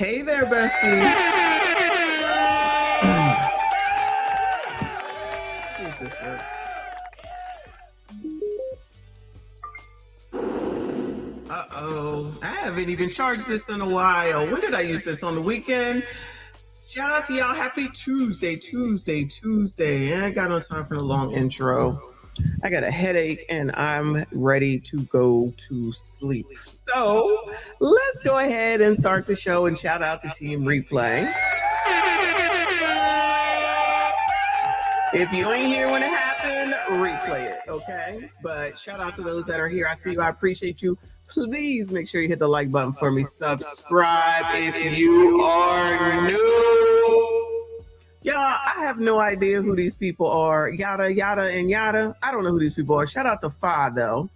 Hey there, besties. Let's see if this works. Uh-oh. I haven't even charged this in a while. When did I use this? On the weekend? Shout out to y'all. Happy Tuesday. I got no time for the long intro. I got a headache and I'm ready to go to sleep. So let's go ahead and start the show, and shout out to Team Replay. If you ain't here when it happened, replay it, okay? But shout out to those that are here. I see you. I appreciate you. Please make sure you hit the like button for me. Subscribe if you are new. Y'all, I have no idea who these people are. Yada, yada, and yada. I don't know who these people are. Shout out to Fa, though,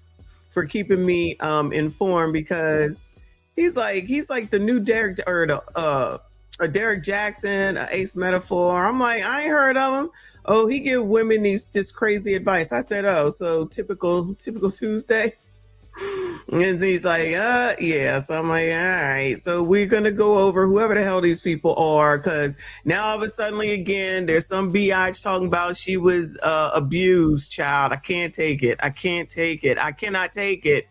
for keeping me informed, because he's like the new Derek, or the a Derek Jackson, a Ace Metaphor. I'm like, I ain't heard of him. Oh, he give women this crazy advice. I said, oh, so typical Tuesday. And he's like, yeah. So I'm like, all right. So we're going to go over whoever the hell these people are, because now all of a sudden, again, there's some biatch talking about she was abused, child. I can't take it. I cannot take it.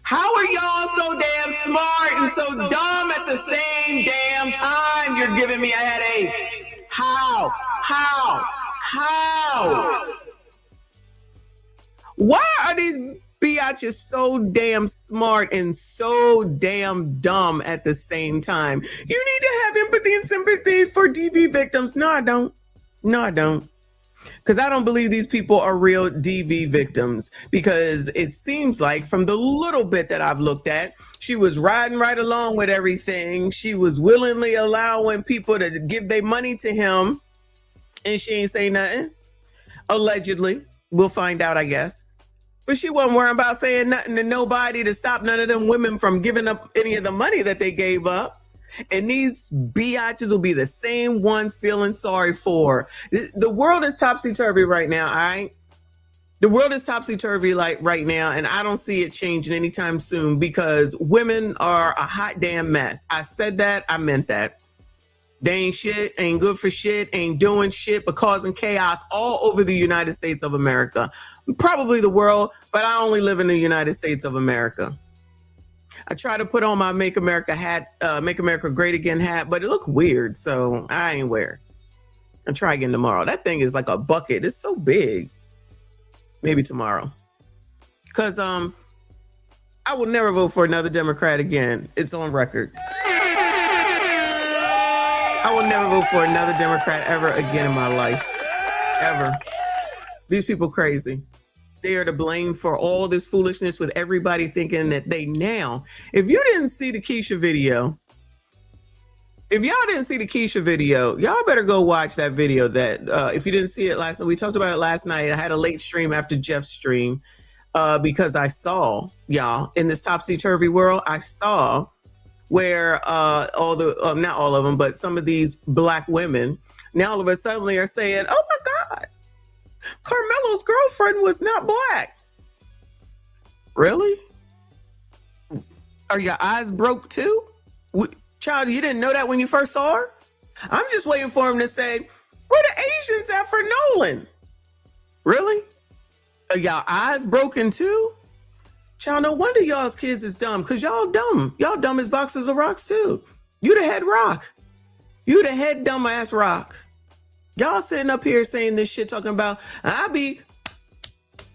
How are y'all so damn smart and so dumb at the same damn time? You're giving me a headache. How? Why are these biatches so damn smart and so damn dumb at the same time? You need to have empathy and sympathy for DV victims. No, I don't. Because I don't believe these people are real DV victims, because it seems like from the little bit that I've looked at, she was riding right along with everything. She was willingly allowing people to give their money to him, and she ain't say nothing. Allegedly. We'll find out, I guess. But she wasn't worrying about saying nothing to nobody to stop none of them women from giving up any of the money that they gave up. And these biatches will be the same ones feeling sorry for. The world is topsy-turvy right now, all right? The world is topsy-turvy right now, and I don't see it changing anytime soon, because women are a hot damn mess. I said that, I meant that. They ain't shit, ain't good for shit, ain't doing shit, but causing chaos all over the United States of America. Probably the world, but I only live in the United States of America. I try to put on my Make America Great Again hat, but it looked weird, so I ain't wear it. I'll try again tomorrow. That thing is like a bucket. It's so big. Maybe tomorrow. Because I will never vote for another Democrat again. It's on record. I will never vote for another Democrat ever again in my life. Ever. These people crazy. They are to blame for all this foolishness, with everybody thinking that they now. If you didn't see the Keisha video, y'all better go watch that video. That if you didn't see it last night, we talked about it last night. I had a late stream after Jeff's stream because I saw, y'all, in this topsy-turvy world, I saw where not all of them, but some of these black women now all of a sudden are saying, oh my God, Carmelo's girlfriend was not black. Really? Are your eyes broke too? Child, you didn't know that when you first saw her? I'm just waiting for him to say, where the Asians at for Nolan? Really? Are y'all eyes broken too? Child, no wonder y'all's kids is dumb, because y'all dumb. Y'all dumb as boxes of rocks too. You the head rock. You the head dumb ass rock. Y'all sitting up here saying this shit, talking about, I be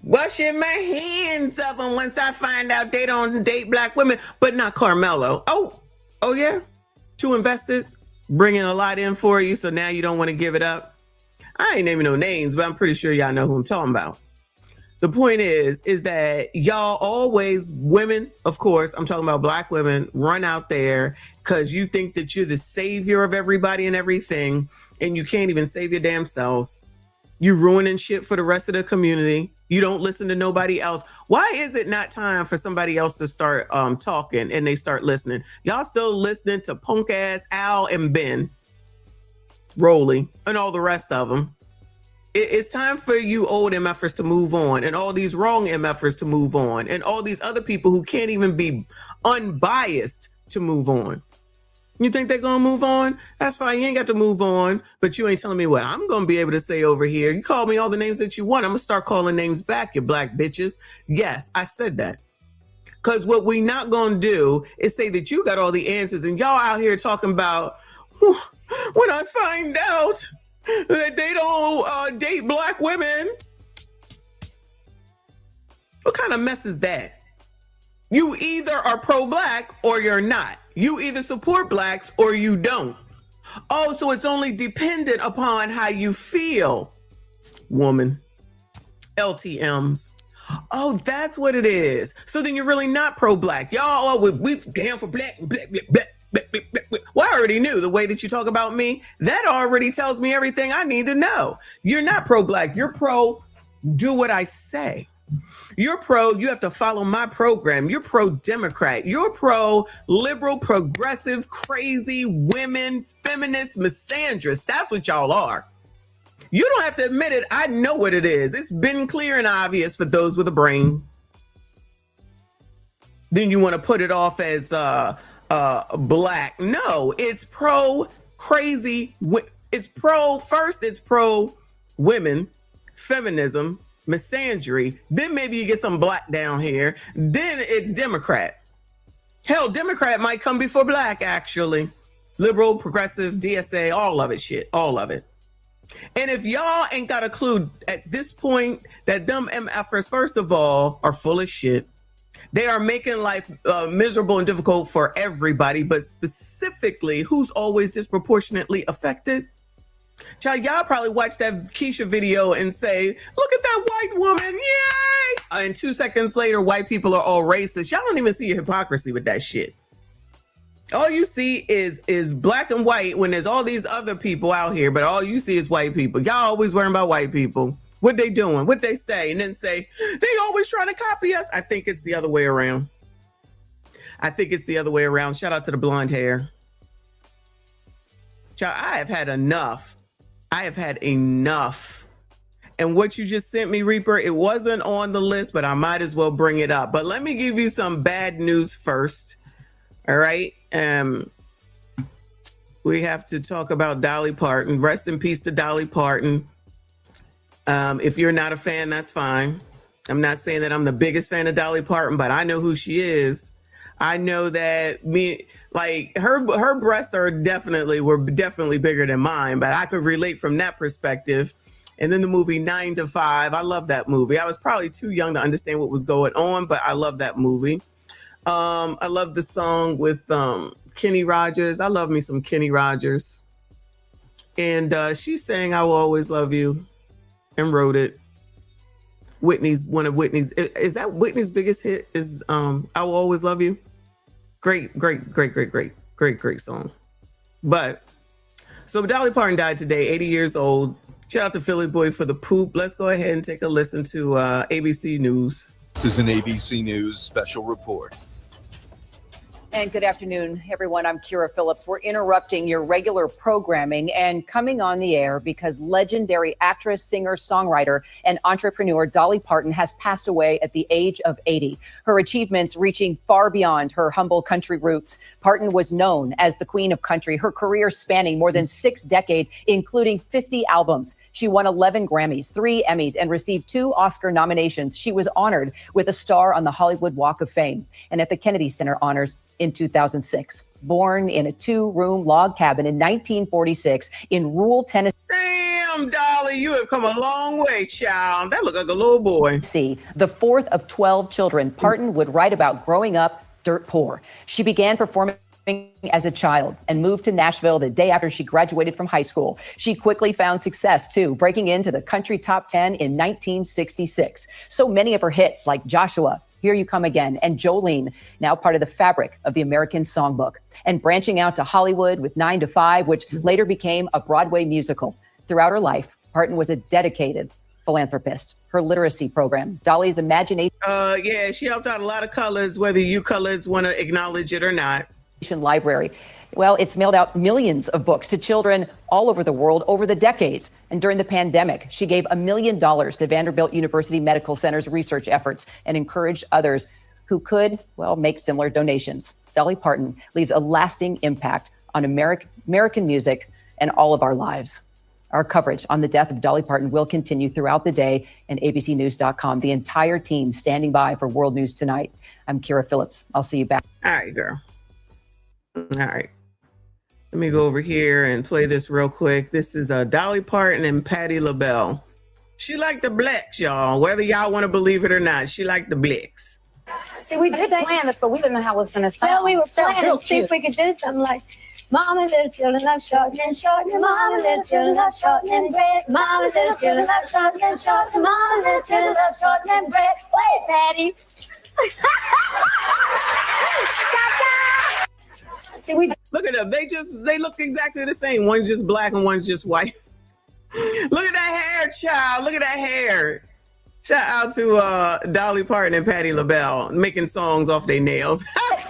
washing my hands of them once I find out they don't date black women, but not Carmelo. Oh yeah? Too invested? Bringing a lot in for you, so now you don't want to give it up? I ain't naming no names, but I'm pretty sure y'all know who I'm talking about. The point is that y'all always, women, of course, I'm talking about black women, run out there because you think that you're the savior of everybody and everything, and you can't even save your damn selves. You ruining shit for the rest of the community. You don't listen to nobody else. Why is it not time for somebody else to start talking and they start listening? Y'all still listening to punk ass Al and Ben, Rolly, and all the rest of them. It's time for you old MFers to move on, and all these wrong MFers to move on, and all these other people who can't even be unbiased to move on. You think they're going to move on? That's fine. You ain't got to move on, but you ain't telling me what I'm going to be able to say over here. You call me all the names that you want. I'm going to start calling names back, you black bitches. Yes, I said that. Because what we not going to do is say that you got all the answers and y'all out here talking about when I find out that they don't date black women. What kind of mess is that? You either are pro-black or you're not. You either support blacks or you don't. Oh, so it's only dependent upon how you feel, woman. LTMs. Oh, that's what it is. So then you're really not pro-black. Y'all, we down for black, black, black, black, black, black, black. Well, I already knew the way that you talk about me. That already tells me everything I need to know. You're not pro-black. You're pro, do what I say. You're pro, you have to follow my program. You're pro-Democrat. You're pro-liberal, progressive, crazy, women, feminist, misandrist. That's what y'all are. You don't have to admit it. I know what it is. It's been clear and obvious for those with a brain. Then you want to put it off as black. No, it's pro-crazy. It's pro-women, feminism, misandry. Then maybe you get some black down here. Then it's Democrat. Hell, Democrat might come before black, actually. Liberal, progressive, DSA, all of it, shit. All of it. And if y'all ain't got a clue at this point that them MFers, first of all, are full of shit. They are making life miserable and difficult for everybody, but specifically, who's always disproportionately affected? Child, y'all probably watch that Keisha video and say, look at that white woman, yay! And 2 seconds later, white people are all racist. Y'all don't even see your hypocrisy with that shit. All you see is black and white when there's all these other people out here, but all you see is white people. Y'all always worrying about white people. What they doing, what they say, and then say, they always trying to copy us. I think it's the other way around. I think it's the other way around. Shout out to the blonde hair. Child, I have had enough. I have had enough. And what you just sent me, Reaper, it wasn't on the list, but I might as well bring it up. But let me give you some bad news first. All right. We have to talk about Dolly Parton. Rest in peace to Dolly Parton. If you're not a fan, that's fine. I'm not saying that I'm the biggest fan of Dolly Parton, but I know who she is. I know that her breasts were definitely bigger than mine, but I could relate from that perspective. And then the movie 9 to 5. I love that movie. I was probably too young to understand what was going on, but I love that movie. I love the song with Kenny Rogers. I love me some Kenny Rogers. And she sang I Will Always Love You and wrote it. One of Whitney's, is that Whitney's biggest hit is I Will Always Love You? Great song. But so Dolly Parton died today, 80 years old. Shout out to Philly Boy for the poop. Let's go ahead and take a listen to ABC News. This is an ABC News special report. And good afternoon, everyone. I'm Kira Phillips. We're interrupting your regular programming and coming on the air because legendary actress, singer, songwriter, and entrepreneur Dolly Parton has passed away at the age of 80. Her achievements reaching far beyond her humble country roots. Parton was known as the Queen of Country, her career spanning more than 6 decades, including 50 albums. She won 11 Grammys, 3 Emmys, and received 2 Oscar nominations. She was honored with a star on the Hollywood Walk of Fame and at the Kennedy Center Honors in 2006. Born in a 2-room log cabin in 1946 in rural Tennessee. Damn, Dolly, you have come a long way, child. That look like a little boy. The 4th of 12 children, Parton would write about growing up dirt poor. She began performing as a child and moved to Nashville the day after she graduated from high school. She quickly found success, too, breaking into the country top 10 in 1966. So many of her hits, like Joshua, Here You Come Again, and Jolene, now part of the fabric of the American Songbook, and branching out to Hollywood with 9 to 5, which later became a Broadway musical. Throughout her life, Parton was a dedicated philanthropist. Her literacy program, Dolly's Imagination. Yeah, she helped out a lot of colors, whether you colors want to acknowledge it or not. Library. Well, it's mailed out millions of books to children all over the world over the decades. And during the pandemic, she gave $1 million to Vanderbilt University Medical Center's research efforts and encouraged others who could, well, make similar donations. Dolly Parton leaves a lasting impact on American music and all of our lives. Our coverage on the death of Dolly Parton will continue throughout the day, and abcnews.com. The entire team standing by for World News Tonight. I'm Kira Phillips. I'll see you back. All right, girl. All right. Let me go over here and play this real quick. This is Dolly Parton and Patti LaBelle. She liked the blacks, y'all. Whether y'all want to believe it or not, she liked the blacks. See, we did plan this, but we didn't know how it was going to sound. Well, we were planning to see if we could do something like, Mama, little children love shortening, shortening. Mama, little children love shortening bread. Mama, little children love shortening, shortening. Mama, little children love shortening bread. Wait, Patty. See, we Look at them. They look exactly the same. One's just black and one's just white. Look at that hair, child. Look at that hair. Shout out to Dolly Parton and Patti LaBelle making songs off their nails.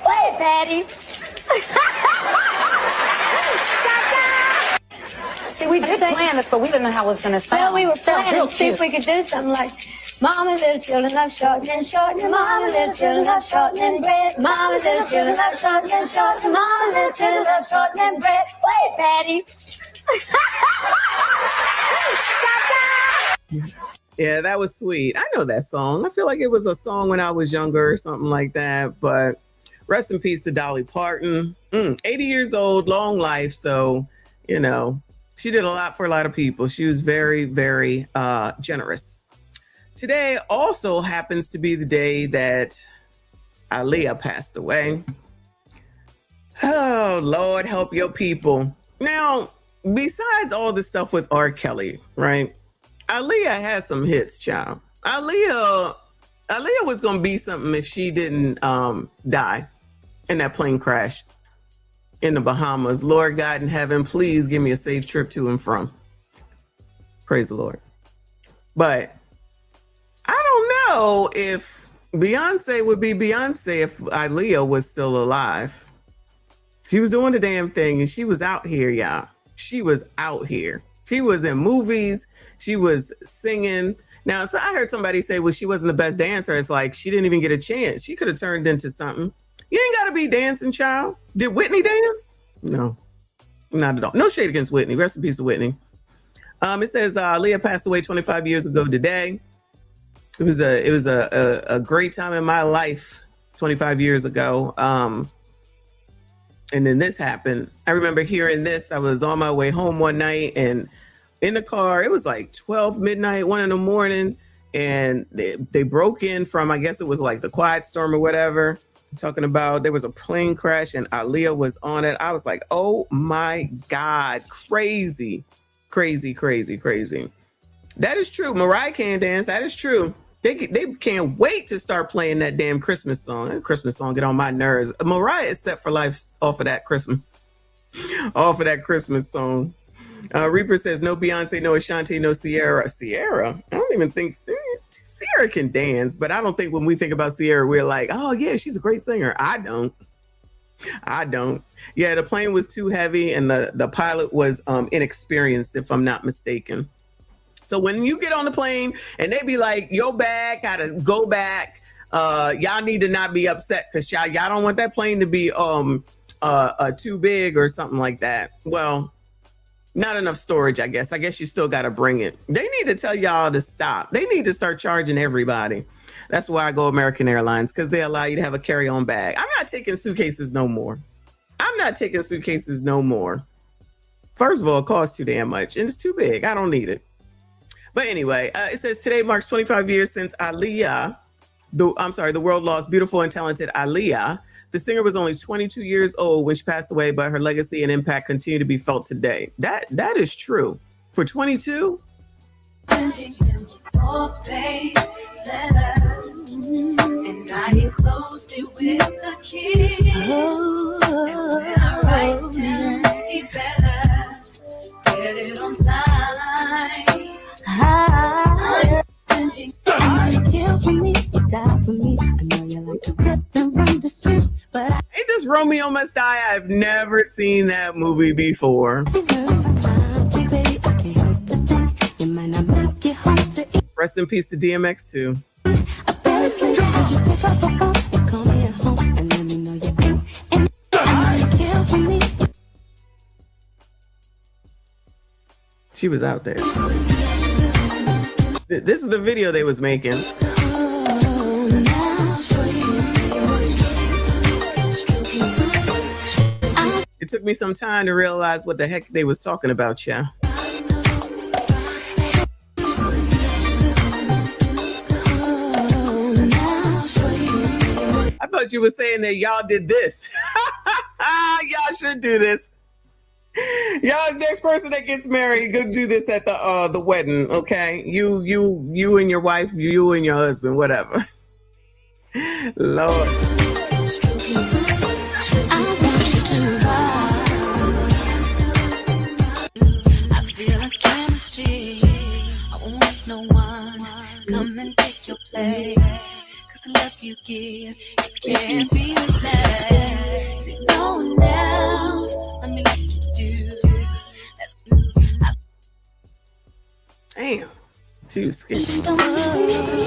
Wait, Patty. See, we did plan this, but we didn't know how it was going to sound. Well, we were Sounds planning real to see if cute. we could do something like, Mama, little children love shortening, shortening. Mama, little children love shortening bread. Mama, little children love shortening, shortening. Mama, little children love shortening bread. Wait, Patty. Yeah, that was sweet. I know that song. I feel like it was a song when I was younger or something like that. But rest in peace to Dolly Parton. 80 years old, long life. So, you know, she did a lot for a lot of people. She was very, very generous. Today also happens to be the day that Aaliyah passed away. Oh, Lord, help your people. Now, besides all the stuff with R. Kelly, right? Aaliyah had some hits, child. Aaliyah was going to be something if she didn't die in that plane crash in the Bahamas. Lord God in heaven, please give me a safe trip to and from. Praise the Lord. But I don't know if Beyonce would be Beyonce if Aaliyah was still alive. She was doing the damn thing and she was out here, y'all. She was out here. She was in movies. She was singing. Now, so I heard somebody say, well, she wasn't the best dancer. It's like she didn't even get a chance. She could have turned into something. You ain't got to be dancing, child. Did Whitney dance? No, not at all. No shade against Whitney. Rest in peace to Whitney. It says Aaliyah passed away 25 years ago today. It was a great time in my life 25 years ago. And then this happened. I remember hearing this. I was on my way home one night and in the car, it was like 12 midnight, 1 in the morning. And they broke in from, I guess it was like the Quiet Storm or whatever. Talking about there was a plane crash and Aaliyah was on it. I was like, oh my God, crazy, crazy, crazy, crazy. That is true. Mariah can't dance. That is true. They can't wait to start playing that damn Christmas song. That Christmas song get on my nerves. Mariah is set for life off of that Christmas song. Reaper says no Beyonce, no Ashanti, no Sierra. Sierra? I don't even think Sierra can dance, but I don't think when we think about Sierra, we're like, oh yeah, she's a great singer. I don't. Yeah, the plane was too heavy and the pilot was inexperienced, if I'm not mistaken. So when you get on the plane and they be like, your bag gotta go back, y'all need to not be upset because y'all don't want that plane to be too big or something like that. Well, not enough storage, I guess. I guess you still got to bring it. They need to tell y'all to stop. They need to start charging everybody. That's why I go American Airlines, because they allow you to have a carry-on bag. I'm not taking suitcases no more. First of all, it costs too damn much, and it's too big. I don't need it. But anyway, it says today marks 25 years since the world lost beautiful and talented Aaliyah. The singer was only 22 years old when she passed away, but her legacy and impact continue to be felt today. That is true. For 22? And I enclosed it with a kiss. And when I write down, it better get it on time. Ain't this Romeo Must Die? I've never seen that movie before. Rest in peace to DMX too. She was out there. This is the video they was making. It took me some time to realize what the heck they was talking about, yeah. I thought you were saying that y'all did this. Y'all should do this. Y'all, next person that gets married, go do this at the wedding, okay? You and your wife, you and your husband, whatever. Lord. I feel a chemistry. I won't let no one come and take your place. Cause the love you give, it can't be replaced. See, no one else, let me let you do. That's Damn. She was scared. don't succeed.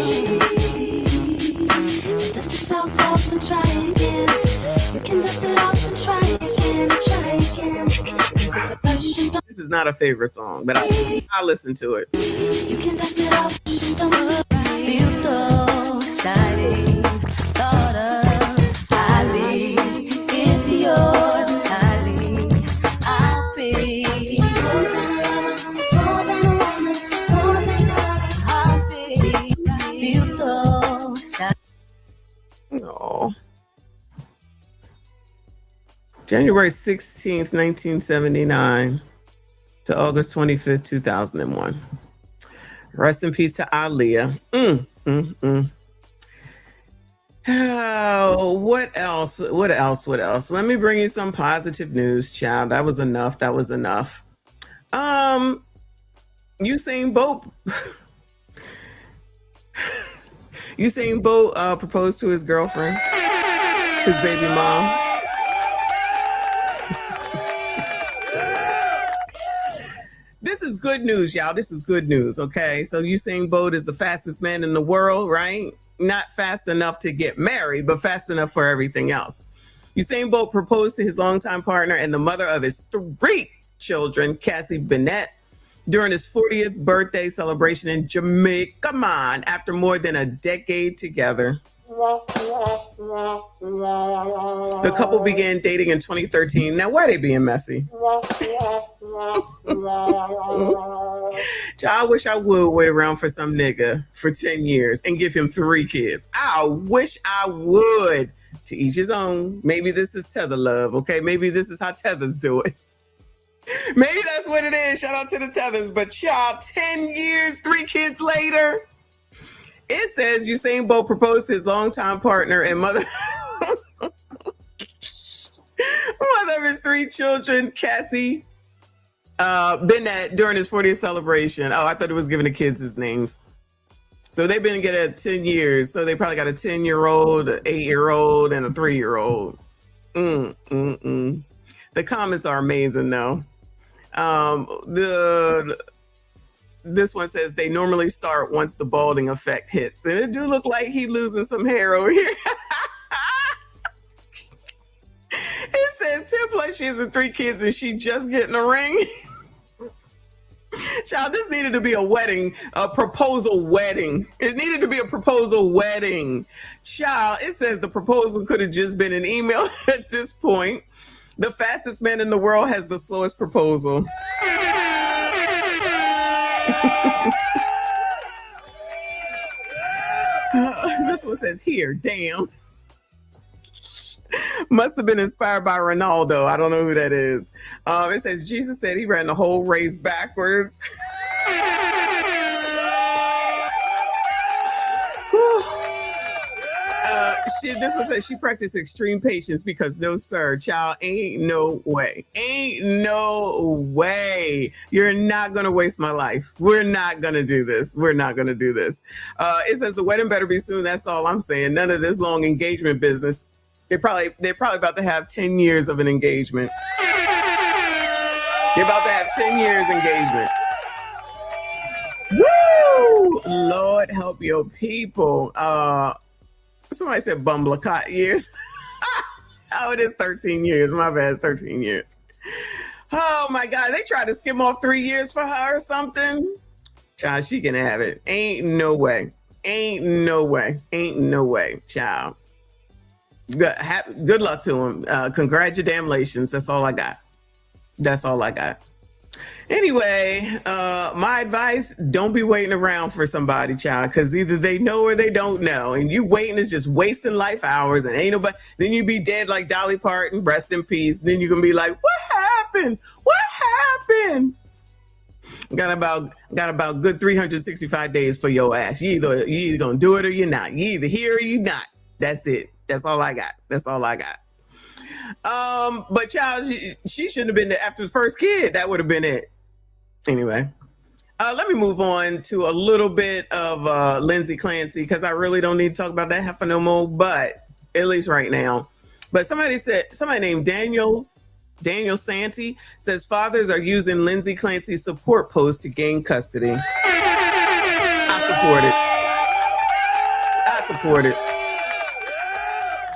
Dust yourself off and try again. You can dust it off and try again, try again. 'Cause if a person don't This is not a favorite song, but I listen to it. you can dust it off and don't feel so exciting. Thought of highly. It's yours entirely. I'll be. I'll be. Feel so exciting. Oh. January 16th, 1979 to August 25th, 2001. Rest in peace to Aaliyah. Oh, what else? What else? What else? Let me bring you some positive news, child. That was enough. That was enough. Usain Bolt. Usain Bolt proposed to his girlfriend, his baby mom. This is good news, y'all. This is good news, okay? So Usain Bolt is the fastest man in the world, right? Not fast enough to get married, but fast enough for everything else. Usain Bolt proposed to his longtime partner and the mother of his 3 children, Cassie Bennett, during his 40th birthday celebration in Jamaica. Come on, after more than a decade together. The couple began dating in 2013. Now, why are they being messy? I wish I would wait around for some nigga for 10 years and give him 3 kids. I wish I would. To each his own. Maybe this is tether love, okay? Maybe this is how tethers do it. Maybe that's what it is. Shout out to the tethers. But y'all, 10 years, 3 kids later. It says Usain Bolt proposed to his longtime partner and mother of his 3 children, Cassie Bennett, during his 40th celebration. Oh, I thought it was giving the kids his names. So they've been together 10 years. So they probably got a 10-year-old, an 8-year-old, and a 3-year-old. The comments are amazing, though. This one says they normally start once the balding effect hits. And it do look like he losing some hair over here. It says 10+ years and 3 kids and she just getting a ring. Child, this needed to be a wedding, a proposal wedding. It needed to be a proposal wedding. Child, it says the proposal could have just been an email at this point. The fastest man in the world has the slowest proposal. This one says, here, damn. Must have been inspired by Ronaldo. I don't know who that is. It says, Jesus said he ran the whole race backwards. This one says she practiced extreme patience because no, sir, child, ain't no way. Ain't no way. You're not going to waste my life. We're not going to do this. We're not going to do this. It says the wedding better be soon. That's all I'm saying. None of this long engagement business. They're probably about to have 10 years of an engagement. They're about to have 10 years engagement. Woo! Lord help your people. Somebody said bumblecott years. Oh, it is 13 years. My bad, 13 years. Oh my God, they tried to skim off 3 years for her or something. Child, she can have it. Ain't no way. Ain't no way. Ain't no way, child. Good luck to him. Congratulations. That's all I got. That's all I got. Anyway, my advice, don't be waiting around for somebody, child, because either they know or they don't know. And you waiting is just wasting life hours and ain't nobody. Then you be dead like Dolly Parton, rest in peace. Then you can be like, what happened? What happened? Got about good 365 days for your ass. You either gonna do it or you're not. You either here or you not. That's it. That's all I got. That's all I got. But child, she shouldn't have been there after the first kid. That would have been it. Anyway, let me move on to a little bit of Lindsay Clancy, because I really don't need to talk about that heifer no more, but at least right now. But somebody named Daniel Santee says fathers are using Lindsay Clancy's support post to gain custody. I support it.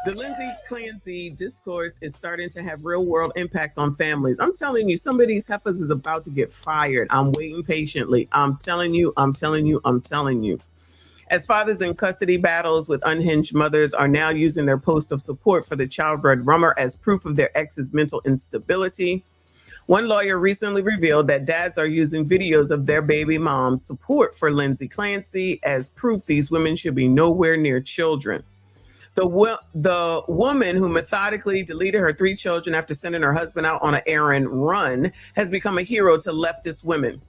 The Lindsay Clancy discourse is starting to have real world impacts on families. I'm telling you, some of these heifers is about to get fired. I'm waiting patiently. I'm telling you. As fathers in custody battles with unhinged mothers are now using their post of support for the childbred rummer as proof of their ex's mental instability. One lawyer recently revealed that dads are using videos of their baby mom's support for Lindsay Clancy as proof these women should be nowhere near children. The woman who methodically deleted her 3 children after sending her husband out on an errand run has become a hero to leftist women.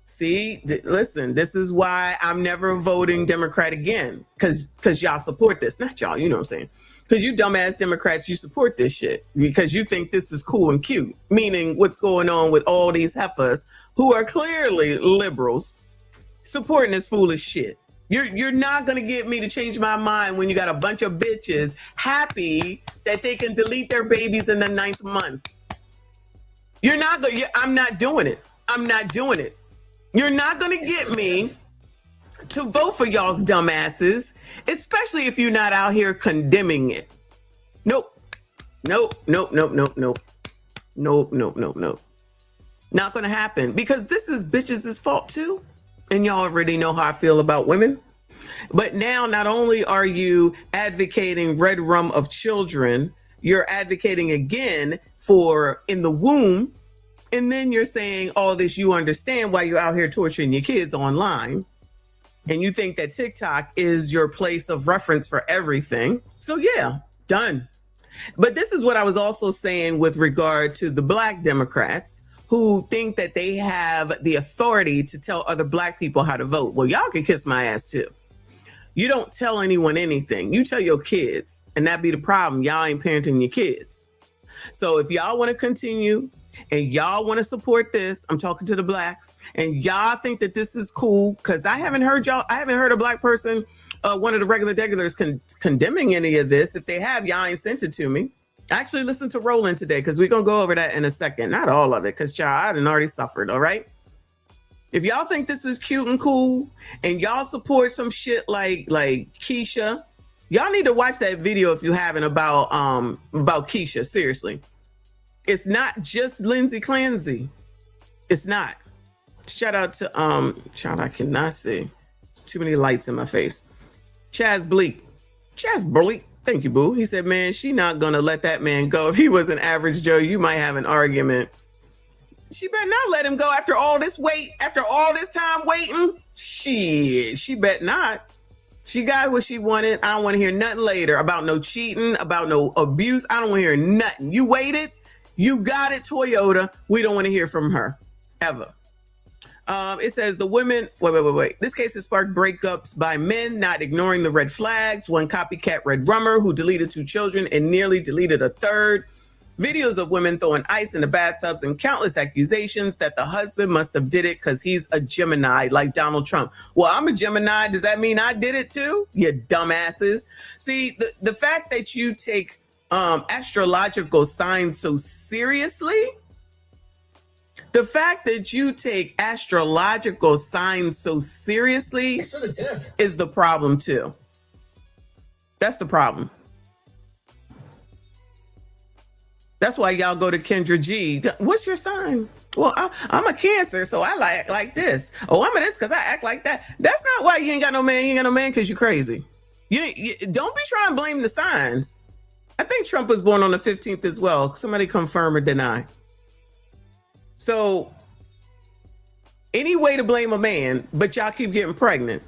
See, listen, this is why I'm never voting Democrat again, because y'all support this. Not y'all, you know what I'm saying? Because you dumbass Democrats, you support this shit because you think this is cool and cute, meaning what's going on with all these heifers who are clearly liberals supporting this foolish shit. You're not going to get me to change my mind when you got a bunch of bitches happy that they can delete their babies in the 9th month. You're not going to, I'm not doing it. You're not going to get me to vote for y'all's dumbasses, especially if you're not out here condemning it. Nope. Not going to happen, because this is bitches' fault too. And y'all already know how I feel about women. But now not only are you advocating red rum of children, you're advocating again for in the womb. And then you're saying all this, you understand why you're out here torturing your kids online. And you think that TikTok is your place of reference for everything. So yeah, done. But this is what I was also saying with regard to the Black Democrats who think that they have the authority to tell other Black people how to vote. Well, y'all can kiss my ass too. You don't tell anyone anything. You tell your kids, and that be the problem. Y'all ain't parenting your kids. So if y'all want to continue and y'all want to support this, I'm talking to the Blacks, and y'all think that this is cool, because I haven't heard a Black person, one of the regulars condemning any of this. If they have, y'all ain't sent it to me. Actually, listen to Roland today, because we're going to go over that in a second. Not all of it, because child, I done already suffered, all right? If y'all think this is cute and cool, and y'all support some shit like Keisha, y'all need to watch that video if you haven't about Keisha, seriously. It's not just Lindsay Clancy. It's not. Shout out to, child, I cannot see. It's too many lights in my face. Chaz Bleak. Thank you, boo. He said, man, she not gonna let that man go. If he was an average Joe, you might have an argument. She better not let him go after all this time waiting. Shit, she bet not. She got what she wanted. I don't want to hear nothing later about no cheating, about no abuse. I don't want to hear nothing. You waited. You got it, Toyota. We don't want to hear from her, ever. It says the women, wait. This case has sparked breakups by men not ignoring the red flags. One copycat red rummer who deleted 2 children and nearly deleted a 3rd. Videos of women throwing ice in the bathtubs and countless accusations that the husband must have did it because he's a Gemini like Donald Trump. Well, I'm a Gemini. Does that mean I did it too? You dumbasses. See, the fact that you take astrological signs so seriously, the fact that you take astrological signs so seriously is the problem too. That's the problem. That's why y'all go to Kendra G. What's your sign? Well, I'm a Cancer, so I like this. Oh, I'm a this because I act like that. That's not why you ain't got no man. You ain't got no man because you crazy. You don't be trying to blame the signs. I think Trump was born on the 15th as well. Somebody confirm or deny. So any way to blame a man, but y'all keep getting pregnant.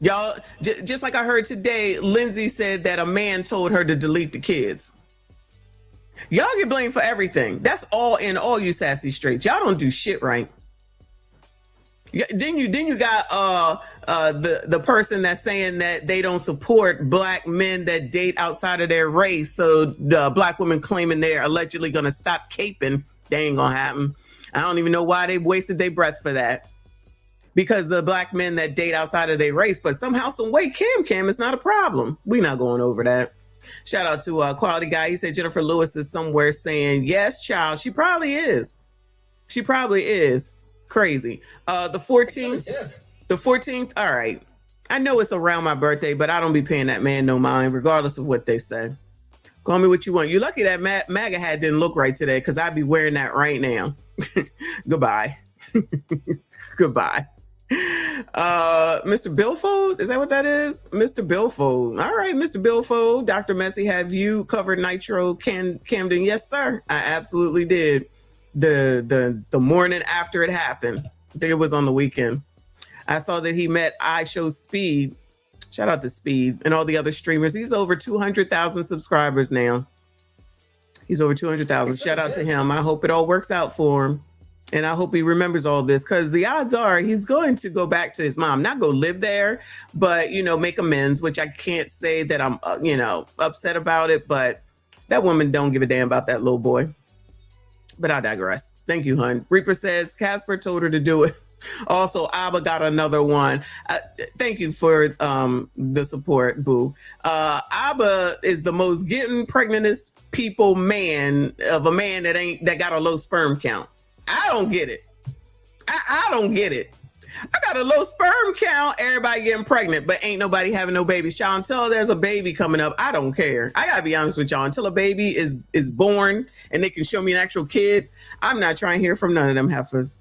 Y'all, just like I heard today, Lindsay said that a man told her to delete the kids. Y'all get blamed for everything. That's all in all you sassy straights. Y'all don't do shit right. Then you got the person that's saying that they don't support black men that date outside of their race. So the black women claiming they're allegedly gonna stop caping. They ain't gonna happen. I don't even know why they wasted their breath for that. Because the black men that date outside of their race, but somehow, some way, Cam is not a problem. We're not going over that. Shout out to Quality Guy. He said Jennifer Lewis is somewhere saying, yes, child. She probably is. She probably is. Crazy. The 14th. All right. I know it's around my birthday, but I don't be paying that man no mind, regardless of what they say. Call me what you want. You're lucky that MAGA hat didn't look right today, because I'd be wearing that right now. Goodbye. Goodbye. Mr. Billfold, is that what that is? Mr. Billfold. All right, Mr. Billfold. Dr. Messi, have you covered Nitro Camden? Yes, sir. I absolutely did. The morning after it happened. I think it was on the weekend. I saw that he met iShow Speed. Shout out to Speed and all the other streamers. He's over 200,000 subscribers now. He's over 200,000. Shout out to him. I hope it all works out for him. And I hope he remembers all this, because the odds are he's going to go back to his mom, not go live there, but, make amends, which I can't say that I'm, upset about it. But that woman don't give a damn about that little boy. But I digress. Thank you, hun. Reaper says Casper told her to do it. Also, Abba got another one. Thank you for the support, boo. Abba is the most getting pregnantest people man of a man that got a low sperm count. I don't get it. I don't get it. I got a low sperm count, everybody getting pregnant, but ain't nobody having no babies. Y'all, until there's a baby coming up, I don't care. I gotta be honest with y'all. Until a baby is born and they can show me an actual kid, I'm not trying to hear from none of them heifers.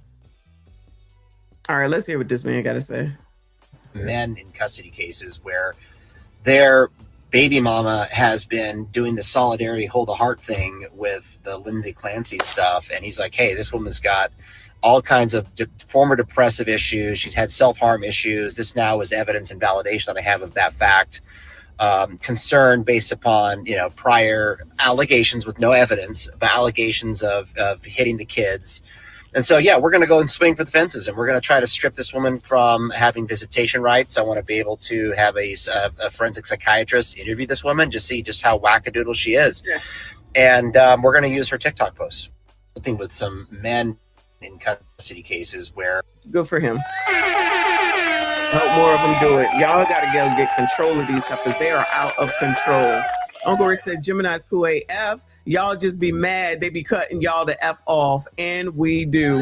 All right, let's hear what this man got to say. Men in custody cases where their baby mama has been doing the solidarity hold the heart thing with the Lindsay Clancy stuff. And he's like, hey, this woman's got all kinds of former depressive issues. She's had self-harm issues. This now is evidence and validation that I have of that fact. Concern based upon, prior allegations with no evidence, but allegations of hitting the kids. And so, yeah, we're going to go and swing for the fences, and we're going to try to strip this woman from having visitation rights. I want to be able to have a forensic psychiatrist interview this woman, just see just how wackadoodle she is. Yeah. And we're going to use her TikTok posts. Something with some men in custody cases where... Good for him. Hope more of them do it. Y'all got to go get control of these heifers. They are out of control. Uncle Rick said Gemini's cool AF. Y'all just be mad. They be cutting y'all the F off. And we do.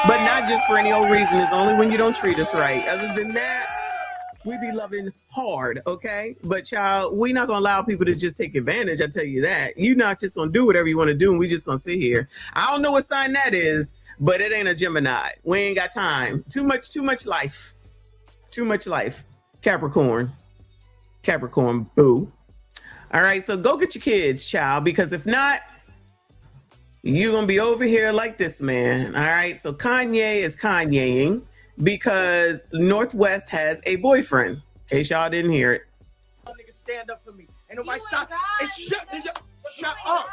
But not just for any old reason. It's only when you don't treat us right. Other than that, we be loving hard, okay? But child, we not going to allow people to just take advantage. I tell you that. You're not just going to do whatever you want to do, and we just going to sit here. I don't know what sign that is, but it ain't a Gemini. We ain't got time. Too much life. Too much life. Capricorn, boo. All right, so go get your kids, child, because if not, you're going to be over here like this man. All right, so Kanye is Kanyeing because Northwest has a boyfriend. In case y'all didn't hear it. Niggas stand up for me. Ain't nobody stop. Shut up.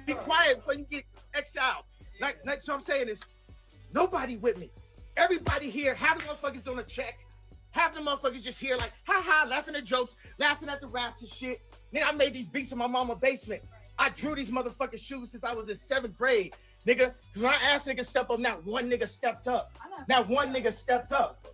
Be quiet before you get exiled. Like so I'm saying is, nobody with me. Everybody here, half the motherfuckers on a check. Half the motherfuckers just here like, ha, laughing at jokes, laughing at the raps and shit. Nigga, I made these beats in my mama's basement. I drew these motherfucking shoes since I was in 7th grade. Nigga, because when I asked niggas step up, not one nigga stepped up. Not one nigga stepped up.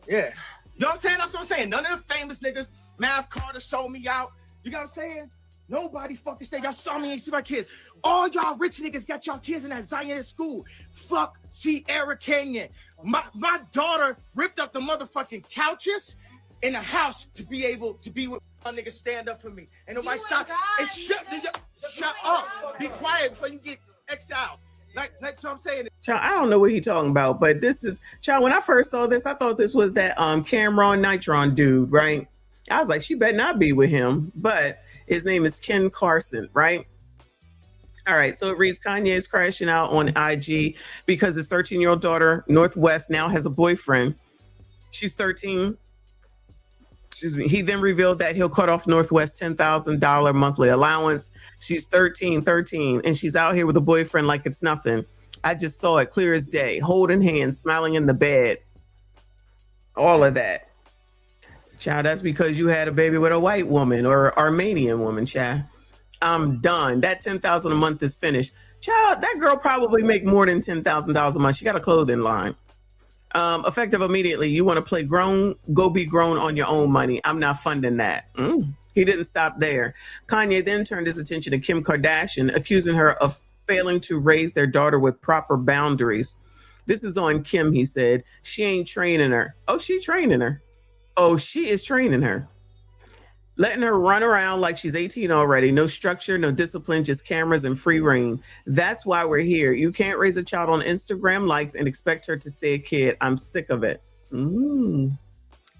Yeah. You know what I'm saying? That's what I'm saying. None of the famous niggas, Mav Carter sold me out. You know what I'm saying? Nobody fucking said, y'all saw me, ain't see my kids. All y'all rich niggas got y'all kids in that Zionist school. Fuck Sierra Canyon. My daughter ripped up the motherfucking couches in the house to be able to be with niggas stand up for me. Ain't nobody stop. It's shut up. Be quiet before you get exiled. Like so I'm saying. Child, I don't know what he's talking about, but this is, child, when I first saw this, I thought this was that Cameron Nitron dude, right? I was like, she better not be with him, but his name is Ken Carson, right? All right, so it reads, Kanye is crashing out on IG because his 13-year-old daughter, Northwest, now has a boyfriend. She's 13. Excuse me. He then revealed that he'll cut off Northwest $10,000 monthly allowance. She's 13, and she's out here with a boyfriend like it's nothing. I just saw it clear as day, holding hands, smiling in the bed. All of that. Child, that's because you had a baby with a white woman or Armenian woman, child. I'm done. That $10,000 a month is finished. Child, that girl probably make more than $10,000 a month. She got a clothing line. Effective immediately. You want to play grown? Go be grown on your own money. I'm not funding that. He didn't stop there. Kanye then turned his attention to Kim Kardashian, accusing her of failing to raise their daughter with proper boundaries. This is on Kim, he said. She ain't training her. Oh, she training her. Oh, she is training her. Letting her run around like she's 18 already. No structure, no discipline, just cameras and free reign. That's why we're here. You can't raise a child on Instagram likes and expect her to stay a kid. I'm sick of it.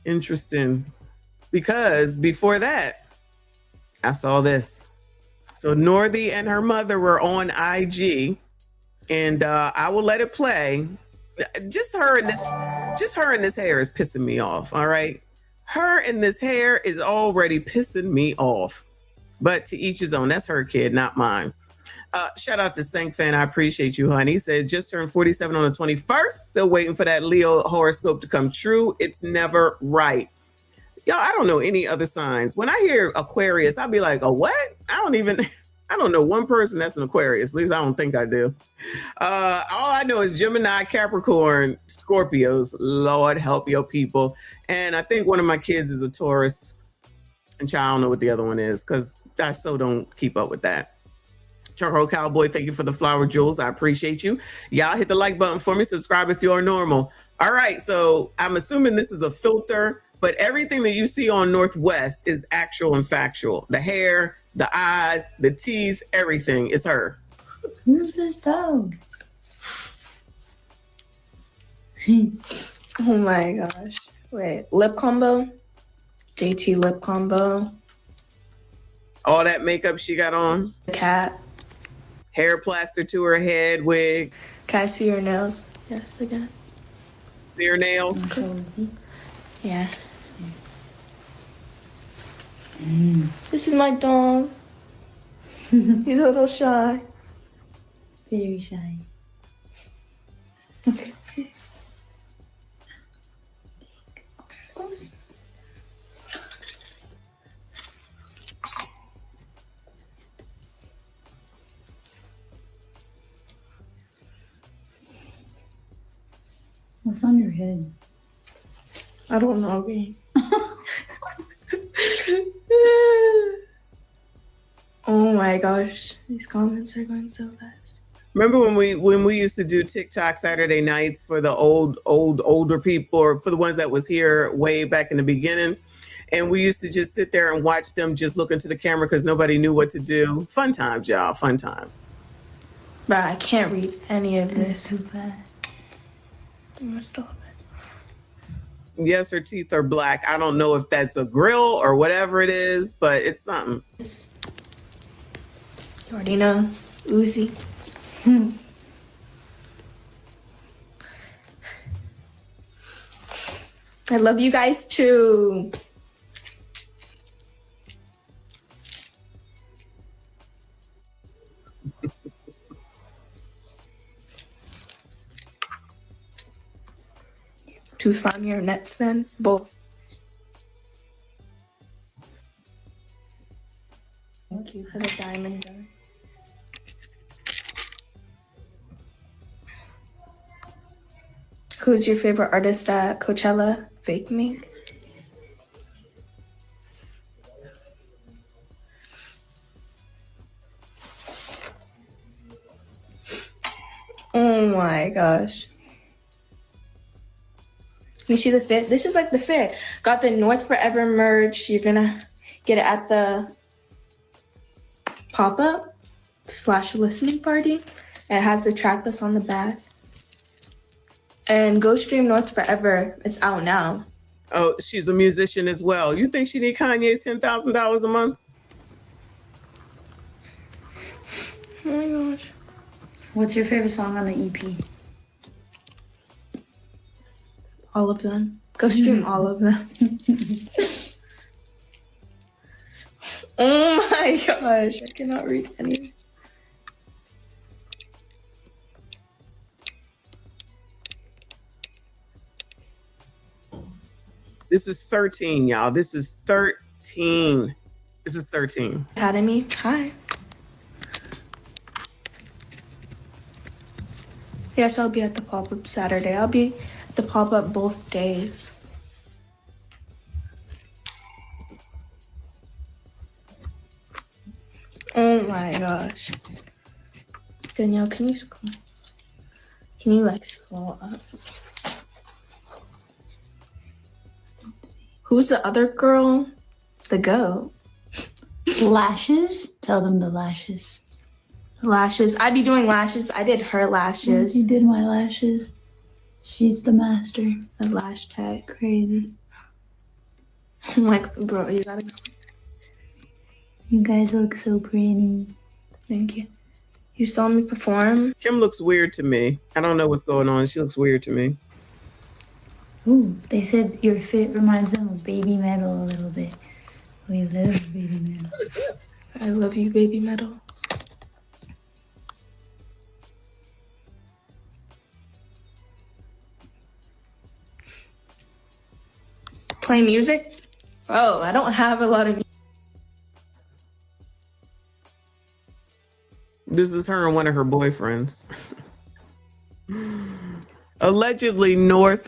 Interesting. Because before that, I saw this. So Northie and her mother were on IG, and I will let it play. Just her in this hair is pissing me off. All right. Her in this hair is already pissing me off, but to each his own. That's her kid, not mine. Shout out to Sank Fan. I appreciate you, honey. He said just turned 47 on the 21st. Still waiting for that Leo horoscope to come true. It's never right. Y'all, I don't know any other signs. When I hear Aquarius, I'll be like, oh, what? I don't know one person that's an Aquarius. At least I don't think I do. All I know is Gemini, Capricorn, Scorpios. Lord help your people. And I think one of my kids is a Taurus. And I don't know what the other one is because I so don't keep up with that. Charro Cowboy, thank you for the flower jewels. I appreciate you. Y'all hit the like button for me. Subscribe if you are normal. All right. So I'm assuming this is a filter, but everything that you see on Northwest is actual and factual. The hair, the eyes, the teeth, everything is her. Who's this dog? Oh my gosh. Wait, lip combo? JT lip combo. All that makeup she got on. Cat. Hair plaster to her head, wig. Can I see your nails? Yes, again. See her nails? Yeah. This is my dog. He's a little shy. Very shy. What's on your head? I don't know. Me. Oh my gosh, these comments are going so fast. Remember when we used to do TikTok Saturday nights for the older people, or for the ones that was here way back in the beginning, and we used to just sit there and watch them just look into the camera because nobody knew what to do. Fun times, y'all. Fun times. But I can't read any of this. Too bad. I'm gonna stop it. Yes, her teeth are black. I don't know if that's a grill or whatever it is, but it's something. You already know. Uzi. I love you guys too. Two slimier nets then? Both. Thank you for the diamond gun. Who's your favorite artist at Coachella? Fake Mink? Oh my gosh. You see the fit? This is like the fit. Got the North Forever merch. You're gonna get it at the pop-up / listening party. It has the track list on the back. And go stream North Forever. It's out now. Oh, she's a musician as well. You think she need Kanye's $10,000 a month? Oh my gosh. What's your favorite song on the EP? All of them. Go stream all of them. Oh my gosh. I cannot read any. This is 13, y'all. This is 13. This is 13. Academy. Hi. Yes, I'll be at the pop-up Saturday. I'll be at the pop-up both days. Oh my gosh. Danielle, can you like scroll up? Who's the other girl? The goat. Lashes? Tell them the lashes. Lashes. I'd be doing lashes. I did her lashes. You did my lashes. She's the master. The lash tag. Crazy. I'm like, bro, you gotta go. You guys look so pretty. Thank you. You saw me perform? Kim looks weird to me. I don't know what's going on. She looks weird to me. Ooh, they said your fit reminds them of Baby Metal a little bit. We love Baby Metal. I love you, Baby Metal. Play music? Oh, I don't have a lot of. This is her and one of her boyfriends. Allegedly, North,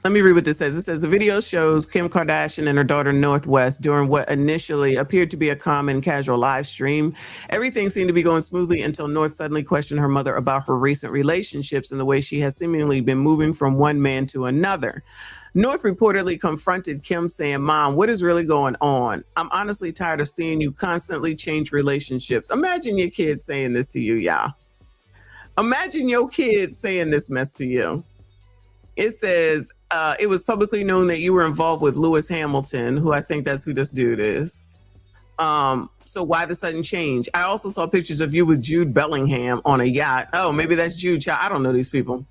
let me read what this says. It says the video shows Kim Kardashian and her daughter Northwest during what initially appeared to be a common casual live stream. Everything seemed to be going smoothly until North suddenly questioned her mother about her recent relationships and the way she has seemingly been moving from one man to another. North reportedly confronted Kim saying, "Mom, what is really going on? I'm honestly tired of seeing you constantly change relationships." Imagine your kids saying this to you, y'all. Imagine your kids saying this mess to you. It says, it was publicly known that you were involved with Lewis Hamilton, who I think that's who this dude is. So why the sudden change? I also saw pictures of you with Jude Bellingham on a yacht. Oh, maybe that's Jude. I don't know these people.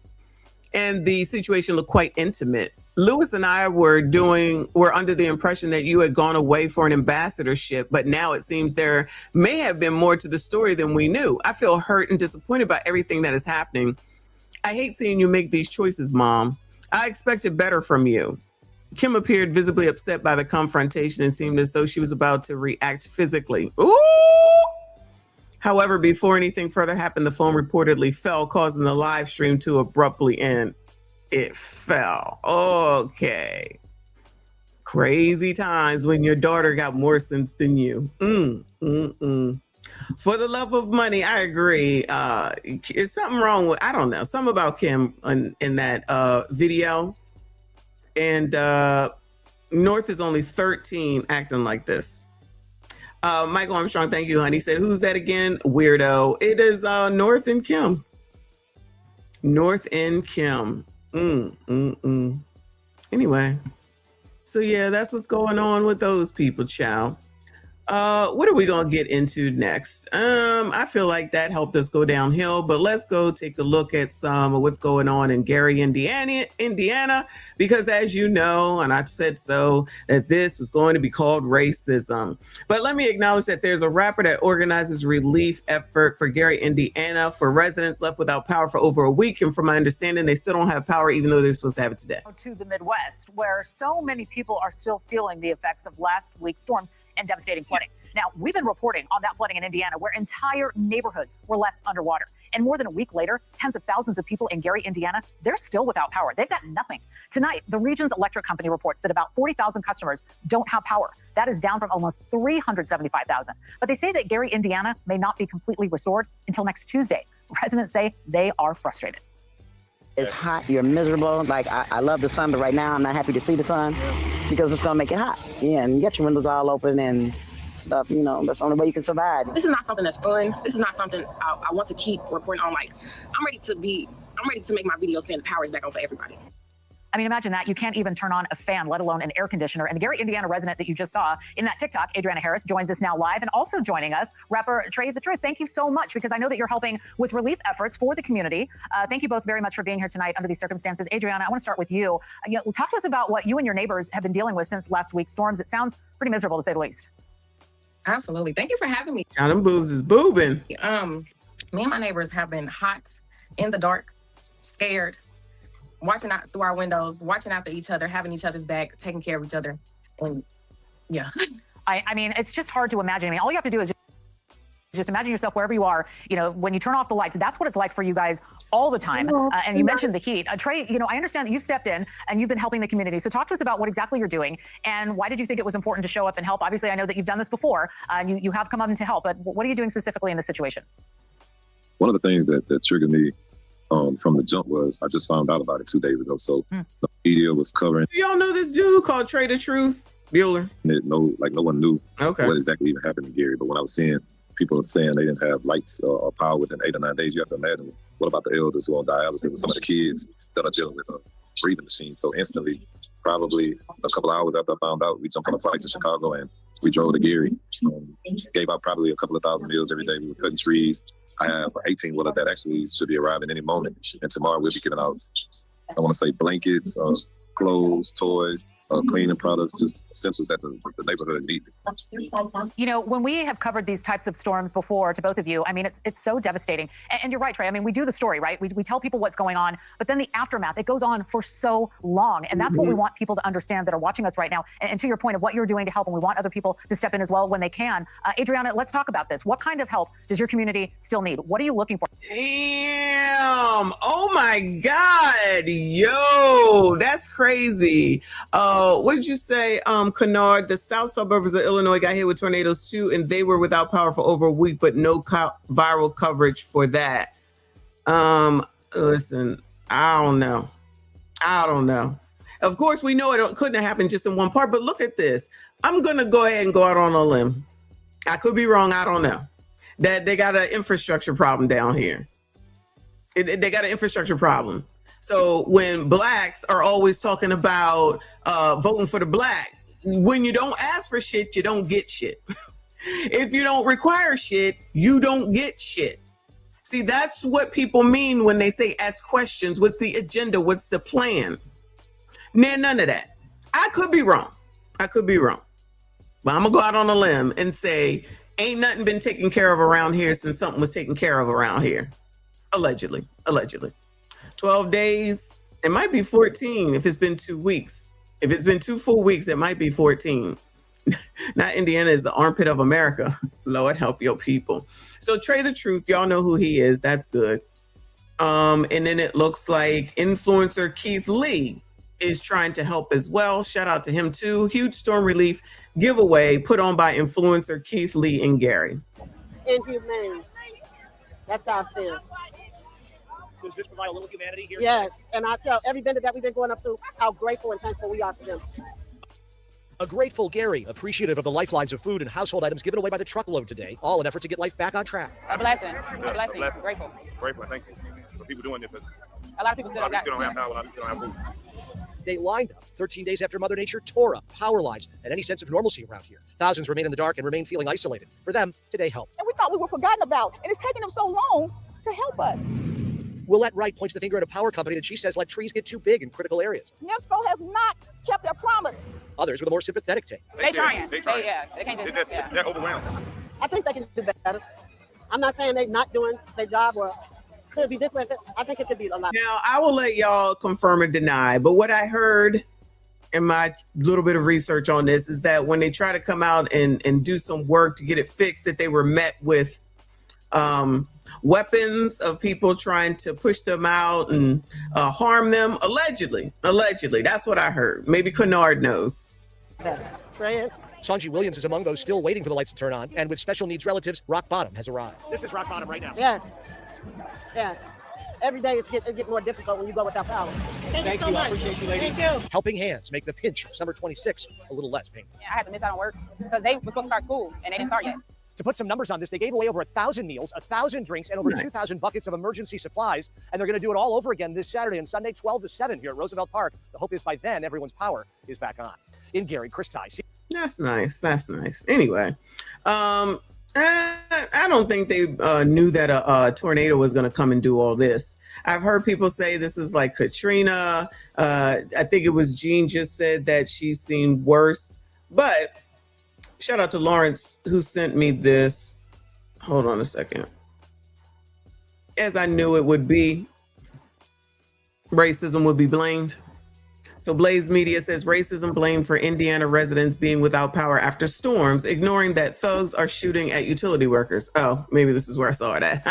And the situation looked quite intimate. Lewis and I were under the impression that you had gone away for an ambassadorship, but now it seems there may have been more to the story than we knew. I feel hurt and disappointed by everything that is happening. I hate seeing you make these choices, Mom. I expected better from you. Kim appeared visibly upset by the confrontation and seemed as though she was about to react physically. Ooh! However, before anything further happened, the phone reportedly fell, causing the live stream to abruptly end. It fell. Okay. Crazy times when your daughter got more sense than you. For the love of money, I agree. Is something wrong with, I don't know, something about Kim in that video. And North is only 13 acting like this. Michael Armstrong, thank you, honey. Said, who's that again? Weirdo. It is North and Kim. North and Kim. Anyway, so yeah, that's what's going on with those people, child. What are we gonna get into next? I feel like that helped us go downhill, but let's go take a look at some of what's going on in Gary, Indiana, because as you know, and I said so, that this was going to be called racism. But let me acknowledge that there's a rapper that organizes relief effort for Gary, Indiana, for residents left without power for over a week. And from my understanding, they still don't have power, even though they're supposed to have it today. To the Midwest, where so many people are still feeling the effects of last week's storms and devastating flooding. Now, we've been reporting on that flooding in Indiana, where entire neighborhoods were left underwater. And more than a week later, tens of thousands of people in Gary, Indiana, they're still without power. They've got nothing. Tonight, the region's electric company reports that about 40,000 customers don't have power. That is down from almost 375,000. But they say that Gary, Indiana may not be completely restored until next Tuesday. Residents say they are frustrated. It's hot, you're miserable. Like, I love the sun, but right now I'm not happy to see the sun because it's gonna make it hot. Yeah, and you get your windows all open and stuff, you know, that's the only way you can survive. This is not something that's fun. This is not something I want to keep reporting on. Like, I'm ready to make my video saying the power is back on for everybody. I mean, imagine that. You can't even turn on a fan, let alone an air conditioner. And the Gary, Indiana resident that you just saw in that TikTok, Adriana Harris, joins us now live. And also joining us, rapper Trey the Truth. Thank you so much, because I know that you're helping with relief efforts for the community. Thank you both very much for being here tonight under these circumstances. Adriana, I want to start with you. Talk to us about what you and your neighbors have been dealing with since last week's storms. It sounds pretty miserable, to say the least. Absolutely. Thank you for having me. Now them boobs is boobing. Me and my neighbors have been hot, in the dark, scared, watching out through our windows, watching after each other, having each other's back, taking care of each other. And yeah. I mean, it's just hard to imagine. I mean, all you have to do is just imagine yourself wherever you are, you know, when you turn off the lights. That's what it's like for you guys all the time. And you mentioned the heat. Trey, you know, I understand that you've stepped in and you've been helping the community. So talk to us about what exactly you're doing and why did you think it was important to show up and help? Obviously, I know that you've done this before and you have come up to help, but what are you doing specifically in this situation? One of the things that triggered me from the jump was I just found out about it 2 days ago. So the media was covering. Y'all know this dude called Trey the Truth? Bueller? No one knew what exactly even happened to Gary. But when I was seeing people saying they didn't have lights or power within 8 or 9 days, you have to imagine what about the elders who are on dialysis and some of the kids that are dealing with breathing machines. So instantly, probably a couple of hours after I found out, we jumped on a flight to Chicago and we drove to Gary. Gave out probably a couple of thousand meals every day. We were cutting trees. I have an 18-wheeler that actually should be arriving any moment. And tomorrow we'll be giving out, I want to say, blankets, clothes, toys, cleaning products, just essentials that the neighborhood needs. You know, when we have covered these types of storms before, to both of you, I mean, it's so devastating. And you're right, Trey. I mean, we do the story, right? We tell people what's going on, but then the aftermath, it goes on for so long. And that's what we want people to understand that are watching us right now. And to your point of what you're doing to help, and we want other people to step in as well when they can. Adriana, let's talk about this. What kind of help does your community still need? What are you looking for? Damn. Oh my God. Yo, that's crazy. What did you say, Kennard? The south suburbs of Illinois got hit with tornadoes too, and they were without power for over a week, but no viral coverage for that. Listen, I don't know. Of course, we know it couldn't have happened just in one part, but look at this. I'm going to go ahead and go out on a limb. I could be wrong. I don't know. That they got an infrastructure problem down here. They got an infrastructure problem. So when blacks are always talking about voting for the black, when you don't ask for shit, you don't get shit. If you don't require shit, you don't get shit. See, that's what people mean when they say ask questions. What's the agenda? What's the plan? None of that. I could be wrong. But I'm going to go out on a limb and say, ain't nothing been taken care of around here since something was taken care of around here. Allegedly. 12 days, it might be 14 if it's been 2 weeks. If it's been 2 full weeks, it might be 14. Not Indiana is the armpit of America. Lord help your people. So Trey the Truth, y'all know who he is. That's good. And then it looks like influencer Keith Lee is trying to help as well. Shout out to him too. Huge storm relief giveaway put on by influencer Keith Lee and Gary. Inhumane. That's how I feel. Does this provide a little humanity here? Yes, and I tell every vendor that we've been going up to how grateful and thankful we are for them. A grateful Gary, appreciative of the lifelines of food and household items given away by the truckload today, all in effort to get life back on track. A blessing. Grateful. Grateful, thank you. For people doing this. A lot of people still don't have power, a lot of people don't have food. They lined up 13 days after Mother Nature tore up power lines and any sense of normalcy around here. Thousands remain in the dark and remain feeling isolated. For them, today helped. And we thought we were forgotten about, and it's taking them so long to help us. Willette Wright points the finger at a power company that she says let trees get too big in critical areas. NIPSCO has not kept their promise. Others with a more sympathetic take. They trying. They can't do it. They're overwhelmed. I think they can do better. I'm not saying they're not doing their job or could be this way. I think it could be a lot. Now, I will let y'all confirm or deny, but what I heard in my little bit of research on this is that when they try to come out and do some work to get it fixed, that they were met with weapons of people trying to push them out and harm them. Allegedly. That's what I heard. Maybe Kennard knows. Sanji Williams is among those still waiting for the lights to turn on, and with special needs relatives, rock bottom has arrived. This is rock bottom right now. Yes. every day it's getting more difficult when you go without power. Thank you so much. I appreciate you, ladies. Thank you. Helping hands make the pinch of summer 26 a little less painful. Yeah, I had to miss out on work because they were supposed to start school and they didn't start yet. To put some numbers on this, they gave away over 1,000 meals, 1,000 drinks, and over Nice. 2,000 buckets of emergency supplies. And they're going to do it all over again this Saturday and Sunday, 12 to 7 here at Roosevelt Park. The hope is by then, everyone's power is back on. In Gary, Chris Ty. That's nice. That's nice. Anyway, I don't think they knew that a tornado was going to come and do all this. I've heard people say this is like Katrina. I think it was Jean just said that she's seen worse. But shout out to Lawrence who sent me this. Hold on a second. As I knew it would be, racism would be blamed. So Blaze Media says racism blamed for Indiana residents being without power after storms, ignoring that thugs are shooting at utility workers. Oh, maybe this is where I saw it at.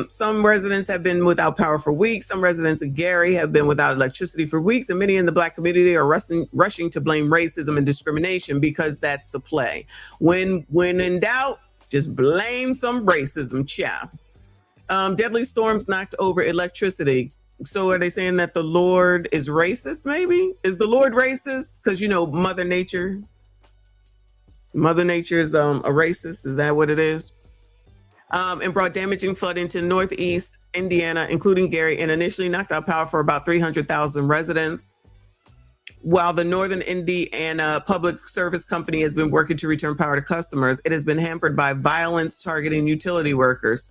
Some residents have been without power for weeks. Some residents of Gary have been without electricity for weeks, and many in the Black community are rushing to blame racism and discrimination because that's the play. When in doubt, just blame some racism, child. Deadly storms knocked over electricity. So are they saying that the Lord is racist, maybe? Is the Lord racist? Because, you know, Mother Nature is a racist. Is that what it is? And brought damaging flood into northeast Indiana, including Gary, and initially knocked out power for about 300,000 residents. While the Northern Indiana Public Service Company has been working to return power to customers, it has been hampered by violence targeting utility workers.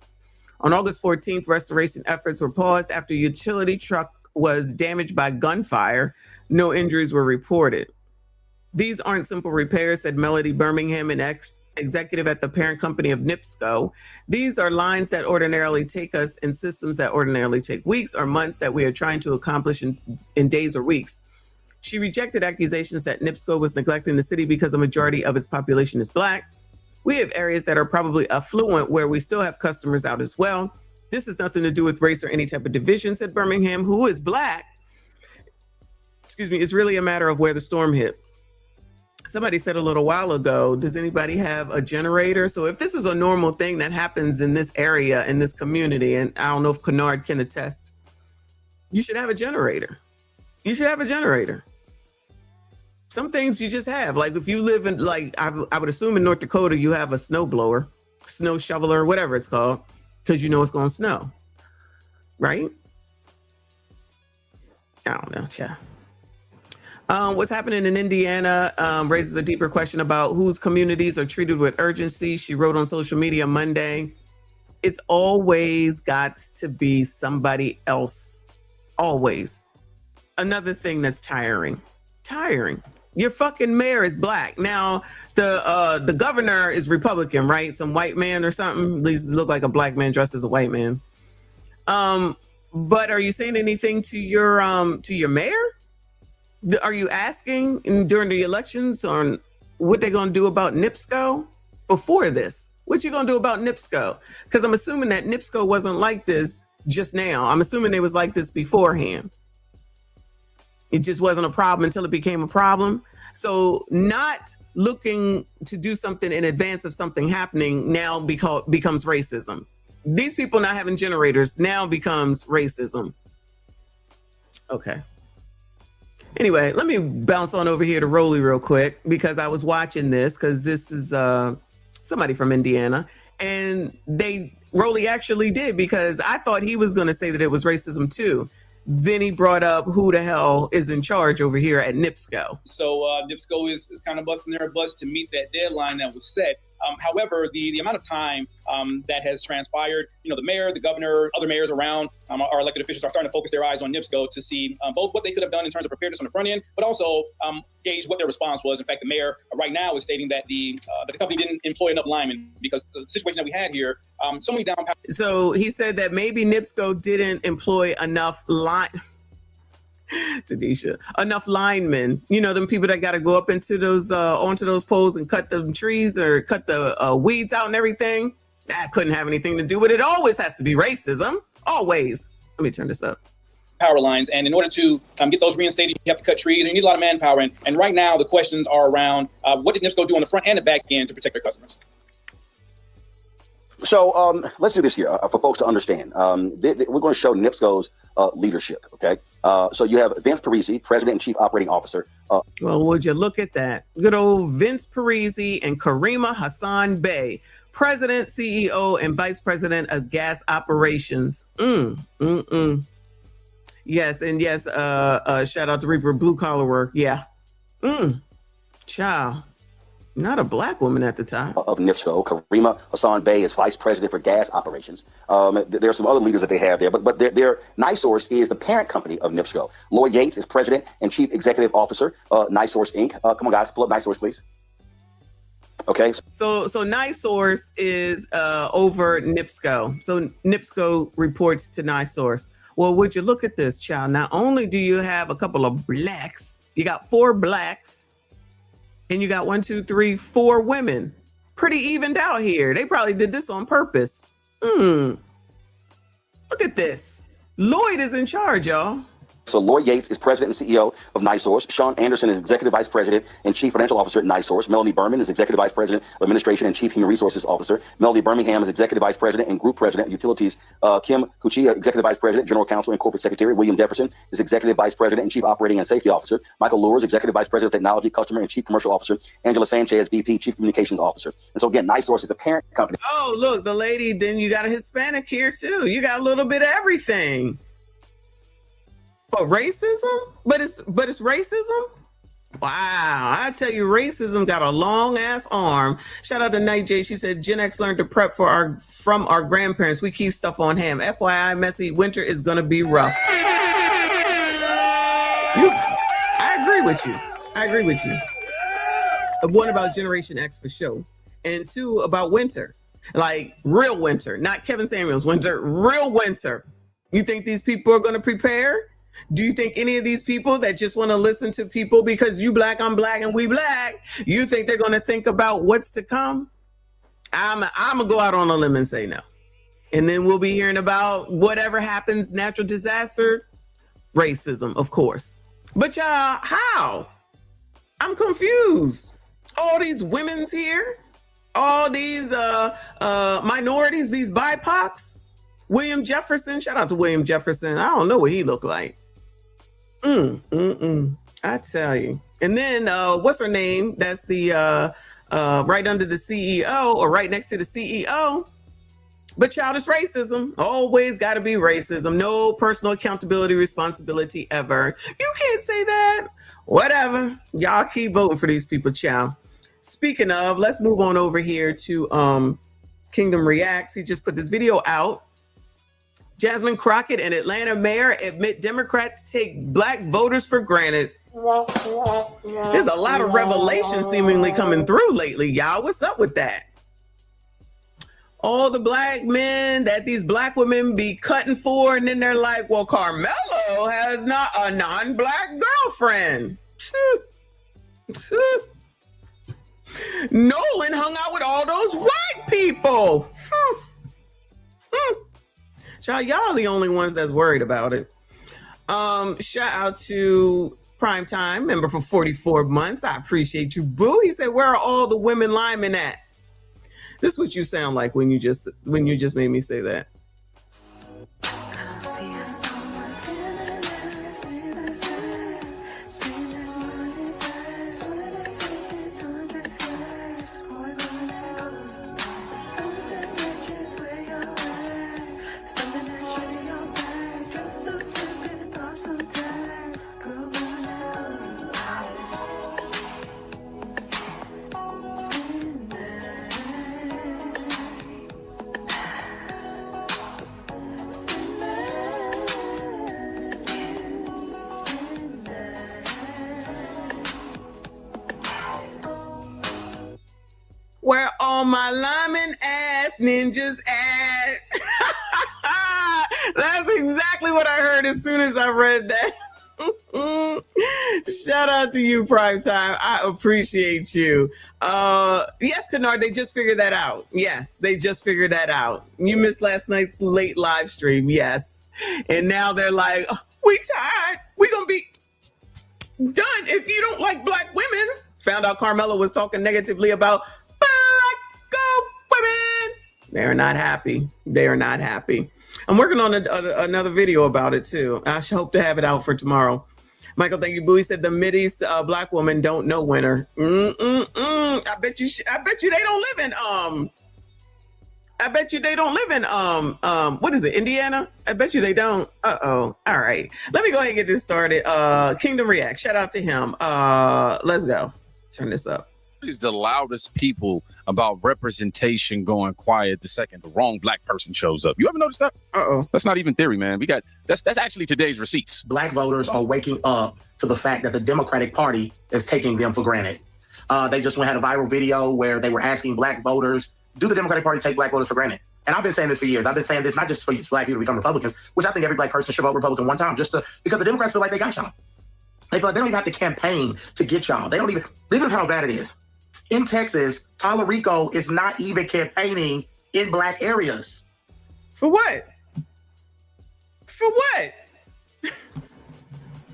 On August 14th, restoration efforts were paused after a utility truck was damaged by gunfire. No injuries were reported. These aren't simple repairs, said Melody Birmingham, an executive at the parent company of NIPSCO. These are lines that ordinarily take us in systems that ordinarily take weeks or months that we are trying to accomplish in days or weeks. She rejected accusations that NIPSCO was neglecting the city because a majority of its population is Black. We have areas that are probably affluent where we still have customers out as well. This has nothing to do with race or any type of division, said Birmingham, who is Black. Excuse me, it's really a matter of where the storm hit. Somebody said a little while ago, does anybody have a generator? So if this is a normal thing that happens in this area, in this community, and I don't know if Kennard can attest, you should have a generator. You should have a generator. Some things you just have, like if you live in, like I would assume in North Dakota, you have a snow blower, snow shoveler, whatever it's called, because you know it's going to snow, right? I don't know, child. What's happening in Indiana raises a deeper question about whose communities are treated with urgency. She wrote on social media Monday, it's always got to be somebody else. Always. Another thing that's tiring. Your fucking mayor is Black. Now, the governor is Republican, right? Some white man or something. At least look like a Black man dressed as a white man. But are you saying anything to your mayor? Are you asking during the elections on what they're going to do about NIPSCO before this? What you going to do about NIPSCO? Because I'm assuming that NIPSCO wasn't like this just now. I'm assuming they was like this beforehand. It just wasn't a problem until it became a problem. So not looking to do something in advance of something happening now becomes racism. These people not having generators now becomes racism. Okay. Anyway, let me bounce on over here to Rolly real quick because I was watching this because this is somebody from Indiana. And Rolly actually did because I thought he was going to say that it was racism too. Then he brought up who the hell is in charge over here at NIPSCO. So NIPSCO is kind of busting their butts to meet that deadline that was set. However, the amount of time that has transpired, the mayor, the governor, other mayors around, our elected officials are starting to focus their eyes on NIPSCO to see both what they could have done in terms of preparedness on the front end, but also gauge what their response was. In fact, the mayor right now is stating that the company didn't employ enough linemen because the situation that we had here, so many down. So he said that maybe NIPSCO didn't employ enough Tanisha, enough linemen, them people that got to go up into those onto those poles and cut the trees or cut the weeds out and everything. That couldn't have anything to do with it. Always has to be racism. Always. Let me turn this up. Power lines, and in order to get those reinstated, you have to cut trees and you need a lot of manpower. And right now the questions are around what did NIPSCO do on the front and the back end to protect their customers? So let's do this here for folks to understand. We're going to show NIPSCO's leadership, okay? So you have Vince Parisi, President and Chief Operating Officer. Well, would you look at that? Good old Vince Parisi and Karima Hassan Bey, President, CEO, and Vice President of Gas Operations. Yes, and yes, shout out to Reaper Blue Collar Work. Yeah. Child. Not a black woman at the time. Of NIPSCO. Karima Hassan Bey is Vice President for Gas Operations. There are some other leaders that they have there, but their NiSource is the parent company of NIPSCO. Lloyd Yates is President and Chief Executive Officer, NiSource Inc. Come on, guys, pull up NiSource, please. Okay. So NiSource is over NIPSCO. So NIPSCO reports to NiSource. Well, would you look at this, child? Not only do you have a couple of blacks, you got 4 blacks. And you got 1, 2, 3, 4 women. Pretty evened out here. They probably did this on purpose. Look at this. Lloyd is in charge, y'all. So Lloyd Yates is President and CEO of NiSource. Sean Anderson is Executive Vice President and Chief Financial Officer at NiSource. Melanie Berman is Executive Vice President of Administration and Chief Human Resources Officer. Melody Birmingham is Executive Vice President and Group President of Utilities. Kim Cuccia, Executive Vice President, General Counsel, and Corporate Secretary. William Jefferson is Executive Vice President and Chief Operating and Safety Officer. Michael Lures, Executive Vice President of Technology, Customer, and Chief Commercial Officer. Angela Sanchez, VP, Chief Communications Officer. And so again, NiSource is the parent company. Oh, look, the lady, then you got a Hispanic here too. You got a little bit of everything. But racism? But it's racism? Wow, I tell you, racism got a long ass arm. Shout out to Night J. She said Gen X learned to prep from our grandparents. We keep stuff on hand. FYI, messy winter is gonna be rough. I agree with you. One about Generation X for sure. And 2 about winter. Like real winter, not Kevin Samuels winter, real winter. You think these people are gonna prepare? Do you think any of these people that just want to listen to people because you black, I'm black, and we black, you think they're going to think about what's to come? I'm going to go out on a limb and say no. And then we'll be hearing about whatever happens, natural disaster, racism, of course. But y'all, how? I'm confused. All these women's here, all these minorities, these BIPOCs. William Jefferson, shout out to William Jefferson. I don't know what he looked like. I tell you. And then what's her name? That's the right under the CEO or right next to the CEO. But childish racism, always got to be racism. No personal accountability, responsibility ever. You can't say that. Whatever. Y'all keep voting for these people, child. Speaking of, let's move on over here to Kingdom Reacts. He just put this video out. Jasmine Crockett and Atlanta mayor admit Democrats take black voters for granted. There's a lot of revelation seemingly coming through lately, y'all. What's up with that? All the black men that these black women be cutting for, and then they're like, well, Carmelo has not a non-black girlfriend. Nolan hung out with all those white people. Child, y'all the only ones that's worried about it. Shout out to Primetime, member for 44 months. I appreciate you, boo. He said, where are all the women linemen at? This is what you sound like when you just made me say that. Where all my lineman ass ninjas at? That's exactly what I heard as soon as I read that. Shout out to you, Primetime. I appreciate you. Yes, Kennard, they just figured that out. Yes, they just figured that out. You missed last night's late live stream. Yes. And now they're like, oh, we tired. We gonna be done if you don't like black women. Found out Carmelo was talking negatively about black women. They're not happy. They are not happy. I'm working on another video about it too. I hope to have it out for tomorrow. Michael, thank you, Boo. He said the Mideast black woman don't know winter. I bet you they don't live in what is it, Indiana? I bet you they don't. All right. Let me go ahead and get this started. Kingdom React. Shout out to him. Let's go. Turn this up. Is the loudest people about representation going quiet the second the wrong black person shows up. You ever notice that? That's not even theory, man. That's actually today's receipts. Black voters are waking up to the fact that the Democratic Party is taking them for granted. They just had a viral video where they were asking black voters, do the Democratic Party take black voters for granted? And I've been saying this for years. I've been saying this not just for black people to become Republicans, which I think every black person should vote Republican one time, because the Democrats feel like they got y'all. They feel like they don't even have to campaign to get y'all. They don't even, listen to how bad it is. In Texas, Talarico is not even campaigning in black areas. For what? For what?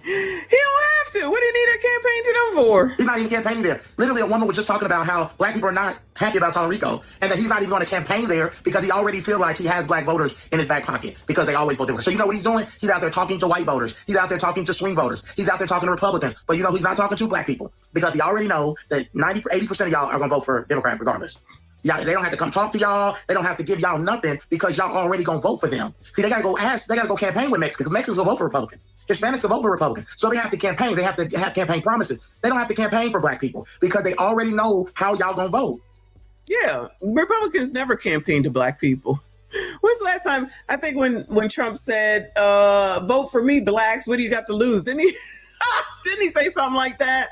He don't have to. What do you need a campaign to them for? He's not even campaigning there. Literally, a woman was just talking about how black people are not happy about Talarico and that he's not even going to campaign there because he already feels like he has black voters in his back pocket because they always vote Democrat. So you know what he's doing? He's out there talking to white voters. He's out there talking to swing voters. He's out there talking to Republicans. But you know he's not talking to black people because he already know that 80% of y'all are going to vote for Democrat regardless. Yeah, they don't have to come talk to y'all. They don't have to give y'all nothing because y'all already gonna vote for them. See, they gotta go campaign with Mexicans because Mexicans will vote for Republicans. Hispanics will vote for Republicans. So they have to campaign. They have to have campaign promises. They don't have to campaign for black people because they already know how y'all gonna vote. Yeah, Republicans never campaign to black people. When's the last time? I think when Trump said, vote for me, blacks, what do you got to lose? Didn't he say something like that?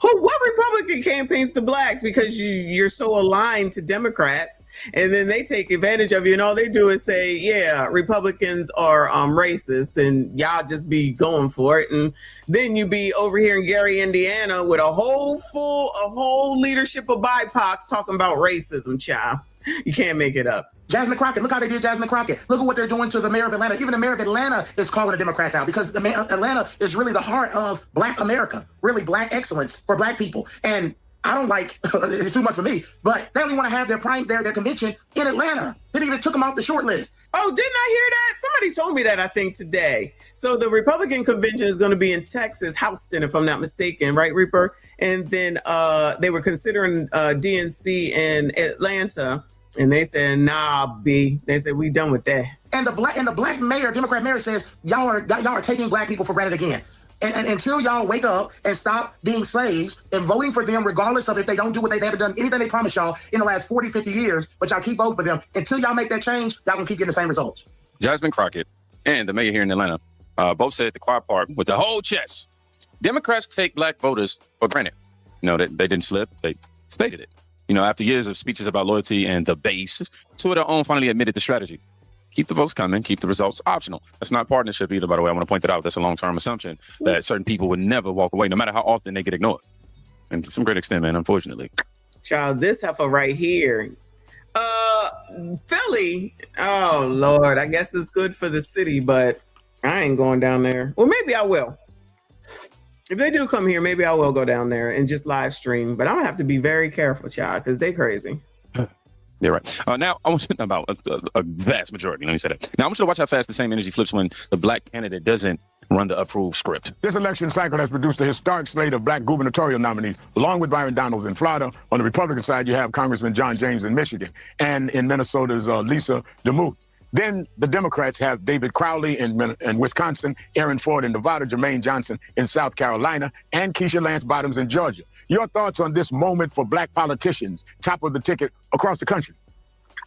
What Republican campaigns to blacks because you're so aligned to Democrats, and then they take advantage of you, and all they do is say, yeah, Republicans are racist, and y'all just be going for it, and then you be over here in Gary, Indiana, with a whole leadership of BIPOCs talking about racism, child. You can't make it up. Jasmine Crockett, look how they did Jasmine Crockett. Look at what they're doing to the mayor of Atlanta. Even the mayor of Atlanta is calling the Democrats out because Atlanta is really the heart of black America, really black excellence for black people. And I don't like, it's too much for me, but they only want to have their convention in Atlanta. They even took them off the short list. Oh, didn't I hear that? Somebody told me that, I think, today. So the Republican convention is going to be in Texas, Houston, if I'm not mistaken, right, Reaper? And then they were considering DNC in Atlanta. And they said, nah, B. They said, we done with that. And the black mayor, Democrat mayor says, y'all are taking black people for granted again. And until y'all wake up and stop being slaves and voting for them, regardless of if they don't do what they haven't done, anything they promised y'all in the last 40, 50 years, but y'all keep voting for them. Until y'all make that change, y'all gonna keep getting the same results. Jasmine Crockett and the mayor here in Atlanta both said the quiet part with the whole chest. Democrats take black voters for granted. No, they didn't slip. They stated it. After years of speeches about loyalty and the base, Twitter finally admitted the strategy. Keep the votes coming, keep the results optional. That's not partnership either, by the way. I want to point that out. That's a long-term assumption that certain people would never walk away, no matter how often they get ignored. And to some great extent, man, unfortunately. Child, this heifer right here. Philly. Oh, Lord. I guess it's good for the city, but I ain't going down there. Well, maybe I will. If they do come here, maybe I will go down there and just live stream. But I'm going to have to be very careful, child, because they crazy. You're right. Now, I want you to know about a vast majority. Let me say that. Now, I want you to watch how fast the same energy flips when the black candidate doesn't run the approved script. This election cycle has produced a historic slate of black gubernatorial nominees, along with Byron Donalds in Florida. On the Republican side, you have Congressman John James in Michigan, and in Minnesota's Lisa DeMuth. Then the Democrats have David Crowley in Wisconsin, Aaron Ford in Nevada, Jermaine Johnson in South Carolina, and Keisha Lance Bottoms in Georgia. Your thoughts on this moment for black politicians, top of the ticket across the country?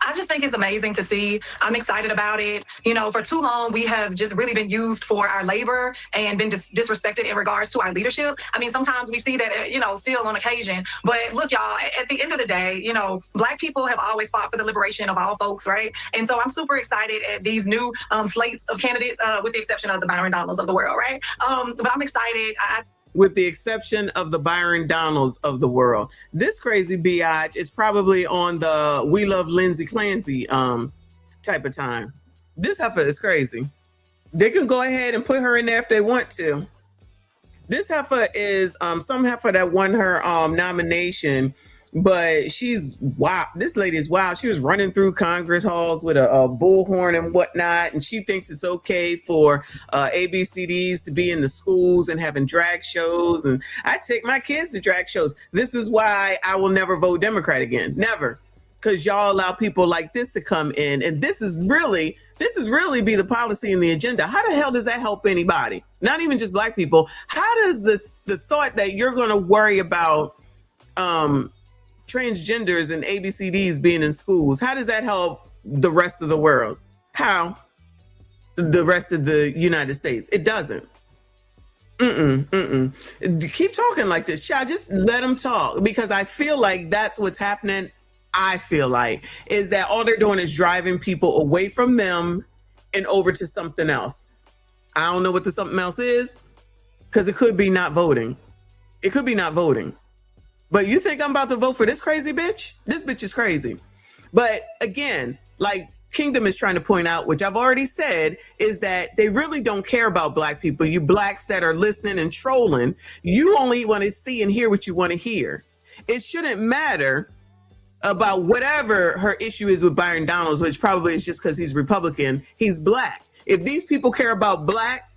I just think it's amazing to see. I'm excited about it. For too long, we have just really been used for our labor and been disrespected in regards to our leadership. I mean, sometimes we see that, still on occasion. But look, y'all, at the end of the day, black people have always fought for the liberation of all folks, right? And so I'm super excited at these new slates of candidates, with the exception of the Byron Donalds of the world, right? But I'm excited. With the exception of the Byron Donalds of the world. This crazy biatch is probably on the We Love Lindsay Clancy type of time. This heifer is crazy. They can go ahead and put her in there if they want to. This heifer is some heifer that won her nomination but she's wild. This lady is wild. She was running through Congress halls with a bullhorn and whatnot, and she thinks it's okay for ABCDs to be in the schools and having drag shows. And I take my kids to drag shows. This is why I will never vote Democrat again. Never. Because y'all allow people like this to come in, and this is really be the policy and the agenda. How the hell does that help anybody? Not even just black people. How does the thought that you're going to worry about transgenders and ABCDs being in schools, how does that help the rest of the world? How? The rest of the United States? It doesn't. Keep talking like this, child. Just let them talk, because I feel like that's what's happening. I feel like is that all they're doing is driving people away from them and over to something else. I don't know what the something else is, because it could be not voting. It could be not voting. But you think I'm about to vote for this crazy bitch? This bitch is crazy. But again, like Kingdom is trying to point out, which I've already said, is that they really don't care about black people. You blacks that are listening and trolling, you only want to see and hear what you want to hear. It shouldn't matter about whatever her issue is with Byron Donalds, which probably is just because he's Republican. He's black. If these people care about black,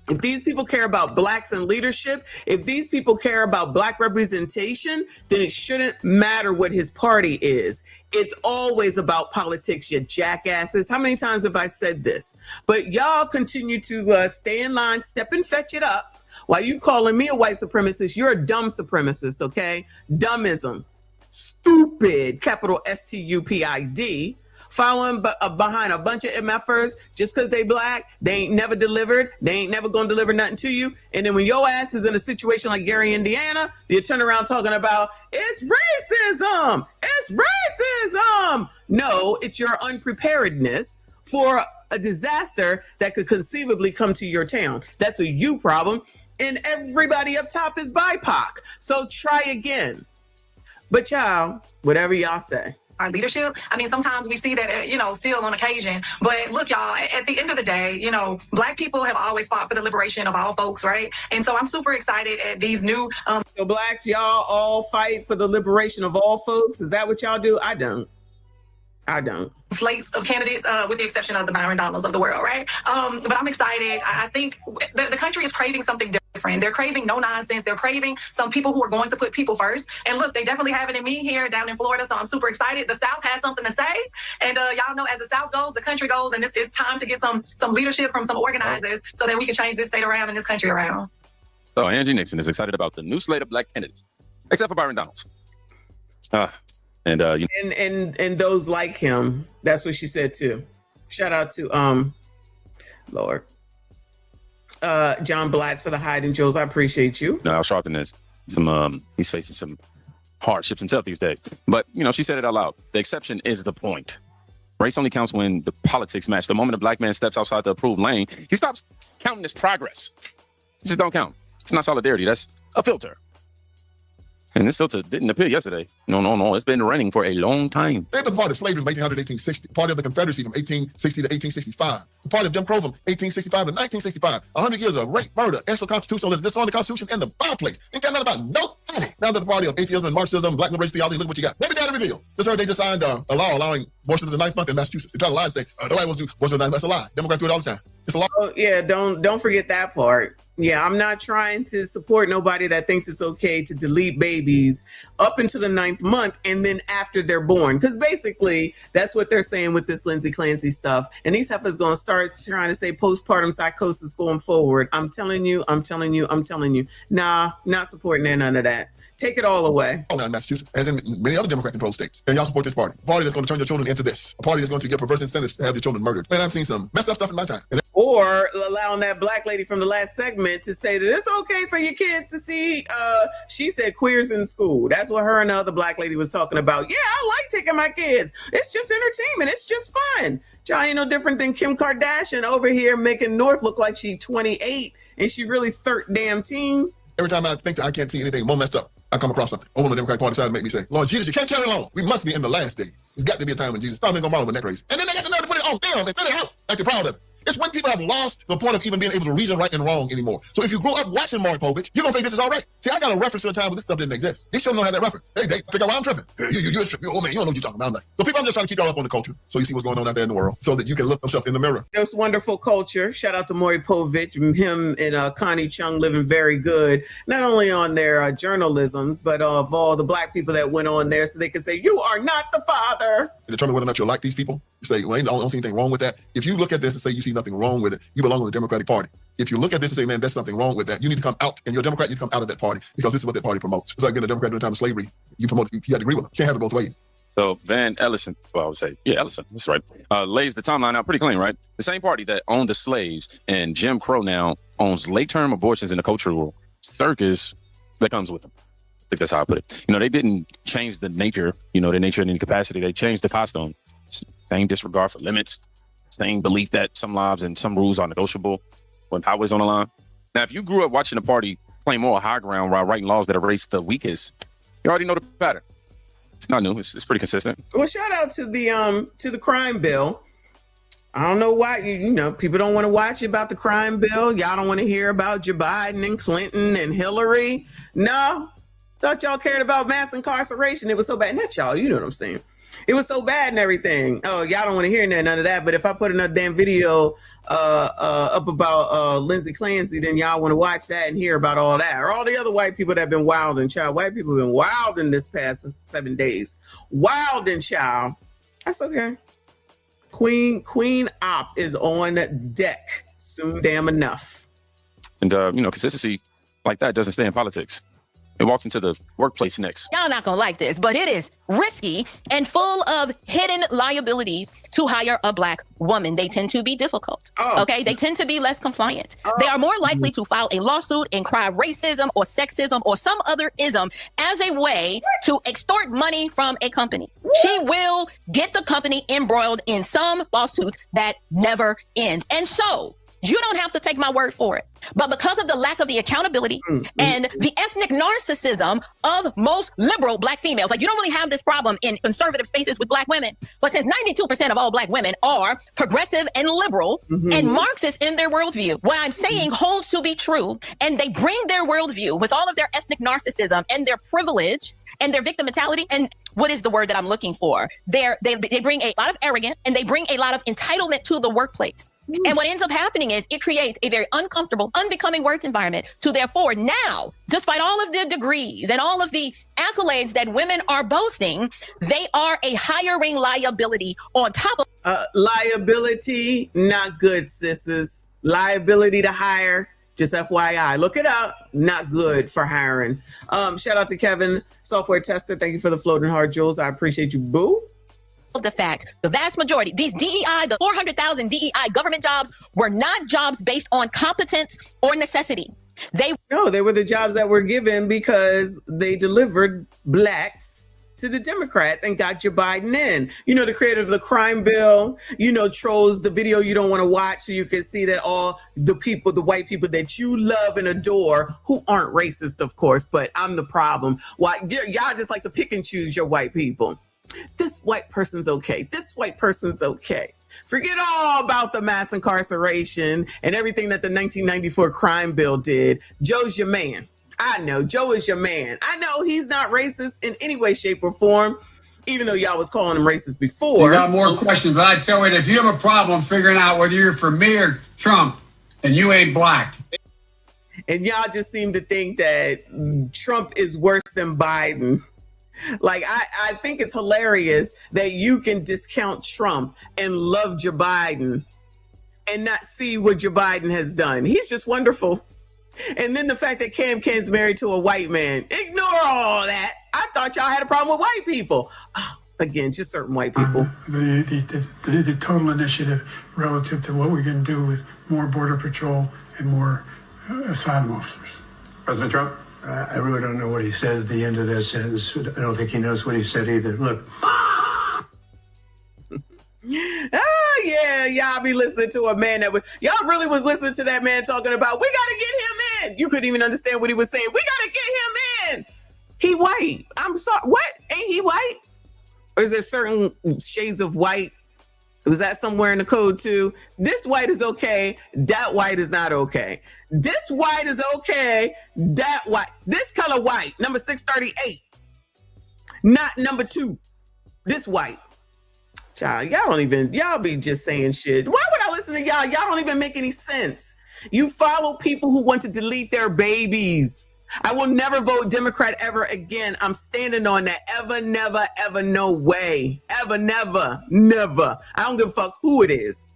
if these people care about blacks in leadership, if these people care about black representation, then it shouldn't matter what his party is. It's always about politics, you jackasses. How many times have I said this? But y'all continue to stay in line, step and fetch it up. While you calling me a white supremacist, you're a dumb supremacist, okay? Dummism. Stupid, capital STUPID. Following behind a bunch of MFers just because they black, they ain't never delivered, they ain't never gonna deliver nothing to you. And then when your ass is in a situation like Gary, Indiana, you turn around talking about it's racism, it's racism. No, it's your unpreparedness for a disaster that could conceivably come to your town. That's a you problem, and everybody up top is BIPOC. So try again. But y'all, whatever y'all say. Our leadership. I mean, sometimes we see that, still on occasion. But look, y'all, at the end of the day, black people have always fought for the liberation of all folks, right? And so I'm super excited at these new... So blacks, y'all all fight for the liberation of all folks? Is that what y'all do? I don't. Slates of candidates, with the exception of the Byron Donalds of the world, right? But I'm excited. I think the country is craving something different. They're craving no nonsense. They're craving some people who are going to put people first. And look, they definitely have it in me here down in Florida, so I'm super excited. The South has something to say. And y'all know, as the South goes, the country goes, and it's time to get some leadership from some organizers so that we can change this state around and this country around. So Angie Nixon is excited about the new slate of black candidates, except for Byron Donalds. And those like him. That's what she said too. Shout out to Lord John Blatz for the hiding jewels. I appreciate you. No, Al Sharpton is he's facing some hardships himself these days. But she said it out loud. The exception is the point. Race only counts when the politics match. The moment a black man steps outside the approved lane, he stops counting his progress. It just don't count. It's not solidarity. That's a filter. And this filter didn't appear yesterday. No. It's been running for a long time. They've been part of slavery from 1800 to 1860, part of the Confederacy from 1860 to 1865, part of Jim Crow from 1865 to 1965. 100 years of rape, murder, extra-constitutionalism, destroying the Constitution in the fireplace. Ain't got nothing about nobody. Now that the party of atheism and Marxism, black liberation theology, look what you got. David Daddy reveals. Just heard they just signed a law allowing abortion to the 9th month in Massachusetts. They try to lie and say, nobody wants to do abortion. That's a lie. Democrats do it all the time. It's a law. Oh, yeah, don't forget that part. Yeah, I'm not trying to support nobody that thinks it's okay to delete babies up into the 9th month and then after they're born. Because basically, that's what they're saying with this Lindsay Clancy stuff. And these heifers going to start trying to say postpartum psychosis going forward. I'm telling you. Nah, not supporting none of that. Take it all away. Now in Massachusetts, as in many other Democrat-controlled states. And y'all support this party. A party that's going to turn your children into this. A party that's going to give perverse incentives to have your children murdered. Man, I've seen some messed up stuff in my time. Or allowing that black lady from the last segment to say that it's okay for your kids to see, she said queers in school. That's what her and the other black lady was talking about. Yeah, I like taking my kids. It's just entertainment. It's just fun. Y'all ain't no different than Kim Kardashian over here making North look like she's 28 and she really 13. Every time I think that I can't see anything more messed up, I come across something. Over on the Democratic Party side to make me say, Lord Jesus, you can't tell it alone. We must be in the last days. There's got to be a time when Jesus, stop being gonna with that crazy. And then they got the nerve to put it on film and send it out like they're proud of it. It's when people have lost the point of even being able to reason right and wrong anymore. So if you grow up watching Maury Povich, you're gonna think this is all right. See, I got a reference to a time when this stuff didn't exist. They shouldn't know how that reference. They figure out why I'm tripping. Hey, you're tripping. Oh man, you don't know what you're talking about. I'm like, so people, I'm just trying to keep y'all up on the culture, so you see what's going on out there in the world, so that you can look yourself in the mirror. There's wonderful culture. Shout out to Maury Povich, him and Connie Chung living very good, not only on their journalisms, but of all the black people that went on there, so they can say, you are not the father. To determine whether or not you like these people, you say, well, I don't see anything wrong with that. If you look at this and say you see nothing wrong with it, you belong to the Democratic Party. If you look at this and say, man, there's something wrong with that, you need to come out, and you're a Democrat, you come out of that party, because this is what that party promotes. It's like being a Democrat during the time of slavery. You promote, you had to agree with them. You can't have it both ways. So Van Ellison, well, I would say, yeah, Ellison, that's right, lays the timeline out pretty clean, right? The same party that owned the slaves and Jim Crow now owns late-term abortions in the cultural circus that comes with them. I think that's how I put it. You know, they didn't change the nature, the nature and incapacity. They changed the costume. Same disregard for limits, same belief that some lives and some rules are negotiable when power is on the line. Now, if you grew up watching the party play more high ground while writing laws that erase the weakest, you already know the pattern. It's not new. It's pretty consistent. Well, shout out to the crime bill. I don't know why, people don't want to watch about the crime bill. Y'all don't want to hear about Joe Biden and Clinton and Hillary. No, thought y'all cared about mass incarceration. It was so bad. Not y'all, you know what I'm saying. It was so bad and everything. Oh, y'all don't want to hear none of that. But if I put another damn video up about Lindsey Clancy, then y'all want to watch that and hear about all that. Or all the other white people that have been wild and child. White people have been wild in this past 7 days. Wild and child. That's okay. Queen Op is on deck soon damn enough. And, consistency like that doesn't stay in politics. It walks into the workplace next. Y'all not gonna like this, but it is risky and full of hidden liabilities to hire a black woman. They tend to be difficult. Okay, they tend to be less compliant. They are more likely to file a lawsuit and cry racism or sexism or some other ism as a way to extort money from a company. She will get the company embroiled in some lawsuits that never end. And so you don't have to take my word for it. But because of the lack of the accountability and the ethnic narcissism of most liberal black females, like you don't really have this problem in conservative spaces with black women. But since 92% of all black women are progressive and liberal and Marxist in their worldview, what I'm saying holds to be true. And they bring their worldview with all of their ethnic narcissism and their privilege and their victim mentality. And what is the word that I'm looking for? They bring a lot of arrogance and they bring a lot of entitlement to the workplace. And what ends up happening is it creates a very uncomfortable, unbecoming work environment to therefore now, despite all of the degrees and all of the accolades that women are boasting, they are a hiring liability on top of liability. Not good, sisters. Liability to hire. Just FYI, look it up. Not good for hiring. Shout out to Kevin, software tester. Thank you for the floating heart jewels. I appreciate you, boo. the fact the vast majority, these DEI, the 400,000 DEI government jobs were not jobs based on competence or necessity. They were the jobs that were given because they delivered blacks to the Democrats and got Joe Biden in. You know, the creator of the crime bill, chose the video you don't want to watch so you can see that all the people, the white people that you love and adore, who aren't racist, of course, but I'm the problem. Why y'all just like to pick and choose your white people. This white person's okay. This white person's okay. Forget all about the mass incarceration and everything that the 1994 crime bill did. Joe's your man. I know Joe is your man. I know he's not racist in any way, shape, or form, even though y'all was calling him racist before. You got more questions, but I tell you, if you have a problem figuring out whether you're for me or Trump, and you ain't black. And y'all just seem to think that Trump is worse than Biden. Like, I think it's hilarious that you can discount Trump and love Joe Biden and not see what Joe Biden has done. He's just wonderful. And then the fact that Cam's married to a white man, ignore all that. I thought y'all had a problem with white people. Oh, again, just certain white people. The total initiative relative to what we can do with more Border Patrol and more asylum officers. President Trump? I really don't know what he said at the end of that sentence. I don't think he knows what he said either. Look. Oh, yeah, y'all be listening to a man that y'all really was listening to that man talking about, we got to get him in. You couldn't even understand what he was saying. We got to get him in. He white. I'm sorry. What? Ain't he white? Or is there certain shades of white? Was that somewhere in the code too? This white is okay. That white is not okay. This white is okay. That white. This color white, number 638. Not number 2. This white. Child, y'all be just saying shit. Why would I listen to y'all? Y'all don't even make any sense. You follow people who want to delete their babies. I will never vote Democrat ever again. I'm standing on that. Ever, never, ever, no way. Ever, never, never. I don't give a fuck who it is.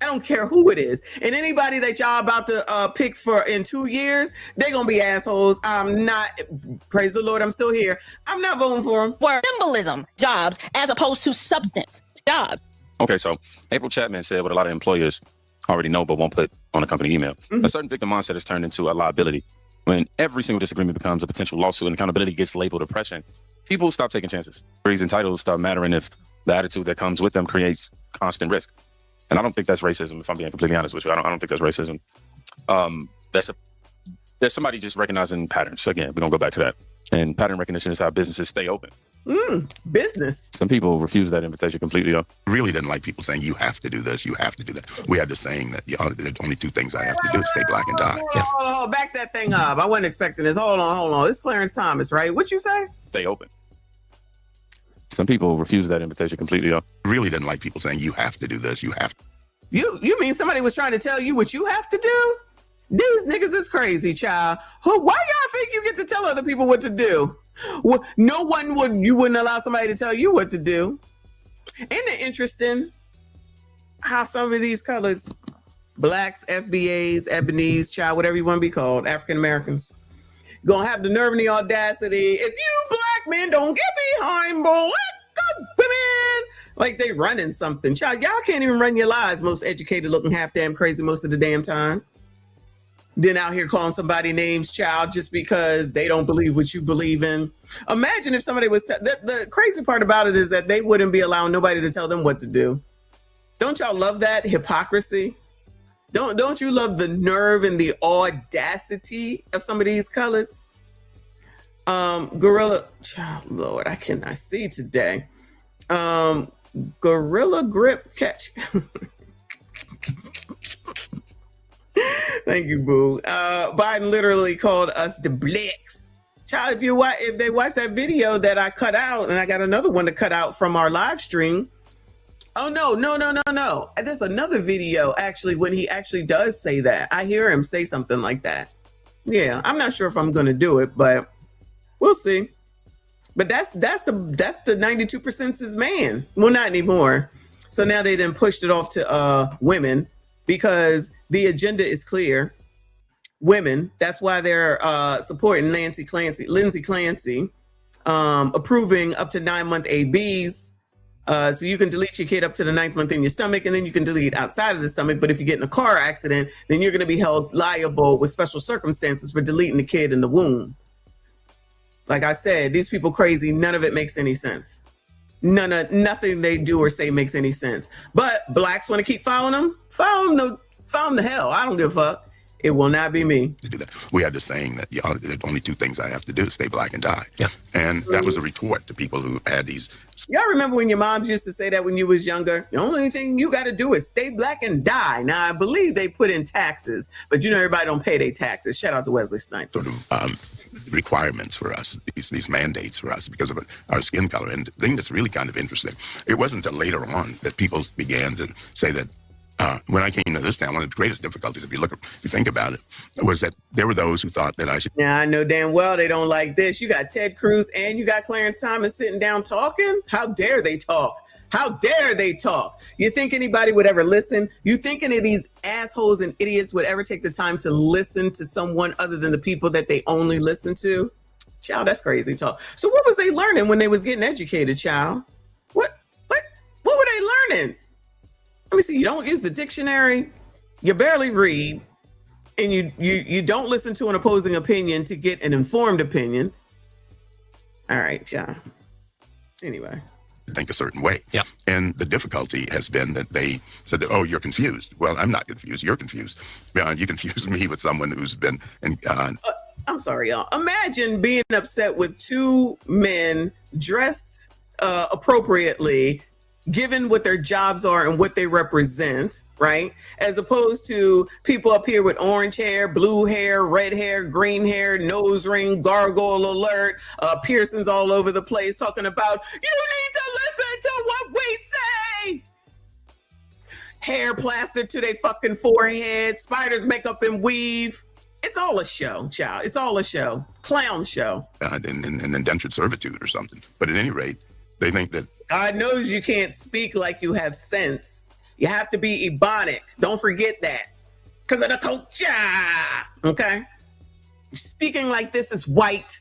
I don't care who it is. And anybody that y'all about to pick for in 2 years, they're going to be assholes. I'm not, praise the Lord, I'm still here. I'm not voting for them. For symbolism jobs as opposed to substance jobs. Okay, so April Chapman said what a lot of employers already know but won't put on a company email. A certain victim mindset is turned into a liability. When every single disagreement becomes a potential lawsuit and accountability gets labeled oppression, people stop taking chances. Degrees and titles stop mattering if the attitude that comes with them creates constant risk. And I don't think that's racism, if I'm being completely honest with you. I don't think that's racism. There's somebody just recognizing patterns. Again, we're going to go back to that. And pattern recognition is how businesses stay open. Business. Some people refuse that invitation completely, though. Really didn't like people saying, you have to do this, you have to do that. We had this saying that there's only 2 things I have to do, stay black and die. Oh, back that thing up. I wasn't expecting this. Hold on. This is Clarence Thomas, right? What you say? Stay open. Some people refuse that invitation completely, though. Really didn't like people saying, you have to do this, you have to. You mean somebody was trying to tell you what you have to do? These niggas is crazy, child. Why y'all think you get to tell other people what to do? Well, you wouldn't allow somebody to tell you what to do. Ain't it interesting how some of these colors, blacks, FBAs, ebonies, child, whatever you want to be called, African Americans, gonna have the nerve and the audacity. If you black men don't get behind black women, like they running something. Child, y'all can't even run your lives, most educated looking half damn crazy most of the damn time. Then out here calling somebody names, child, just because they don't believe what you believe in. Imagine if somebody was, the crazy part about it is that they wouldn't be allowing nobody to tell them what to do. Don't y'all love that hypocrisy? Don't you love the nerve and the audacity of some of these colors? Gorilla, oh, Lord, I cannot see today. Gorilla Grip Catch. Thank you, boo. Biden literally called us the blacks. Child, if they watch that video that I cut out, and I got another one to cut out from our live stream. Oh, no. There's another video, actually, when he actually does say that. I hear him say something like that. Yeah, I'm not sure if I'm going to do it, but we'll see. But that's the 92% is man. Well, not anymore. So now they then pushed it off to women because the agenda is clear. Women, that's why they're supporting Lindsey Clancy, approving up to 9-month ABs. So you can delete your kid up to the 9th month in your stomach, and then you can delete outside of the stomach. But if you get in a car accident, then you're going to be held liable with special circumstances for deleting the kid in the womb. Like I said, these people crazy. None of it makes any sense. Nothing they do or say makes any sense. But blacks want to keep following them. Follow them to hell. I don't give a fuck. It will not be me. To do that. We had this saying that there's only 2 things I have to do, stay black and die. Yeah. And that was a retort to people who had these. Y'all remember when your moms used to say that when you was younger? The only thing you got to do is stay black and die. Now, I believe they put in taxes, but everybody don't pay their taxes. Shout out to Wesley Snipes. Sort of requirements for us, these mandates for us because of our skin color. And the thing that's really kind of interesting, it wasn't until later on that people began to say that when I came to this town, one of the greatest difficulties, if you think about it, was that there were those who thought that I should. Yeah, I know damn well they don't like this. You got Ted Cruz and you got Clarence Thomas sitting down talking. How dare they talk? How dare they talk? You think anybody would ever listen? You think any of these assholes and idiots would ever take the time to listen to someone other than the people that they only listen to? Child, that's crazy talk. So what was they learning when they was getting educated, child? What were they learning? Let me see. You don't use the dictionary. You barely read, and you don't listen to an opposing opinion to get an informed opinion. All right, yeah. Anyway, think a certain way. Yeah. And the difficulty has been that they said, that, "Oh, you're confused." Well, I'm not confused. You're confused. You confuse me with someone who's been. I'm sorry, y'all. Imagine being upset with 2 men dressed appropriately given what their jobs are and what they represent, right? As opposed to people up here with orange hair, blue hair, red hair, green hair, nose ring, gargoyle alert, piercings all over the place, talking about, you need to listen to what we say. Hair plastered to their fucking forehead, spiders makeup and weave. It's all a show, child. It's all a show. Clown show. In indentured servitude or something. But at any rate, they think that God knows you can't speak like you have sense. You have to be ebonic. Don't forget that. Because of the culture. Okay? Speaking like this is white.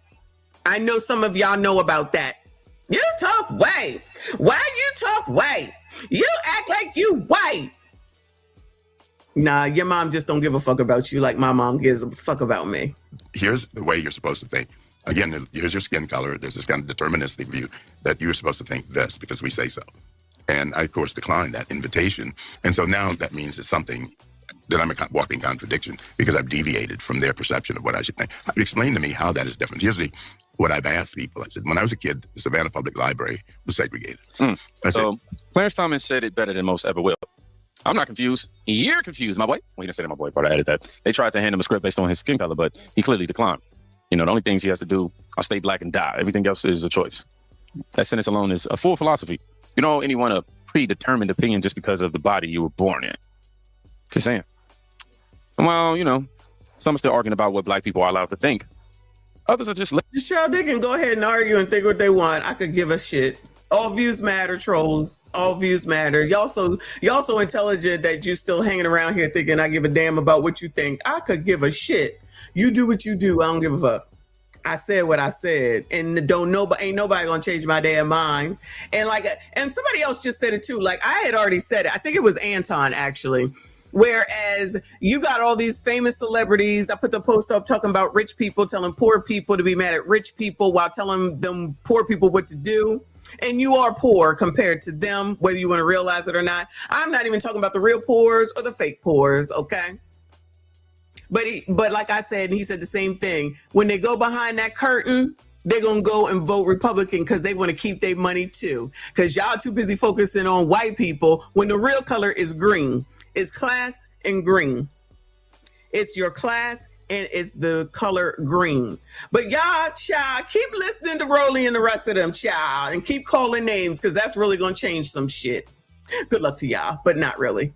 I know some of y'all know about that. You talk white. Why you talk white? You act like you white. Nah, your mom just don't give a fuck about you like my mom gives a fuck about me. here's the way you're supposed to think. Again, here's your skin color. There's this kind of deterministic view that you're supposed to think this because we say so. And I, of course, declined that invitation. And so now that means it's something that I'm a walking contradiction because I've deviated from their perception of what I should think. Explain to me how that is different. Here's what I've asked people. I said, when I was a kid, the Savannah Public Library was segregated. So Clarence Thomas said it better than most ever will. I'm not confused. You're confused, my boy. Well, he didn't say that, my boy, but I added that. They tried to hand him a script based on his skin color, but he clearly declined. You know, the only things he has to do are stay black and die. Everything else is a choice. That sentence alone is a full philosophy. You don't owe anyone a predetermined opinion just because of the body you were born in. Just saying. Well, you know, some are still arguing about what black people are allowed to think. Others are just... Child, they can go ahead and argue and think what they want. I could give a shit. All views matter, trolls. All views matter. Y'all so intelligent that you still hanging around here thinking I give a damn about what you think. I could give a shit. You do what you do. I don't give a fuck. I said what I said, and ain't nobody gonna change my damn mind. And somebody else just said it too. Like I had already said it. I think it was Anton actually. Whereas you got all these famous celebrities. I put the post up talking about rich people telling poor people to be mad at rich people while telling them poor people what to do. And you are poor compared to them, whether you want to realize it or not. I'm not even talking about the real poors or the fake poors, okay? But like I said, and he said the same thing. When they go behind that curtain, they're going to go and vote Republican because they want to keep their money too. Because y'all too busy focusing on white people when the real color is green. It's class and green. It's your class and it's the color green. But y'all, child, keep listening to Rolly and the rest of them, child, and keep calling names because that's really going to change some shit. Good luck to y'all, but not really.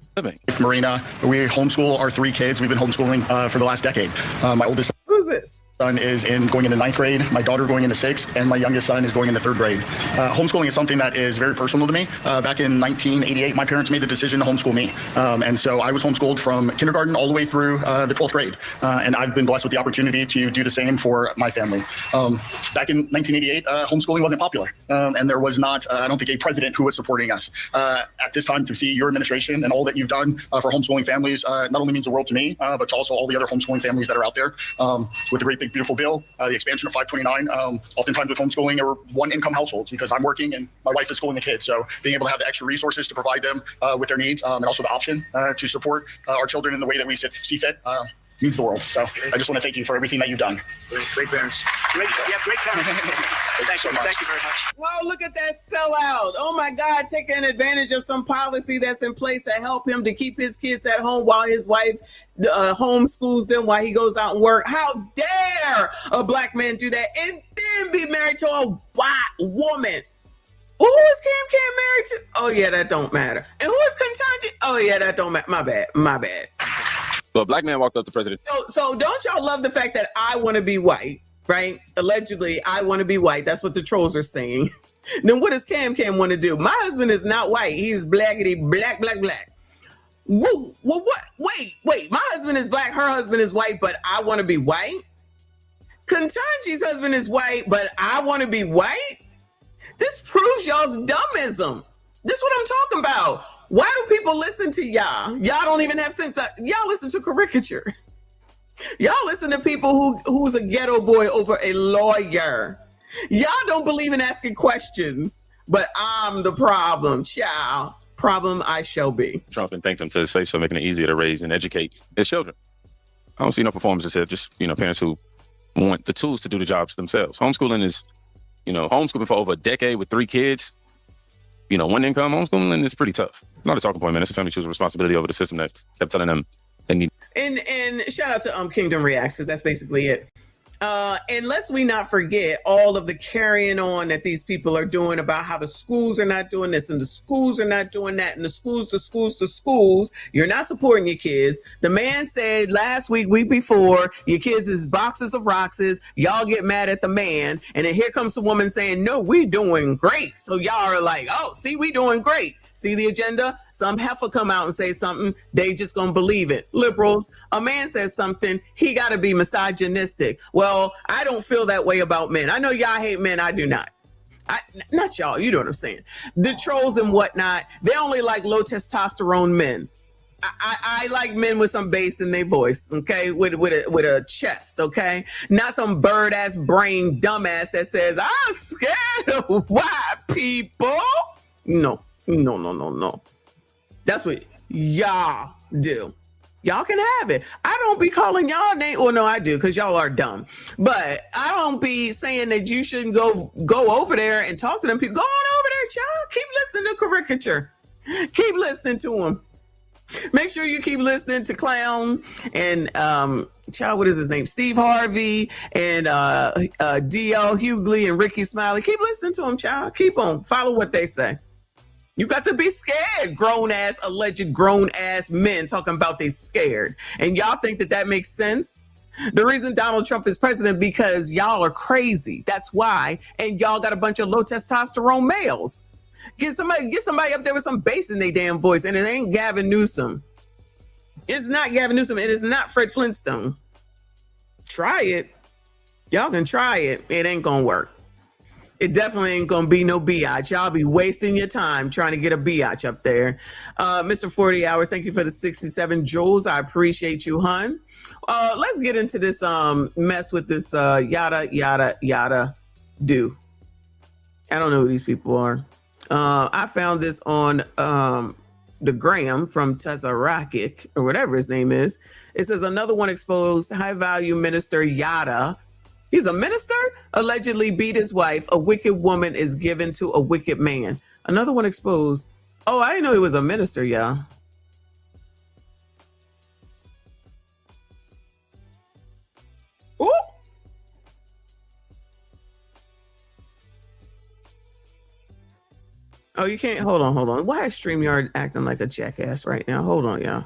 Marina, we homeschool our 3 kids. We've been homeschooling for the last decade. My oldest Who's this? son is going into 9th grade. My daughter going into 6th, and my youngest son is going into 3rd grade. Homeschooling is something that is very personal to me. Back in 1988, my parents made the decision to homeschool me. And so I was homeschooled from kindergarten all the way through the 12th grade. And I've been blessed with the opportunity to do the same for my family. Back in 1988, homeschooling wasn't popular. And there was not, I don't think, a president who was supporting us. At this time, to see your administration and all that you've done for homeschooling families not only means the world to me, but to also all the other homeschooling families that are out there. With the great big beautiful bill, the expansion of 529. Oftentimes with homeschooling, there were one-income households because I'm working and my wife is schooling the kids. So being able to have the extra resources to provide them with their needs and also the option to support our children in the way that we see fit means the world. So I just want to thank you for everything that you've done. Great parents. Great parents. Thank you very much. Wow, look at that sellout. Oh my God, taking advantage of some policy that's in place to help him to keep his kids at home while his wife homeschools them while he goes out and work. How dare a black man do that and then be married to a white woman? Who is Cam married to? Oh yeah, that don't matter. And who is Ketanji? Oh yeah, that don't matter. My bad. So a black man walked up to president. So don't y'all love the fact that I want to be white, right? Allegedly, I want to be white. That's what the trolls are saying. Then what does Cam want to do? My husband is not white. He's blackity black. Whoa, well, what? Wait. My husband is black. Her husband is white, but I want to be white? Ketanji's husband is white, but I want to be white? This proves y'all's dummism. This is what I'm talking about. Why do people listen to y'all? Y'all don't even have sense. Y'all listen to caricature. Y'all listen to people who's a ghetto boy over a lawyer. Y'all don't believe in asking questions, but I'm the problem, child. Problem I shall be. Trump and thanked him to his face for making it easier to raise and educate his children. I don't see no performances here, just, parents who want the tools to do the jobs themselves. Homeschooling is, homeschooling for over a decade with 3 kids. you know, one income homeschooling is pretty tough. Not a talking point, man. It's a family choosing responsibility over the system that kept telling them they need. And shout out to Kingdom Reacts, because that's basically it. And lest we not forget all of the carrying on that these people are doing about how the schools are not doing this and the schools are not doing that, and the schools, you're not supporting your kids. The man said last week before, your kids is boxes of Roxas. Y'all get mad at the man. And then here comes a woman saying, no, we doing great. So y'all are like, oh, see, we doing great. See the agenda? Some heifer come out and say something, they just gonna believe it. Liberals, a man says something, he gotta be misogynistic. Well, I don't feel that way about men. I know y'all hate men, I do not. Not y'all, you know what I'm saying. The trolls and whatnot, they only like low testosterone men. I like men with some bass in their voice, okay, with a chest, okay, not some bird ass brain dumbass that says I'm scared of white people. No. That's what y'all do. Y'all can have it. I don't be calling y'all name. Well, no, I do, because y'all are dumb. But I don't be saying that you shouldn't go over there and talk to them people. Go on over there, y'all. Keep listening to caricature. Keep listening to them. Make sure you keep listening to Clown and child, what is his name? Steve Harvey and D.L. Hughley and Ricky Smiley. Keep listening to them, child. Keep on. Follow what they say. You got to be scared, alleged grown ass men talking about they scared. And y'all think that makes sense? The reason Donald Trump is president because y'all are crazy. That's why. And y'all got a bunch of low testosterone males. Get somebody up there with some bass in their damn voice, and it ain't Gavin Newsom. It's not Gavin Newsom. It is not Fred Flintstone. Try it. Y'all can try it. It ain't gonna work. It definitely ain't gonna be no biatch. Y'all be wasting your time trying to get a biatch up there. Mr. 40 Hours, thank you for the 67 joules. I appreciate you, hun. Let's get into this mess with this yada do. I don't know who these people are. I found this on the gram from Tezarakic, or whatever his name is. It says another one exposed, high value minister Yada. He's a minister, allegedly beat his wife. A wicked woman is given to a wicked man. Another one exposed. Oh, I didn't know he was a minister, y'all. Ooh. Oh, you can't. Hold on. Why is StreamYard acting like a jackass right now? Hold on, y'all.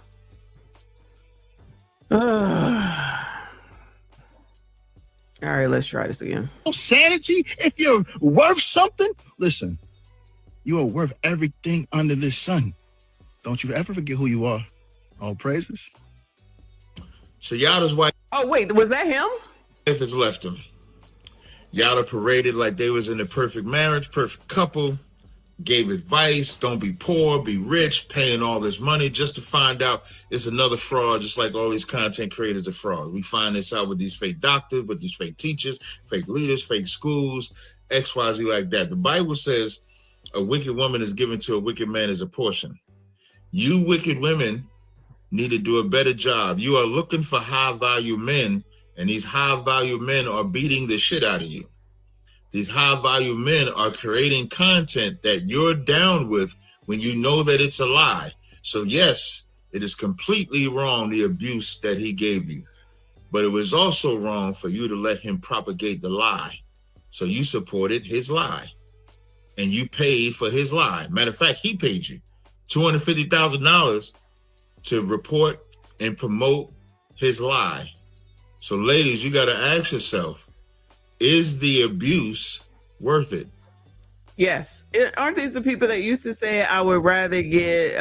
All right, let's try this again. Sanity, if you're worth something, listen, you are worth everything under this sun. Don't you ever forget who you are. All praises. So Yada's wife. Oh, wait, was that him? If it's left him. Yada paraded like they was in a perfect marriage, perfect couple. Gave advice, don't be poor, be rich, paying all this money just to find out it's another fraud, just like all these content creators are fraud. We find this out with these fake doctors, with these fake teachers, fake leaders, fake schools, XYZ like that. The Bible says a wicked woman is given to a wicked man as a portion. You wicked women need to do a better job. You are looking for high value men, and these high value men are beating the shit out of you. These high value men are creating content that you're down with when you know that it's a lie. So yes, it is completely wrong, the abuse that he gave you. But it was also wrong for you to let him propagate the lie. So you supported his lie and you paid for his lie. Matter of fact, he paid you $250,000 to report and promote his lie. So ladies, you got to ask yourself, is the abuse worth it? Yes. Aren't these the people that used to say, I would rather get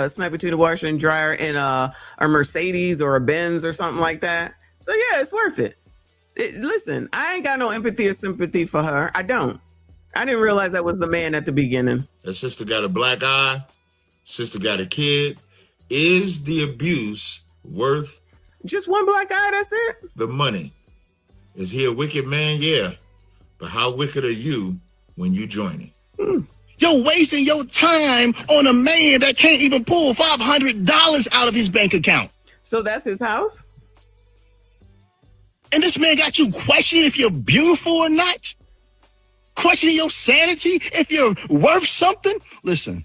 smack between the washer and dryer in a Mercedes or a Benz or something like that? So yeah, it's worth it. Listen, I ain't got no empathy or sympathy for her. I don't. I didn't realize that was the man at the beginning. That sister got a black eye. Sister got a kid. Is the abuse worth just one black eye? That's it? The money. Is he a wicked man? Yeah. But how wicked are you when you join him? You're wasting your time on a man that can't even pull $500 out of his bank account. So that's his house? And this man got you questioning if you're beautiful or not? questioning your sanity if you're worth something? Listen,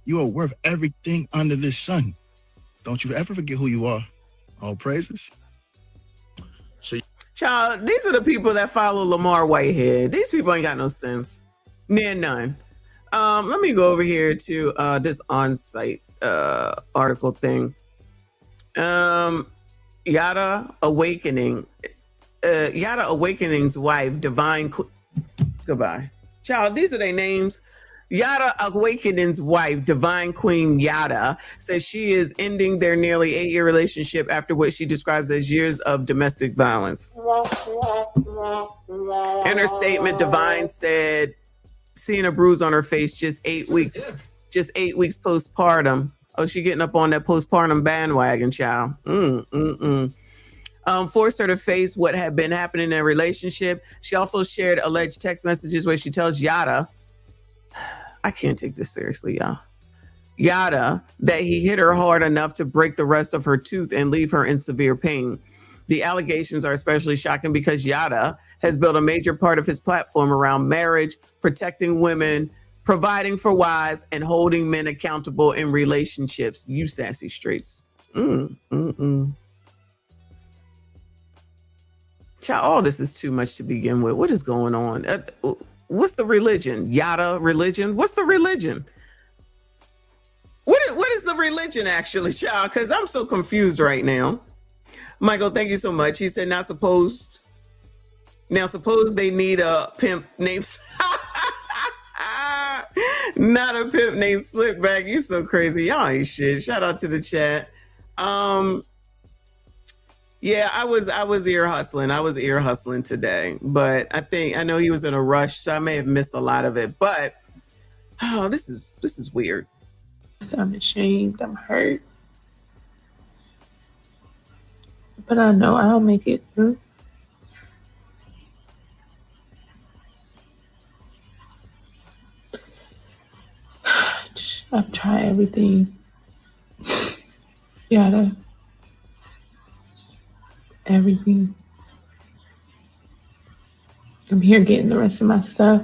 you are worth everything under this sun. Don't you ever forget who you are. All praises. Child, these are the people that follow Lamar Whitehead. These people ain't got no sense. Near none. Let me go over here to this on-site article thing. Yada Awakening. Yada Awakening's wife, goodbye. Child, these are their names. Yada Awakening's wife, Divine Queen Yada, says she is ending their nearly 8-year relationship after what she describes as years of domestic violence. In her statement, Divine said, seeing a bruise on her face just 8 weeks postpartum. Oh, she getting up on that postpartum bandwagon, child. Forced her to face what had been happening in their relationship. She also shared alleged text messages where she tells Yada, I can't take this seriously, y'all. Yada, that he hit her hard enough to break the rest of her tooth and leave her in severe pain. The allegations are especially shocking because Yada has built a major part of his platform around marriage, protecting women, providing for wives, and holding men accountable in relationships. You sassy streets. Child, all this is too much to begin with. What is going on? What's the religion? Yada religion? What's the religion? What is the religion actually, child? Because I'm so confused right now. Michael, thank you so much. He said, now suppose they need a pimp named not a pimp named Slickback. You so crazy. Y'all ain't shit. Shout out to the chat. Yeah, I was ear hustling. I was ear hustling today, but I know he was in a rush, so I may have missed a lot of it. But this is weird. I'm ashamed. I'm hurt, but I know I'll make it through. I've tried everything. Everything. I'm here getting the rest of my stuff.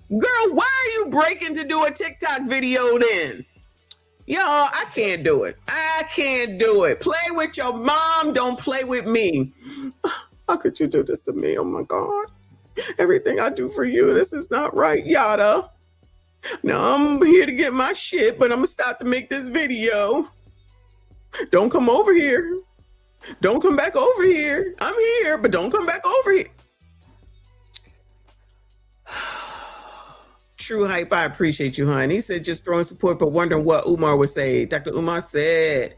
Girl, why are you breaking to do a TikTok video then? Y'all, I can't do it. I can't do it. Play with your mom. Don't play with me. How could you do this to me? Oh my God. Everything I do for you, this is not right, Yada. Now I'm here to get my shit, but I'm gonna stop to make this video. Don't come over here. Don't come back over here. I'm here, but don't come back over here. True Hype, I appreciate you, hon. He said just throwing support, but wondering what Umar would say. Dr. Umar said,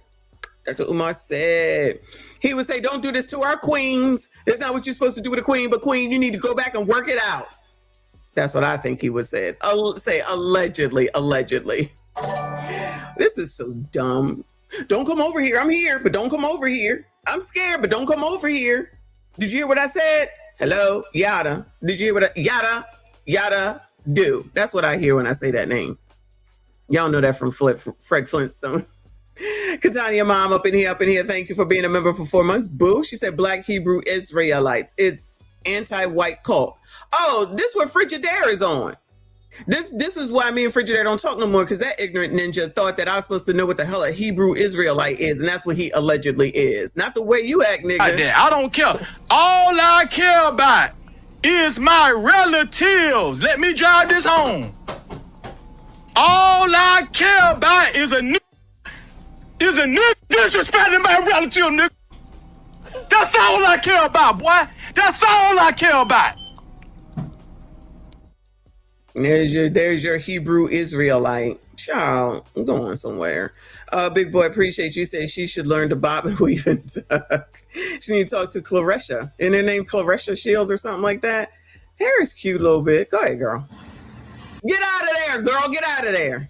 he would say, don't do this to our queens. It's not what you're supposed to do with a queen, but queen, you need to go back and work it out. That's what I think he would say. Say allegedly. This is so dumb. Don't come over here. I'm here, but don't come over here. I'm scared, but don't come over here. Did you hear what I said? Hello, Yada. Did you hear what Yada do? That's what I hear when I say that name. Y'all know that from Fred Flintstone. Katanya, mom, up in here. Thank you for being a member for 4 months. Boo. She said Black Hebrew Israelites. It's anti-white cult. Oh, this what Frigidaire is on. This is why me and Frigidaire don't talk no more, because that ignorant ninja thought that I was supposed to know what the hell a Hebrew Israelite is, and that's what he allegedly is. Not the way you act, nigga. I don't care. All I care about is my relatives. Let me drive this home. All I care about is a new disrespecting my relative, nigga. That's all I care about, boy. That's all I care about. There's your Hebrew Israelite. Child, I'm going somewhere. Big boy, appreciate you. Say she should learn to bob and weave and duck. She need to talk to Clarissa. And her name Clarissa Shields or something like that. Hair is cute a little bit. Go ahead, girl. Get out of there, girl. Get out of there.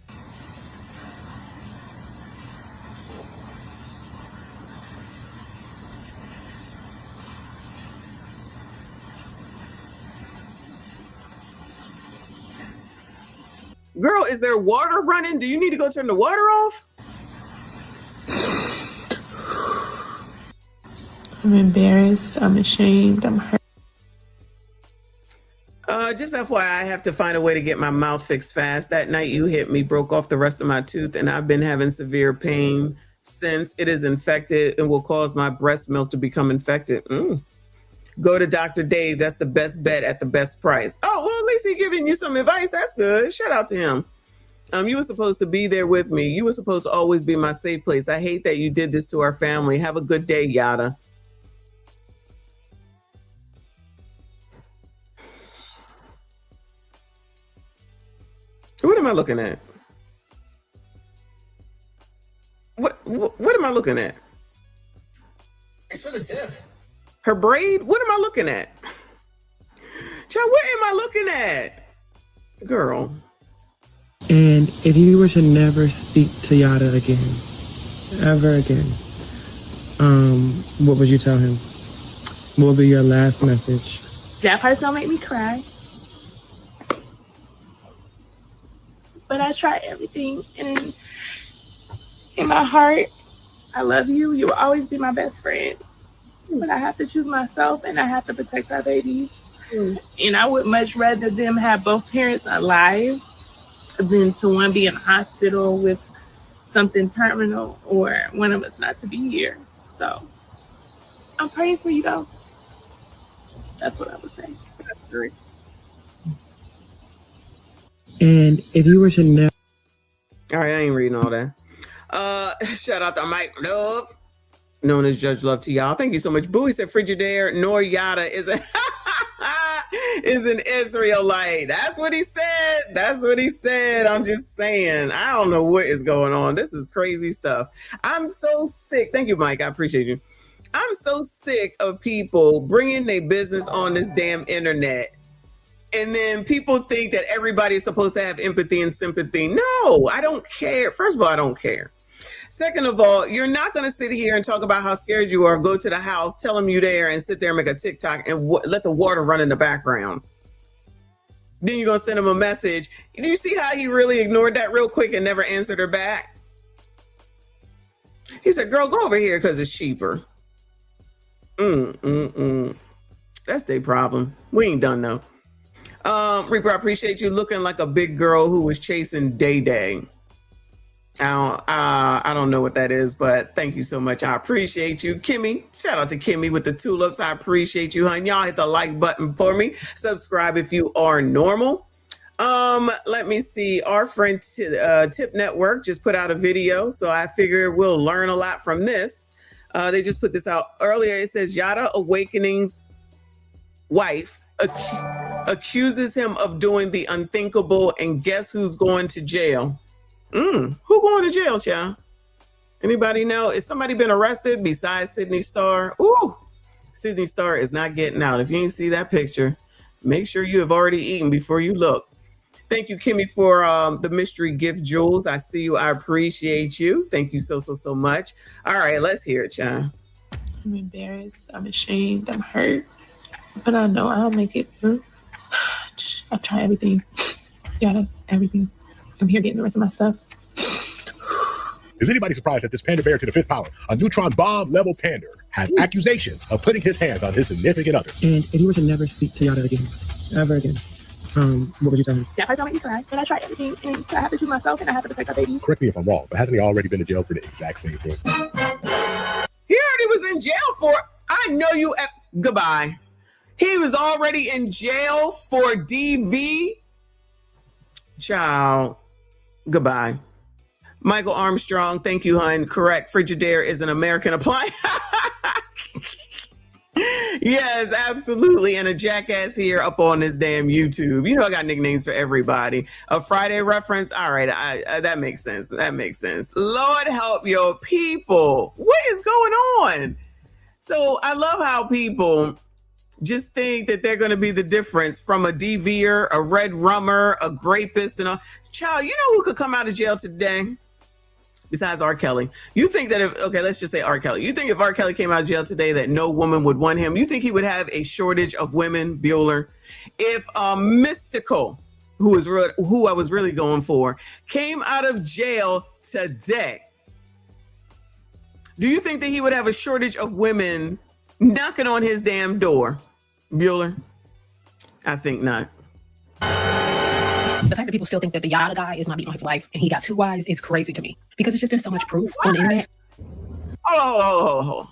Girl, is there water running? Do you need to go turn the water off? I'm embarrassed. I'm ashamed. I'm hurt. Just FYI, I have to find a way to get my mouth fixed fast. That night you hit me, broke off the rest of my tooth, and I've been having severe pain since. It is infected and will cause my breast milk to become infected. Go to Dr. Dave. That's the best bet at the best price. Oh, well, at least he's giving you some advice. That's good. Shout out to him. You were supposed to be there with me. You were supposed to always be my safe place. I hate that you did this to our family. Have a good day, Yada. What am I looking at? What am I looking at? Thanks for the tip. Her braid? What am I looking at? Child, what am I looking at? Girl. And if you were to never speak to Yada again, ever again, what would you tell him? What would be your last message? That part's gonna make me cry. But I try everything, and in my heart, I love you. You will always be my best friend. But I have to choose myself, and I have to protect our babies. And I would much rather them have both parents alive than to one be in a hospital with something terminal or one of us not to be here. So I'm praying for you, though. That's what I would say. And if you were to never... All right, I ain't reading all that. Shout out to Mike Love, known as Judge Love to y'all. Thank you so much. Bowie said Frigidaire nor Yada is an Israelite. That's what he said. That's what he said. I'm just saying. I don't know what is going on. This is crazy stuff. I'm so sick. Thank you, Mike. I appreciate you. I'm so sick of people bringing their business on this damn internet. And then people think that everybody is supposed to have empathy and sympathy. No, I don't care. First of all, I don't care. Second of all, you're not going to sit here and talk about how scared you are, go to the house, tell them you there, and sit there and make a TikTok and let the water run in the background. Then you're going to send him a message. Do you see how he really ignored that real quick and never answered her back? He said, girl, go over here because it's cheaper. That's their problem. We ain't done though. Reaper, I appreciate you looking like a big girl who was chasing Day Day. I don't know what that is, but thank you so much. I appreciate you. Kimmy, shout out to Kimmy with the tulips. I appreciate you, hon. Y'all hit the like button for me. Subscribe if you are normal. Let me see. Our friend Tip Network just put out a video, so I figure we'll learn a lot from this. They just put this out earlier. It says Yada Awakening's wife accuses him of doing the unthinkable, and guess who's going to jail? Who going to jail, child? Anybody know? Is somebody been arrested besides Sydney Starr? Ooh, Sydney Starr is not getting out. If you ain't see that picture, make sure you have already eaten before you look. Thank you, Kimmy, for the mystery gift, Jules. I see you. I appreciate you. Thank you so much. All right, let's hear it, child. I'm embarrassed. I'm ashamed. I'm hurt. But I know I'll make it through. I'll try everything. Yada, everything. I'm here getting the rest of my stuff. Is anybody surprised that this panda bear to the fifth power, a neutron bomb level pander, has accusations of putting his hands on his significant other? And if you were to never speak to Yada again, ever again, what would you tell him? That part don't make me cry. But I try everything, and I have to choose myself, and I have to protect our babies. Correct me if I'm wrong, but hasn't he already been to jail for the exact same thing? He already was in jail for, I know you, goodbye. He was already in jail for DV. Child, goodbye. Michael Armstrong, thank you, hun. Correct. Frigidaire is an American appliance. Yes, absolutely. And a jackass here up on this damn YouTube. You know, I got nicknames for everybody. A Friday reference. All right. That makes sense. That makes sense. Lord help your people. What is going on? So I love how people just think that they're going to be the difference from a DVer, a red rummer, a rapist, and a child. You know who could come out of jail today? Besides R. Kelly. You think that if, okay, let's just say R. Kelly. You think if R. Kelly came out of jail today that no woman would want him? You think he would have a shortage of women, Bueller? If Mystical, who I was really going for, came out of jail today, do you think that he would have a shortage of women knocking on his damn door? Bueller? I think not. The fact that people still think that the Yada guy is not beating on his wife and he got 2 wives is crazy to me because it's just been so much proof on the internet. Hold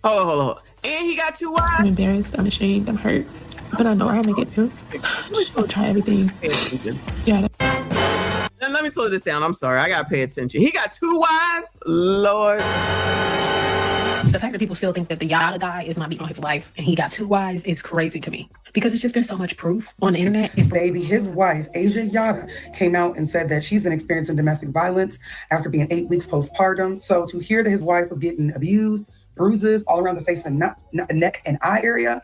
on. And he got 2 wives? I'm embarrassed, I'm ashamed, I'm hurt, but I know how to make it feel. I'm just gonna try everything. Yeah. Now, let me slow this down. I'm sorry. I gotta pay attention. He got 2 wives? Lord. The fact that people still think that the Yada guy is not beating on his wife and he got 2 wives is crazy to me because it's just been so much proof on the internet. Baby, his wife, Asia Yada, came out and said that she's been experiencing domestic violence after being 8 weeks postpartum. So to hear that his wife was getting abused, bruises all around the face and neck and eye area,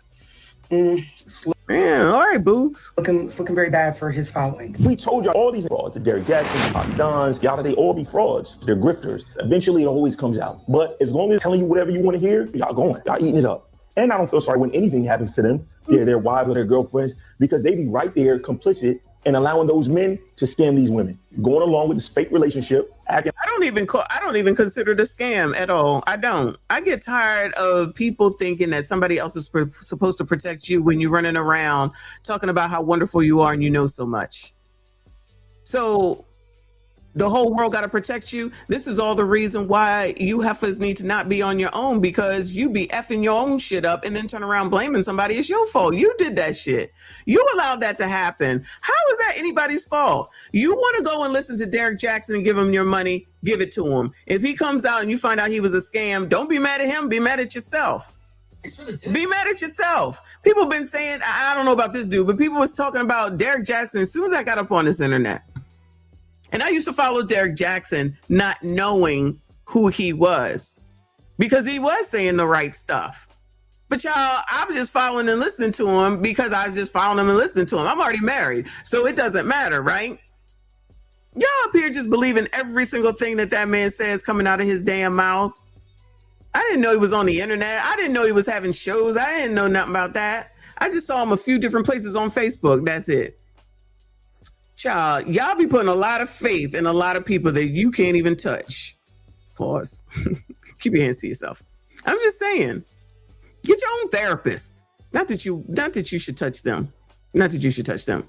man, all right, boobs. It's looking very bad for his following. We told y'all all these frauds, Derek Jackson, Pop Dons, Yada, they all be frauds. They're grifters. Eventually, it always comes out. But as long as telling you whatever you want to hear, y'all going. Y'all eating it up. And I don't feel sorry when anything happens to them, their wives or their girlfriends, because they be right there complicit and allowing those men to scam these women, going along with this fake relationship. I don't even consider it a scam at all. I don't. I get tired of people thinking that somebody else is supposed to protect you when you're running around talking about how wonderful you are and you know so much. So the whole world got to protect you. This is all the reason why you heifers need to not be on your own, because you be effing your own shit up and then turn around blaming somebody. It's your fault. You did that shit. You allowed that to happen. How is that anybody's fault? You want to go and listen to Derek Jackson and give him your money, give it to him. If he comes out and you find out he was a scam, don't be mad at him. Be mad at yourself. Be mad at yourself. People been saying, I don't know about this dude, but people was talking about Derek Jackson as soon as I got up on this internet. And I used to follow Derek Jackson not knowing who he was because he was saying the right stuff. But y'all, I was just following and listening to him because I was just following him and listening to him. I'm already married, so it doesn't matter, right? Y'all up here just believing every single thing that man says coming out of his damn mouth. I didn't know he was on the internet. I didn't know he was having shows. I didn't know nothing about that. I just saw him a few different places on Facebook. That's it. Child, y'all be putting a lot of faith in a lot of people that you can't even touch. Pause. Keep your hands to yourself. I'm just saying, get your own therapist. Not that you should touch them. Not that you should touch them.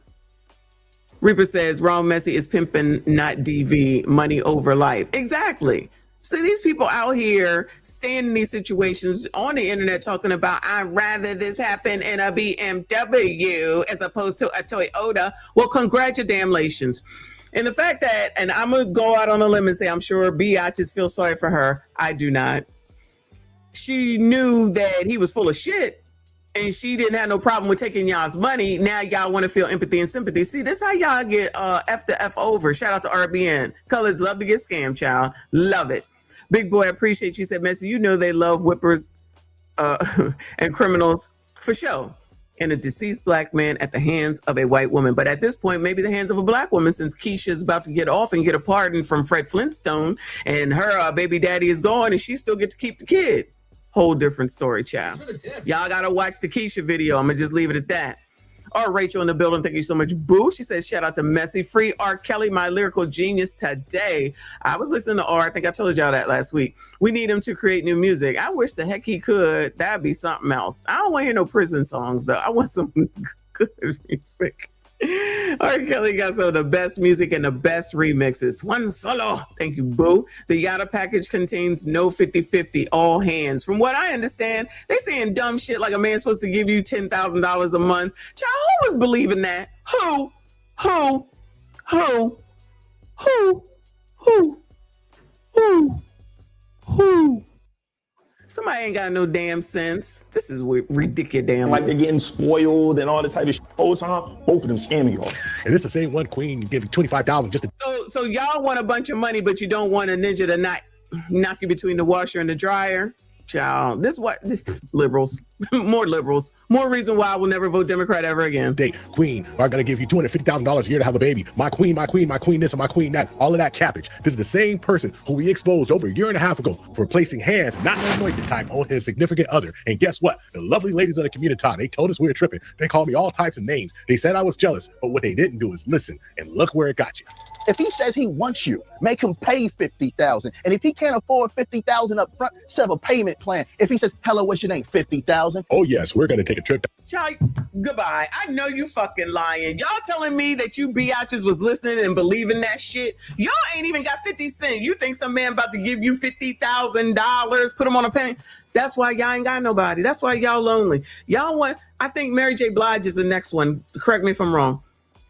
Reaper says, Ron Messi is pimping, not DV, money over life. Exactly. So these people out here staying in these situations on the internet talking about, I'd rather this happen in a BMW as opposed to a Toyota. Well, congratulations. And the fact that, and I'm going to go out on a limb and say, I'm sure Biatches feel sorry for her. I do not. She knew that he was full of shit and she didn't have no problem with taking y'all's money. Now y'all want to feel empathy and sympathy. See, this is how y'all get F to F over. Shout out to RBN. Colors love to get scammed, child. Love it. Big boy, I appreciate you. Said, Messi, you know they love whippers and criminals for show. And a deceased black man at the hands of a white woman. But at this point, maybe the hands of a black woman, since Keisha's about to get off and get a pardon from Fred Flintstone and her baby daddy is gone and she still gets to keep the kid. Whole different story, child. Y'all got to watch the Keisha video. I'm going to just leave it at that. Or Rachel in the building. Thank you so much. Boo. She says, shout out to Messi. Free R. Kelly, my lyrical genius today. I was listening to R. I think I told y'all that last week. We need him to create new music. I wish the heck he could. That'd be something else. I don't want to hear no prison songs, though. I want some good music. R. Kelly got some of the best music and the best remixes. One solo. Thank you, Boo. The Yada package contains no 50-50, all hands. From what I understand, they saying dumb shit like a man's supposed to give you $10,000 a month. Child, who was believing that? Who? Somebody ain't got no damn sense. This is ridiculous, damn. Like they're getting spoiled and all the type of shit. Whole time, both of them scamming y'all. And it's the same one queen giving $25 just to. So y'all want a bunch of money, but you don't want a ninja to not knock you between the washer and the dryer. Child, this liberals, more liberals, more reason why I will never vote Democrat ever again. Queen are gonna give you $250,000 a year to have a baby. My queen this and my queen that. All of that cabbage. This is the same person who we exposed over a year and a half ago for placing hands, not anointed type, on his significant other. And guess what? The lovely ladies of the community, they told us we were tripping. They called me all types of names. They said I was jealous, but what they didn't do is listen. And look where it got you. If he says he wants you, make him pay $50,000. And if he can't afford $50,000 up front, set up a payment plan. If he says, hello, what's your name? $50,000. Oh yes, we're gonna take a trip. Y'all, goodbye. I know you fucking lying. Y'all telling me that you biatches was listening and believing that shit. Y'all ain't even got 50 cents. You think some man about to give you $50,000, put him on a pen? That's why y'all ain't got nobody. That's why y'all lonely. Y'all want, I think Mary J. Blige is the next one. Correct me if I'm wrong.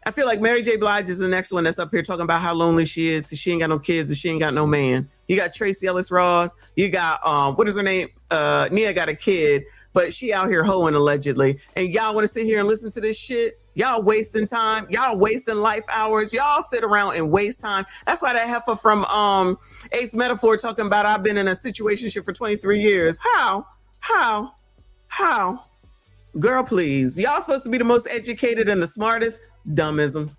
I feel like Mary J. Blige is the next one that's up here talking about how lonely she is because she ain't got no kids and she ain't got no man. You got Tracy Ellis Ross. You got, what is her name? Nia got a kid, but she out here hoeing allegedly. And y'all want to sit here and listen to this shit? Y'all wasting time. Y'all wasting life hours. Y'all sit around and waste time. That's why that heifer from Ace Metaphor talking about I've been in a situationship for 23 years. How? Girl, please. Y'all supposed to be the most educated and the smartest. Dummism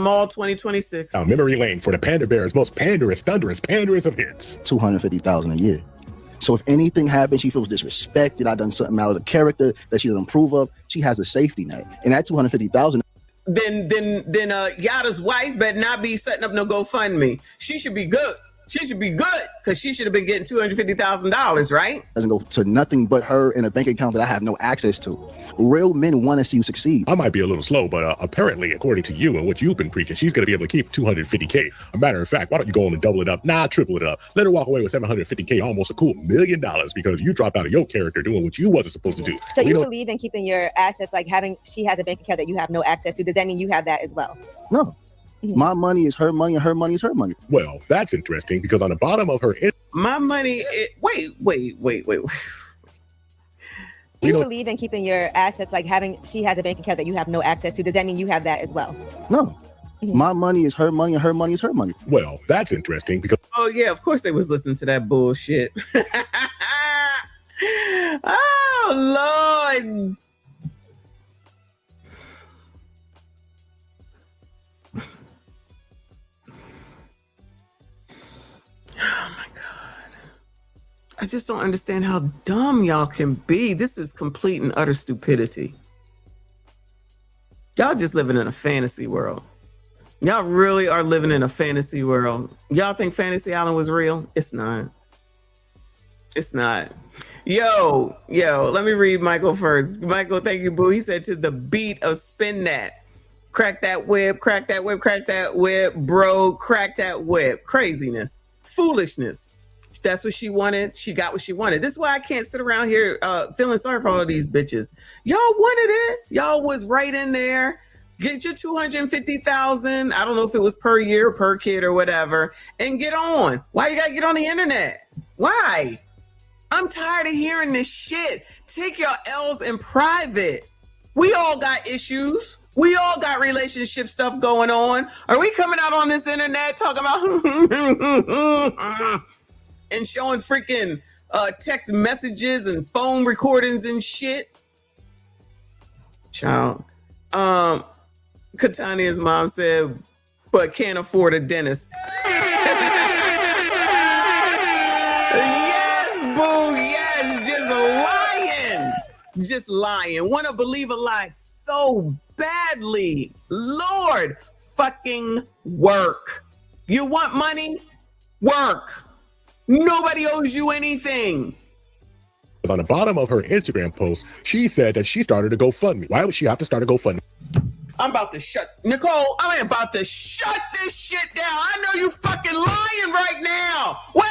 all 2026. Now, memory lane for the Panda Bear's most panderous of hits. $250,000 a year. So if anything happens, she feels disrespected, I done something out of the character that she doesn't approve of, she has a safety net. And that $250,000. Then Yada's wife better not be setting up no GoFundMe. She should be good. She should be good because she should have been getting $250,000, right? Doesn't go to nothing but her in a bank account that I have no access to. Real men want to see you succeed. I might be a little slow, but apparently, according to you and what you've been preaching, she's going to be able to keep $250K. A matter of fact, why don't you go on and double it up? Nah, triple it up. Let her walk away with $750K, almost a cool $1 million, because you dropped out of your character doing what you wasn't supposed to do. So you believe in keeping your assets, like she has a bank account that you have no access to. Does that mean you have that as well? No. My money is her money, and her money is her money. Well, that's interesting because on the bottom of her... My money... Wait. You believe in keeping your assets, like she has a bank account that you have no access to. Does that mean you have that as well? No. My money is her money, and her money is her money. Well, that's interesting because... Oh, yeah, of course they was listening to that bullshit. Oh, Lord. Oh my God. I just don't understand how dumb y'all can be. This is complete and utter stupidity. Y'all just living in a fantasy world. Y'all really are living in a fantasy world. Y'all think Fantasy Island was real? It's not. It's not. Yo, let me read Michael first. Michael, thank you, boo. He said to the beat of Spin That. Crack that whip, crack that whip, crack that whip, bro, crack that whip. Craziness. Foolishness. That's what she wanted. She got what she wanted. This is why I can't sit around here feeling sorry for all of these bitches. Y'all wanted it. Y'all was right in there. Get your $250,000. I don't know if it was per year, per kid, or whatever, and get on. Why you gotta get on the internet? Why? I'm tired of hearing this shit. Take your L's in private. We all got issues. We all got relationship stuff going on. Are we coming out on this internet talking about and showing freaking text messages and phone recordings and shit? Child. Katania's mom said, but can't afford a dentist. Yes, boo, yes, just lying. Want to believe a lie so badly. Lord, fucking work. You want money? Work. Nobody owes you anything. On the bottom of her Instagram post, she said that she started a GoFundMe. Why would she have to start a GoFundMe? I'm about to Nicole, I'm about to shut this shit down. I know you fucking lying right now. What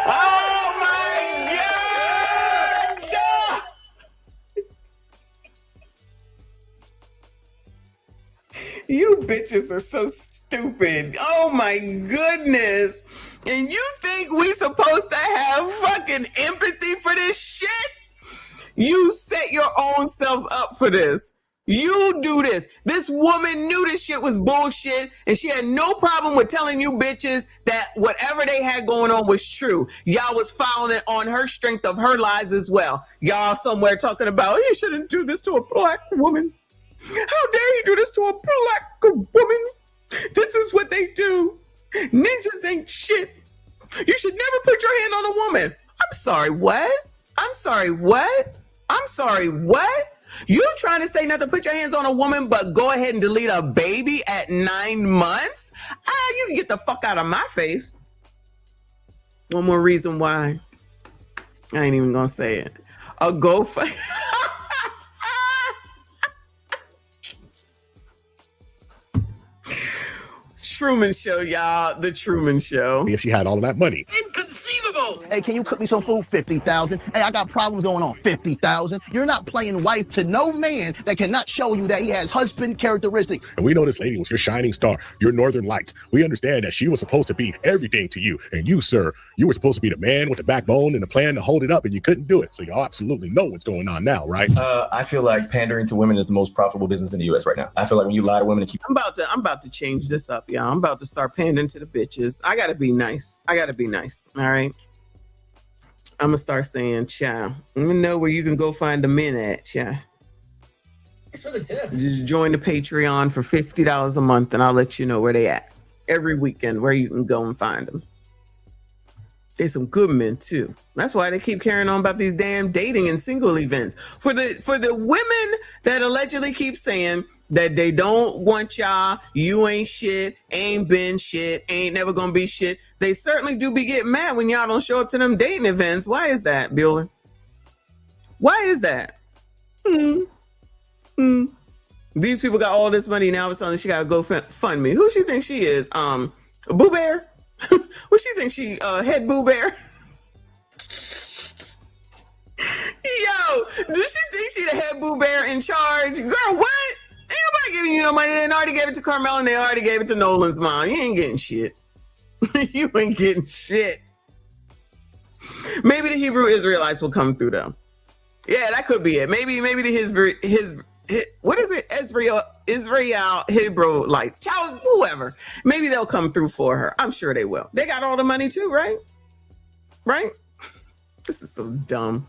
Oh my God! You bitches are so stupid. Oh my goodness. And you think we supposed to have fucking empathy for this shit? You set your own selves up for this. You do this. This woman knew this shit was bullshit, and she had no problem with telling you bitches that whatever they had going on was true. Y'all was following it on her strength of her lies as well. Y'all somewhere talking about, he shouldn't do this to a black woman. How dare he do this to a black woman? This is what they do. Ninjas ain't shit. You should never put your hand on a woman. I'm sorry, what? I'm sorry, what? I'm sorry, what? You trying to say not to put your hands on a woman, but go ahead and delete a baby at 9 months? You can get the fuck out of my face. One more reason why. I ain't even gonna say it. A GoFundMe. Truman Show, y'all. The Truman Show. If she had all of that money. Inconceivable! Hey, can you cook me some food? 50,000. Hey, I got problems going on. 50,000. You're not playing wife to no man that cannot show you that he has husband characteristics. And we know this lady was your shining star, your northern lights. We understand that she was supposed to be everything to you. And you, sir, you were supposed to be the man with the backbone and the plan to hold it up, and you couldn't do it. So y'all absolutely know what's going on now, right? I feel like pandering to women is the most profitable business in the U.S. right now. I feel like when you lie to women and keep... I'm about to change this up, y'all. I'm about to start pandering to the bitches. I gotta be nice. All right? I'm gonna start saying, child, let me know where you can go find the men at, child. Thanks for the tip. Just join the Patreon for $50 a month and I'll let you know where they at. Every weekend, where you can go and find them. There's some good men too. That's why they keep carrying on about these damn dating and single events. For the women that allegedly keep saying that they don't want y'all, you ain't shit, ain't been shit, ain't never gonna be shit, they certainly do be getting mad when y'all don't show up to them dating events. Why is that, Bueller? Why is that? These people got all this money, now all of a sudden she gotta go fund me. Who she think she is? Boo Bear? Who she think she head Boo Bear? Yo, do she think she the head Boo Bear in charge? Girl, what? Ain't nobody giving you no money. They already gave it to Carmel and they already gave it to Nolan's mom. You ain't getting shit. You ain't getting shit. Maybe the Hebrew Israelites will come through though. Yeah, that could be it. Maybe the what is it? Israel Hebrewites. Child, whoever. Maybe they'll come through for her. I'm sure they will. They got all the money too, right? Right? This is so dumb.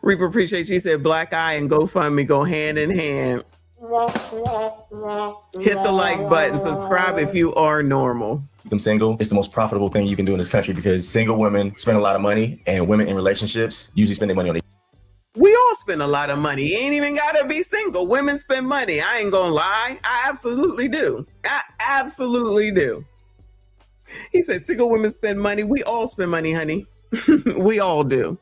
Reaper, appreciate you. He said Black Eye and GoFundMe go hand in hand. Hit the like button. Subscribe if you are normal. Keep them single. It's the most profitable thing you can do in this country because single women spend a lot of money and women in relationships usually spend their money on it. We all spend a lot of money. You ain't even gotta be single. Women spend money. I ain't gonna lie. I absolutely do. I absolutely do. He said single women spend money. We all spend money, honey. We all do.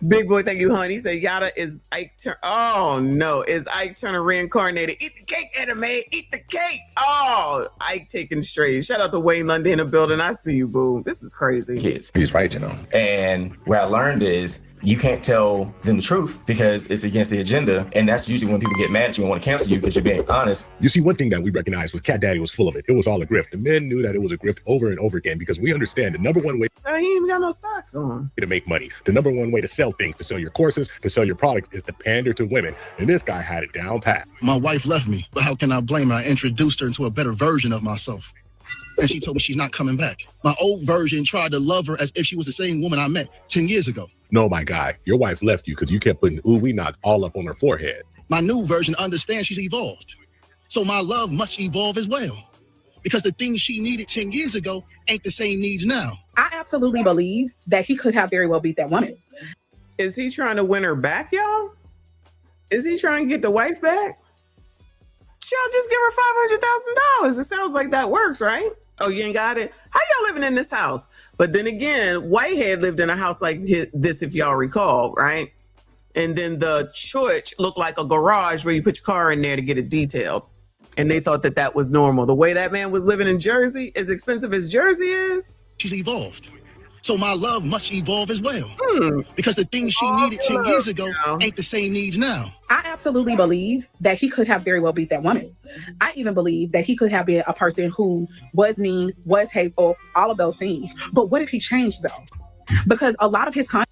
Big boy, thank you, honey. He said Yada is Ike Turner. Oh no, is Ike Turner reincarnated? Eat the cake, anime. Eat the cake. Oh, Ike taking straight. Shout out to Wayne London in the building. I see you, boo. This is crazy. Kids. He's right, you know. And what I learned is you can't tell them the truth because it's against the agenda. And that's usually when people get mad at you and want to cancel you because you're being honest. You see, one thing that we recognized was Cat Daddy was full of it. It was all a grift. The men knew that it was a grift over and over again because we understand the number one way He ain't even got no socks on. to make money, the number one way to sell things, to sell your courses, to sell your products is to pander to women. And this guy had it down pat. My wife left me, but how can I blame her? I introduced her into a better version of myself. And she told me she's not coming back. My old version tried to love her as if she was the same woman I met 10 years ago. No, my guy, your wife left you because you kept putting ooh wee knots all up on her forehead. My new version understands she's evolved. So my love must evolve as well. Because the things she needed 10 years ago ain't the same needs now. I absolutely believe that he could have very well beat that woman. Is he trying to win her back, y'all? Is he trying to get the wife back? Y'all just give her $500,000. It sounds like that works, right? Oh, you ain't got it? How y'all living in this house? But then again, Whitehead lived in a house like this, if y'all recall, right? And then the church looked like a garage where you put your car in there to get it detailed. And they thought that that was normal. The way that man was living in Jersey, as expensive as Jersey is. She's evolved. So my love must evolve as well. Because the things she needed 10 years ago ain't the same needs now. I absolutely believe that he could have very well beat that woman. I even believe that he could have been a person who was mean, was hateful, all of those things. But what if he changed though? Because a lot of his content.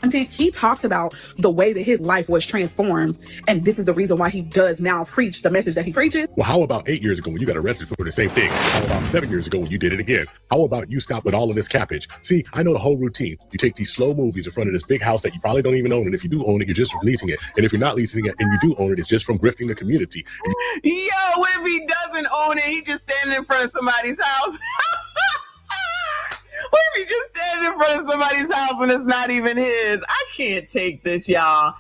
content, he talks about the way that his life was transformed, and this is the reason why he does now preach the message that he preaches. Well, how about 8 years ago when you got arrested for the same thing? How about 7 years ago when you did it again? How about you stop with all of this cappage? See, I know the whole routine. You take these slow movies in front of this big house that you probably don't even own, and if you do own it, you're just leasing it. And if you're not leasing it and you do own it, it's just from grifting the community. Yo, what if he doesn't own it? He just standing in front of somebody's house. What if he just standing in front of somebody's house and it's not even his? I can't take this, y'all.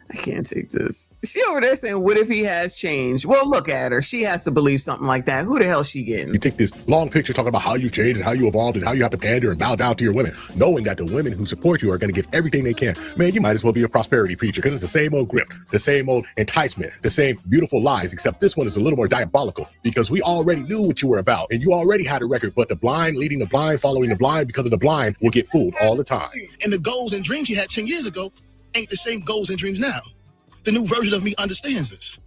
I can't take this. She over there saying, what if he has changed? Well, look at her. She has to believe something like that. Who the hell she getting? You take this long picture talking about how you've changed and how you evolved and how you have to pander and bow down to your women, knowing that the women who support you are going to give everything they can. Man, you might as well be a prosperity preacher because it's the same old grift, the same old enticement, the same beautiful lies, except this one is a little more diabolical because we already knew what you were about and you already had a record, but the blind leading the blind, following the blind because of the blind will get fooled all the time. And the goals and dreams you had 10 years ago ain't the same goals and dreams now. The new version of me understands this.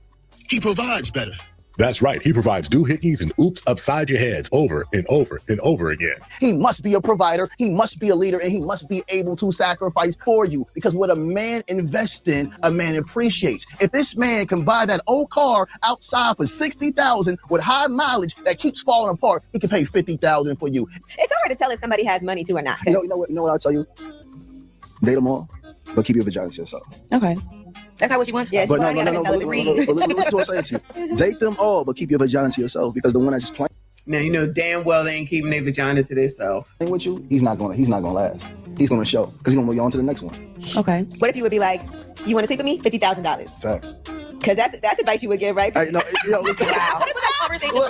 He provides better. That's right. He provides doohickeys and oops upside your heads over and over and over again. He must be a provider, he must be a leader, and he must be able to sacrifice for you. Because what a man invests in, a man appreciates. If this man can buy that old car outside for $60,000 with high mileage that keeps falling apart, he can pay $50,000 for you. It's hard to tell if somebody has money too or not. You know what I'll tell you? Date them all, but keep your vagina to yourself. Okay. That's not what you want. Yeah, but no. Listen to what I'm saying to you. Date them all, but keep your vagina to yourself because the one that just playing. Now you know damn well they ain't keeping their vagina to themselves. With you, he's not gonna last. He's gonna show because he's gonna move you on to the next one. Okay. What if you would be like, you want to sleep with me? $50,000. Facts. Because that's advice you would give, right? Listen. Wow. What if that conversation?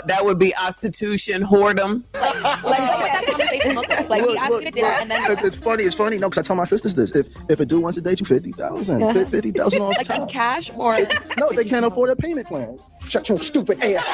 That would be prostitution, whoredom. Like what that conversation look like? Like we ask you to dinner and then it's funny. No, because I tell my sisters this: if a dude wants to date you, $50,000, $50,000 all the like time. in cash or no, they can't afford a payment plan. Shut your stupid ass.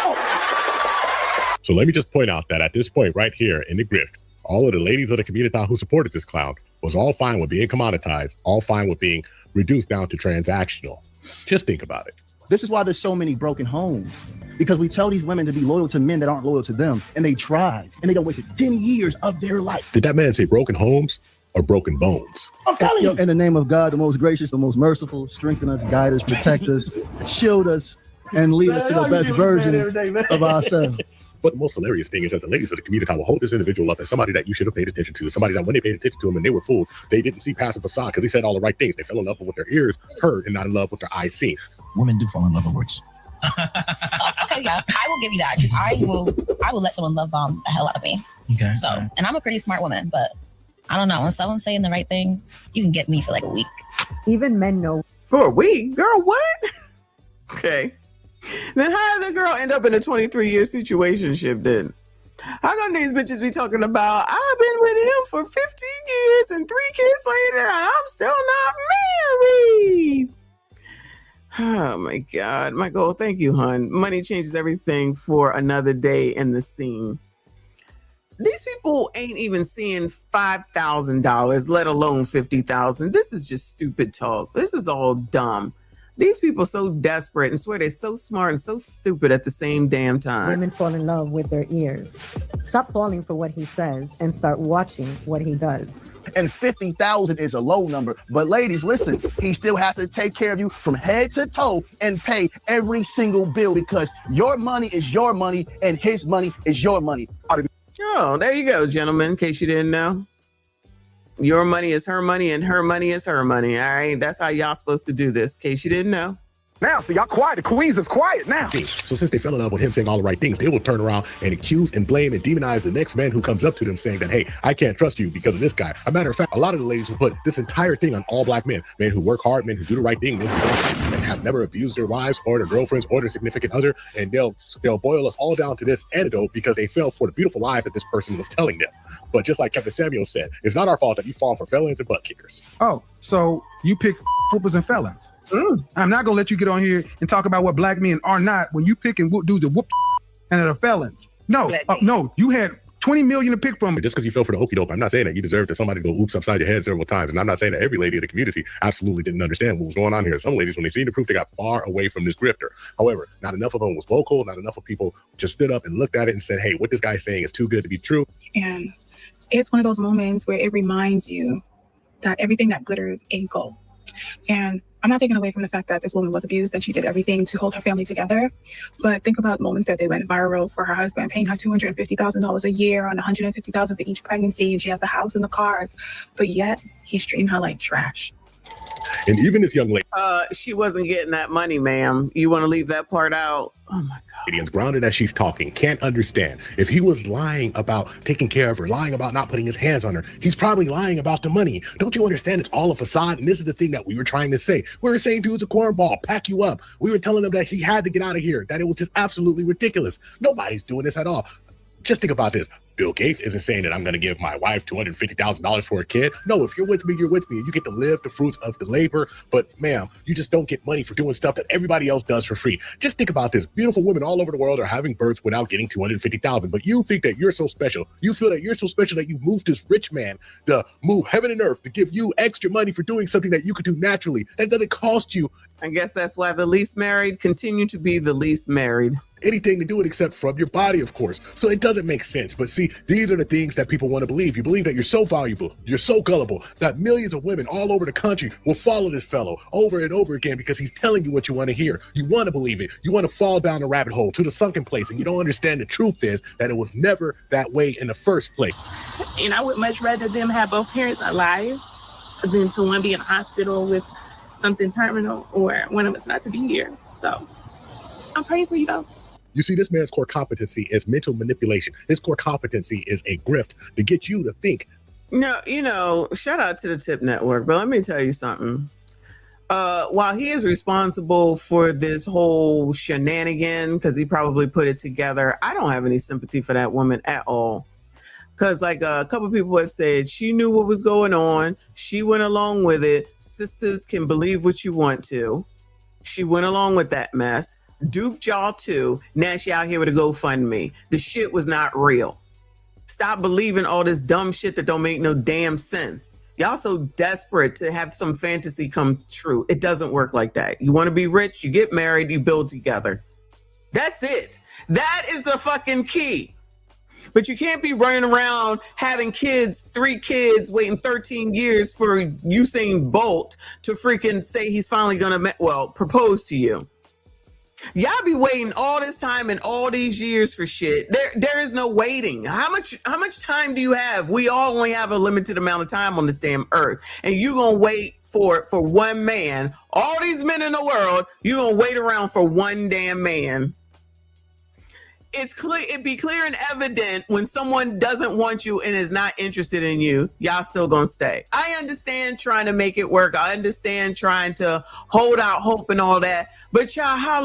So let me just point out that at this point right here in the grift, all of the ladies of the community who supported this clown was all fine with being commoditized, all fine with being reduced down to transactional. Just think about it. This is why there's so many broken homes. Because we tell these women to be loyal to men that aren't loyal to them. And they try. And they don't waste 10 years of their life. Did that man say broken homes or broken bones? I'm telling you. In the name of God, the most gracious, the most merciful, strengthen us, guide us, protect us, shield us, and lead us to the best version of ourselves. But the most hilarious thing is that the ladies of the community will hold this individual up as somebody that you should have paid attention to, somebody that when they paid attention to him and they were fooled, they didn't see past the facade because he said all the right things. They fell in love with what their ears heard and not in love with their eyes seen. Women do fall in love with words. Okay, yeah, I will give you that because I will let someone love bomb the hell out of me. Okay. So, and I'm a pretty smart woman, but I don't know. When someone's saying the right things, you can get me for like a week. Even men know. For a week? Girl, what? Okay. Then how did the girl end up in a 23-year situationship then? How come these bitches be talking about, I've been with him for 15 years and 3 kids later and I'm still not married? Oh my God. Michael, thank you, hon. Money changes everything for another day in the scene. These people ain't even seeing $5,000, let alone $50,000. This is just stupid talk. This is all dumb. These people are so desperate and swear they're so smart and so stupid at the same damn time. Women fall in love with their ears. Stop falling for what he says and start watching what he does. And 50,000 is a low number. But ladies, listen, he still has to take care of you from head to toe and pay every single bill because your money is your money and his money is your money. Oh, there you go, gentlemen, in case you didn't know. Your money is her money and her money is her money. All right. That's how y'all supposed to do this, in case you didn't know. Now, so y'all quiet. The Queens is quiet now. So since they fell in love with him saying all the right things, they will turn around and accuse and blame and demonize the next man who comes up to them saying that, hey, I can't trust you because of this guy. A matter of fact, a lot of the ladies will put this entire thing on all black men who work hard, men who do the right thing, men who don't, and have never abused their wives or their girlfriends or their significant other. And they'll boil us all down to this antidote because they fell for the beautiful lies that this person was telling them. But just like Kevin Samuel said, it's not our fault that you fall for felons and butt kickers. Oh, so you pick whoopers and felons. I'm not gonna let you get on here and talk about what black men are not when you pick and do the whoop and the felons. No, no, you had 20 million to pick from. Just because you fell for the okie doke, I'm not saying that you deserve to somebody to go oops upside your head several times. And I'm not saying that every lady in the community absolutely didn't understand what was going on here. Some ladies, when they seen the proof, they got far away from this grifter. However, not enough of them was vocal. Not enough of people just stood up and looked at it and said, hey, what this guy's saying is too good to be true. And it's one of those moments where it reminds you that everything that glitters ain't gold. And I'm not taking away from the fact that this woman was abused and she did everything to hold her family together. But think about moments that they went viral for her husband, paying her $250,000 a year on $150,000 for each pregnancy. And she has the house and the cars. But yet he's treating her like trash. And even this young lady, she wasn't getting that money, ma'am. You want to leave that part out? Oh my God. As grounded as she's talking, can't understand. If he was lying about taking care of her, lying about not putting his hands on her, he's probably lying about the money. Don't you understand? It's all a facade. And this is the thing that we were trying to say. We were saying, dude's a cornball, pack you up. We were telling him that he had to get out of here, that it was just absolutely ridiculous. Nobody's doing this at all. Just think about this. Bill Gates isn't saying that I'm going to give my wife $250,000 for a kid. No, if you're with me, you're with me. And you get to live the fruits of the labor. But ma'am, you just don't get money for doing stuff that everybody else does for free. Just think about this. Beautiful women all over the world are having births without getting $250,000. But you think that you're so special. You feel that you're so special that you moved this rich man to move heaven and earth to give you extra money for doing something that you could do naturally. That doesn't cost you. I guess that's why the least married continue to be the least married. Anything to do it except from your body, of course. So it doesn't make sense. But see, these are the things that people want to believe. You believe that you're so valuable, you're so gullible, that millions of women all over the country will follow this fellow over and over again because he's telling you what you want to hear. You want to believe it. You want to fall down the rabbit hole to the sunken place. And you don't understand the truth is that it was never that way in the first place. And I would much rather them have both parents alive than to one be in a hospital with something terminal or one of us not to be here. So I'm praying for you though. You see, this man's core competency is mental manipulation. His core competency is a grift to get you to think. No, you know, shout out to the Tip Network, but let me tell you something. While he is responsible for this whole shenanigan, because he probably put it together, I don't have any sympathy for that woman at all. Because like a couple of people have said, she knew what was going on. She went along with it. Sisters can believe what you want to. She went along with that mess. Duped y'all too. Now she out here with a GoFundMe. The shit was not real. Stop believing all this dumb shit that don't make no damn sense. Y'all so desperate to have some fantasy come true. It doesn't work like that. You want to be rich, you get married, you build together. That's it. That is the fucking key. But you can't be running around having kids, 3 kids, waiting 13 years for Usain Bolt to freaking say he's finally gonna, propose to you. Y'all be waiting all this time and all these years for shit. There is no waiting. How much time do you have? We all only have a limited amount of time on this damn earth. And you gonna wait for one man. All these men in the world, you gonna wait around for one damn man. It's clear, it'd be clear and evident when someone doesn't want you and is not interested in you, y'all still gonna stay. I understand trying to make it work. I understand trying to hold out hope and all that. But y'all, how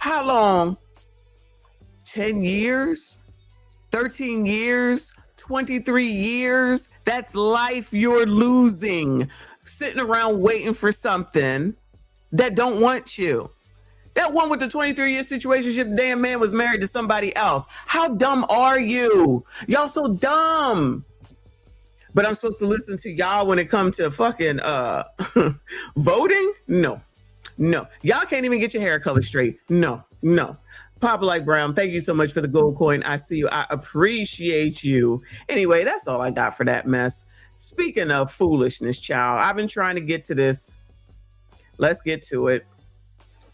long? 10 years? 13 years? 23 years? That's life you're losing. Sitting around waiting for something that don't want you. That one with the 23-year situationship, damn man was married to somebody else. How dumb are you? Y'all so dumb. But I'm supposed to listen to y'all when it comes to fucking voting? No. Y'all can't even get your hair color straight. No. Papa Like Brown, thank you so much for the gold coin. I see you. I appreciate you. Anyway, that's all I got for that mess. Speaking of foolishness, child, I've been trying to get to this. Let's get to it.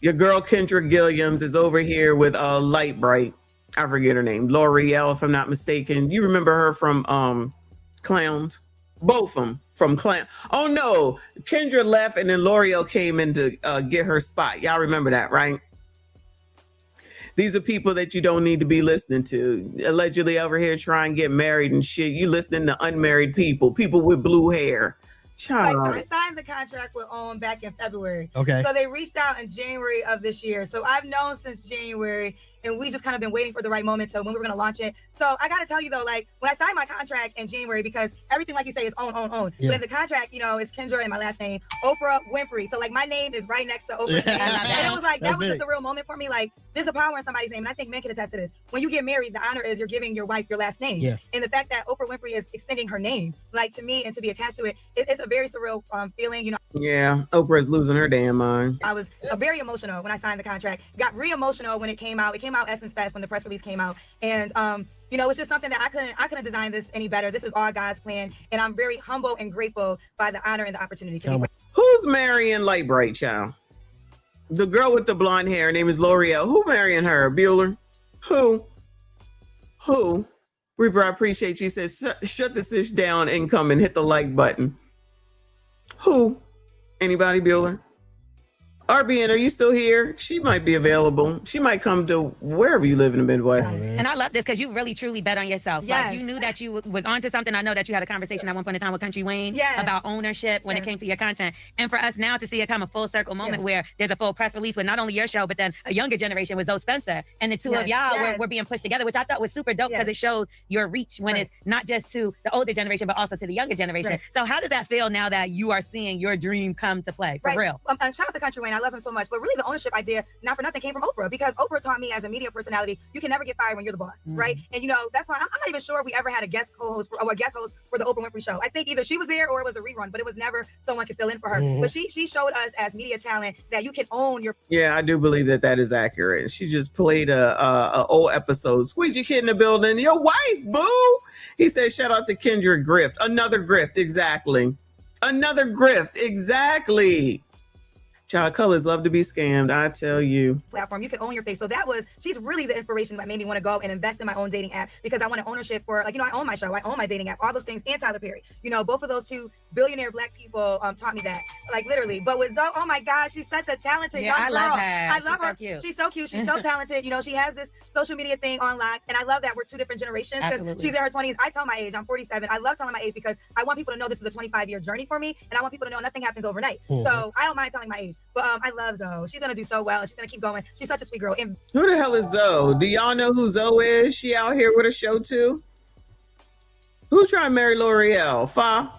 Your girl Kendra Gilliams is over here with Light Bright. I forget her name. L'Oreal, if I'm not mistaken. You remember her from Clowns? Both of them from Clown. Oh no, Kendra left and then L'Oreal came in to get her spot. Y'all remember that, right? These are people that you don't need to be listening to. Allegedly over here trying to get married and shit. You listening to unmarried people with blue hair. Like, so I signed the contract with OWN back in February. Okay. So they reached out in January of this year. So I've known since January, and we just kind of been waiting for the right moment to when we were going to launch it. So I got to tell you though, like when I signed my contract in January, because everything, like you say, is OWN. Yeah. But in the contract, you know, it's Kendra and my last name, Oprah Winfrey. So like my name is right next to Oprah's name. And it was like, that was just a real moment for me. Like there's a power in somebody's name. And I think men can attest to this. When you get married, the honor is you're giving your wife your last name. Yeah. And the fact that Oprah Winfrey is extending her name, like to me and to be attached to it, it's a very surreal feeling, you know. Yeah, Oprah is losing her damn mind. I was very emotional when I signed the contract. Got re-emotional when it came out. It came out Essence Fest when the press release came out. And You know, it's just something that I couldn't design this any better. This is all God's plan, and I'm very humble and grateful by the honor and the opportunity to be. Who's marrying Light Bright, child? The girl with the blonde hair, her name is L'Oreal. Who marrying her, Bueller? Who? Reaper, I appreciate you. He says, shut the ish down and come and hit the like button. Who? Anybody, Bueller? RBN, are you still here? She might be available. She might come to wherever you live in the Midwest. And I love this because you really truly bet on yourself. Yes. Like, you knew that you was onto something. I know that you had a conversation at one point in time with Country Wayne about ownership when it came to your content. And for us now to see it come a full circle moment where there's a full press release with not only your show, but then a younger generation with Zoe Spencer. And the two of y'all were being pushed together, which I thought was super dope because it shows your reach when it's not just to the older generation, but also to the younger generation. So how does that feel now that you are seeing your dream come to play, for real? Shout out to Country Wayne. I love him so much. But really, the ownership idea, not for nothing, came from Oprah, because Oprah taught me as a media personality, you can never get fired when you're the boss, right? And you know, that's why I'm not even sure we ever had a guest co-host or a guest host for the Oprah Winfrey Show. I think either she was there or it was a rerun, but it was never someone could fill in for her. But she showed us as media talent that you can own your. Yeah, I do believe that is accurate. She just played a old episode. Squeegee Kid in the building. Your wife, boo. He said, shout out to Kendra Grift. Another grift, exactly. Another grift, exactly. Child colors love to be scammed, I tell you. Platform, you can own your face. So she's really the inspiration that made me want to go and invest in my own dating app, because I want ownership for, like, you know, I own my show, I own my dating app, all those things, and Tyler Perry. You know, both of those two billionaire Black people taught me that, like, literally. But with Zoe, oh my gosh, she's such a talented young girl. I love her. I love her. So cute. She's so cute. She's so talented. You know, she has this social media thing on lock, and I love that we're two different generations, because she's in her 20s. I tell my age, I'm 47. I love telling my age because I want people to know this is a 25-year journey for me, and I want people to know nothing happens overnight. So I don't mind telling my age, but I love Zoe. She's gonna do so well, and she's gonna keep going. She's such a sweet girl. And who the hell is Zoe? Do y'all know who Zoe is? She out here with a show too? Who trying to marry L'Oreal? Fa?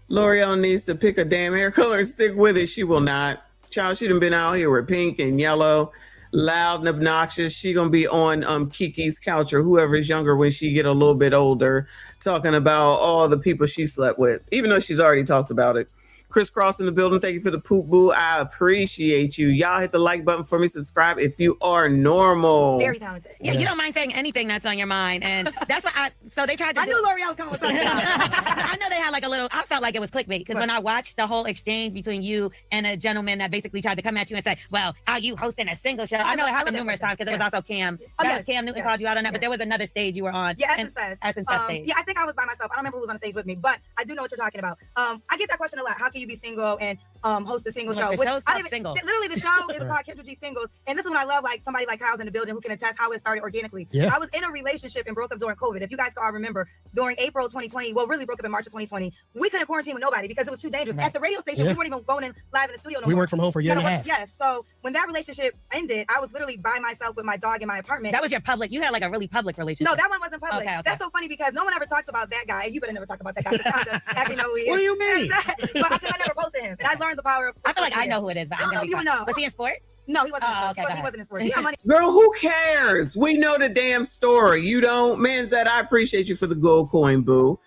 L'Oreal needs to pick a damn hair color and stick with it. She will not. Child, she done been out here with pink and yellow, loud and obnoxious. She gonna be on Kiki's couch or whoever's younger when she get a little bit older, talking about all the people she slept with, even though she's already talked about it. Chris Cross in the building. Thank you for the poop boo. I appreciate you. Y'all hit the like button for me. Subscribe if you are normal. Very talented. Yeah, you don't mind saying anything that's on your mind. And that's why so they tried to. I knew L'Oreal was coming with something. I know they had like a little, I felt like it was clickbait, because when I watched the whole exchange between you and a gentleman that basically tried to come at you and say, well, are you hosting a single show? I know it happened numerous times, because it was also Cam. That was Cam Newton called you out on that, but there was another stage you were on. Yeah, Essence Fest. Essence Fest stage. Yeah, I think I was by myself. I don't remember who was on the stage with me, but I do know what you're talking about. I get that question a lot. How can you be single and host a single show? Literally, the show is called Kendra G Singles, and this is what I love. Like, somebody like Kyle's in the building who can attest how it started organically. Yeah. I was in a relationship and broke up during COVID. If you guys can all remember, during April 2020, well, really broke up in March of 2020. We couldn't quarantine with nobody because it was too dangerous. Right. At the radio station, we weren't even going in live in the studio. We worked from home for a year and a half. Yes. So when that relationship ended, I was literally by myself with my dog in my apartment. That was your public. You had like a really public relationship. No, that one wasn't public. Okay. That's so funny because no one ever talks about that guy. And you better never talk about that guy. I actually know who he is. What do you mean? But I never posted him, and I learned the power of. I feel like I know who it is, but I'm gonna be you know. Was he in sport? No, he wasn't in sports. Okay, He wasn't in sports. He got money. Girl, who cares? We know the damn story. You don't. Manzette, I appreciate you for the gold coin, boo.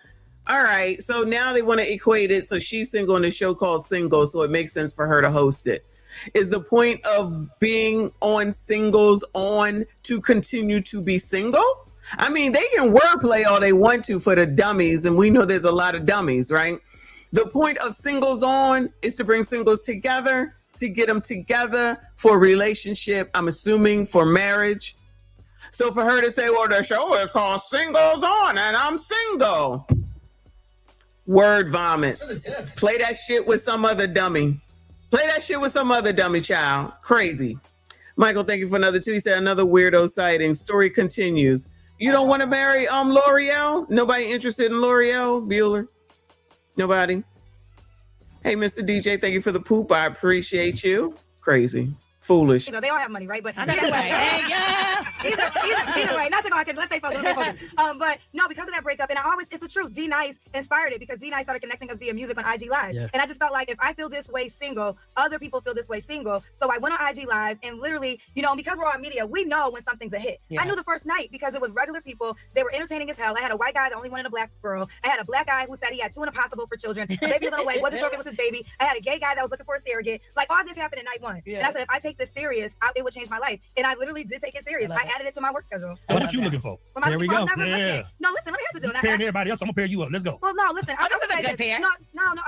All right, so now they want to equate it. So she's single in a show called Single, so it makes sense for her to host it. Is the point of being on Singles on to continue to be single? I mean, they can wordplay all they want to for the dummies, and we know there's a lot of dummies, right? The point of Singles on is to bring singles together, to get them together for a relationship, I'm assuming for marriage. So for her to say, well, the show is called Singles On and I'm single. Word vomit. Play that shit with some other dummy. Play that shit with some other dummy, child. Crazy. Michael, thank you for another 2. He said another weirdo sighting. Story continues. You don't want to marry L'Oreal? Nobody interested in L'Oreal? Bueller? Nobody? Hey, Mr. DJ, thank you for the poop. I appreciate you. Crazy. Foolish. You know, they all have money, right? But either way, not to go on attention. Let's stay focused. But no, because of that breakup, and it's the truth. D-Nice inspired it because D-Nice started connecting us via music on IG Live. Yeah. And I just felt like if I feel this way single, other people feel this way single. So I went on IG Live and literally, you know, because we're on media, we know when something's a hit. Yeah. I knew the first night because it was regular people. They were entertaining as hell. I had a white guy, the only one in a black girl. I had a black guy who said he had 2 impossible for children. The baby was on the way, wasn't sure if it was his baby. I had a gay guy that was looking for a surrogate. Like all this happened at night 1. Yeah. And I said, if I take take this serious, it would change my life. And I literally did take it serious. I added it to my work schedule. What you looking for? There we go. Yeah. No, listen, let me hear something. Pairing everybody else, I'm gonna pair you up. Let's go. Well, no, listen. I'm this is a good pair. No, I don't know.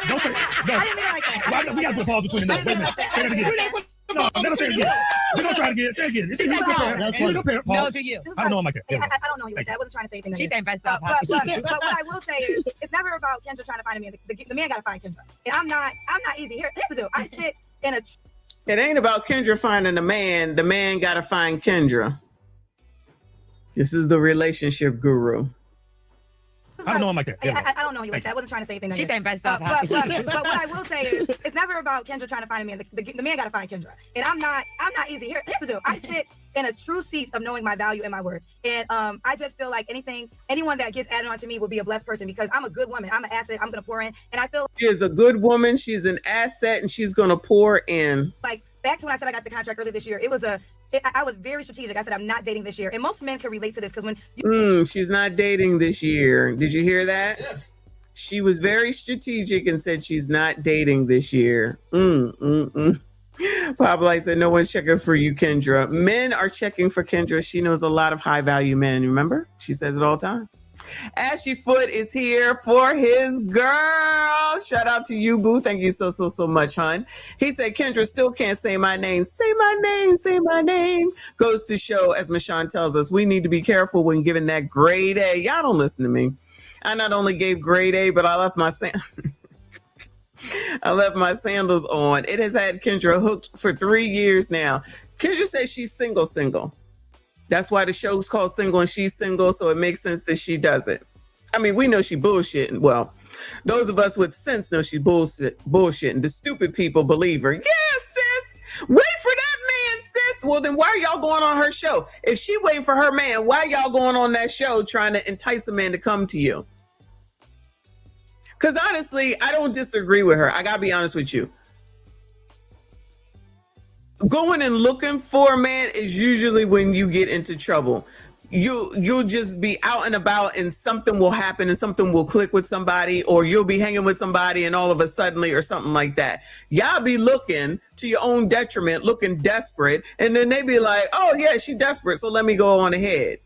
Don't say no. I didn't mean it like that. We gotta put a pause between the notes. Wait a minute. Say that again. No, let us say it again. We're gonna try it again. Say it again. It's a good pair. It's a good pair. No to you. I don't know him like that. I don't know you like that. I wasn't trying to say anything. She's saying best but what I will say is, it's never about Kendra trying to find a man. The man gotta find Kendra. And I'm not easy. Here's the deal. I sit in a. It ain't about Kendra finding a man. The man gotta find Kendra. This is the relationship guru. I don't know him like that. I don't know you like that. I wasn't trying to say anything. She's saying best but what I will say is, it's never about Kendra trying to find a man. The man gotta find Kendra. And I'm not easy. Here's the deal. I sit in a true seat of knowing my value and my worth. And I just feel like anyone that gets added on to me will be a blessed person, because I'm a good woman. I'm an asset. I'm gonna pour in. And I feel she is a good woman. She's an asset, and she's gonna pour in. Like back to when I said I got the contract earlier this year, I was very strategic. I said I'm not dating this year, and most men can relate to this, because when she's not dating this year. Did you hear that? She was very strategic and said she's not dating this year. Pop Light said no one's checking for you, Kendra. Men are checking for Kendra. She knows a lot of high value men. Remember, she says it all the time. Ashy Foot is here for his girl. Shout out to you, boo. Thank you so much, hon. He said, Kendra still can't say my name. Say my name. Say my name. Goes to show, as Michon tells us, we need to be careful when giving that grade A. Y'all don't listen to me. I not only gave grade A, but I left my sandals on. It has had Kendra hooked for 3 years now. Kendra says she's single. That's why the show's called Single and she's single, so it makes sense that she does it. I mean, we know she bullshitting. Well, those of us with sense know she bullshitting. The stupid people believe her. Yeah, sis. Wait for that man, sis. Well, then why are y'all going on her show? If she waiting for her man, why y'all going on that show trying to entice a man to come to you? Because honestly, I don't disagree with her. I got to be honest with you. Going and looking for a man is usually when you get into trouble. You'll just be out and about and something will happen and something will click with somebody, or you'll be hanging with somebody and all of a suddenly or something like that. Y'all be looking to your own detriment, looking desperate, and then they be like, oh yeah, she desperate, so let me go on ahead.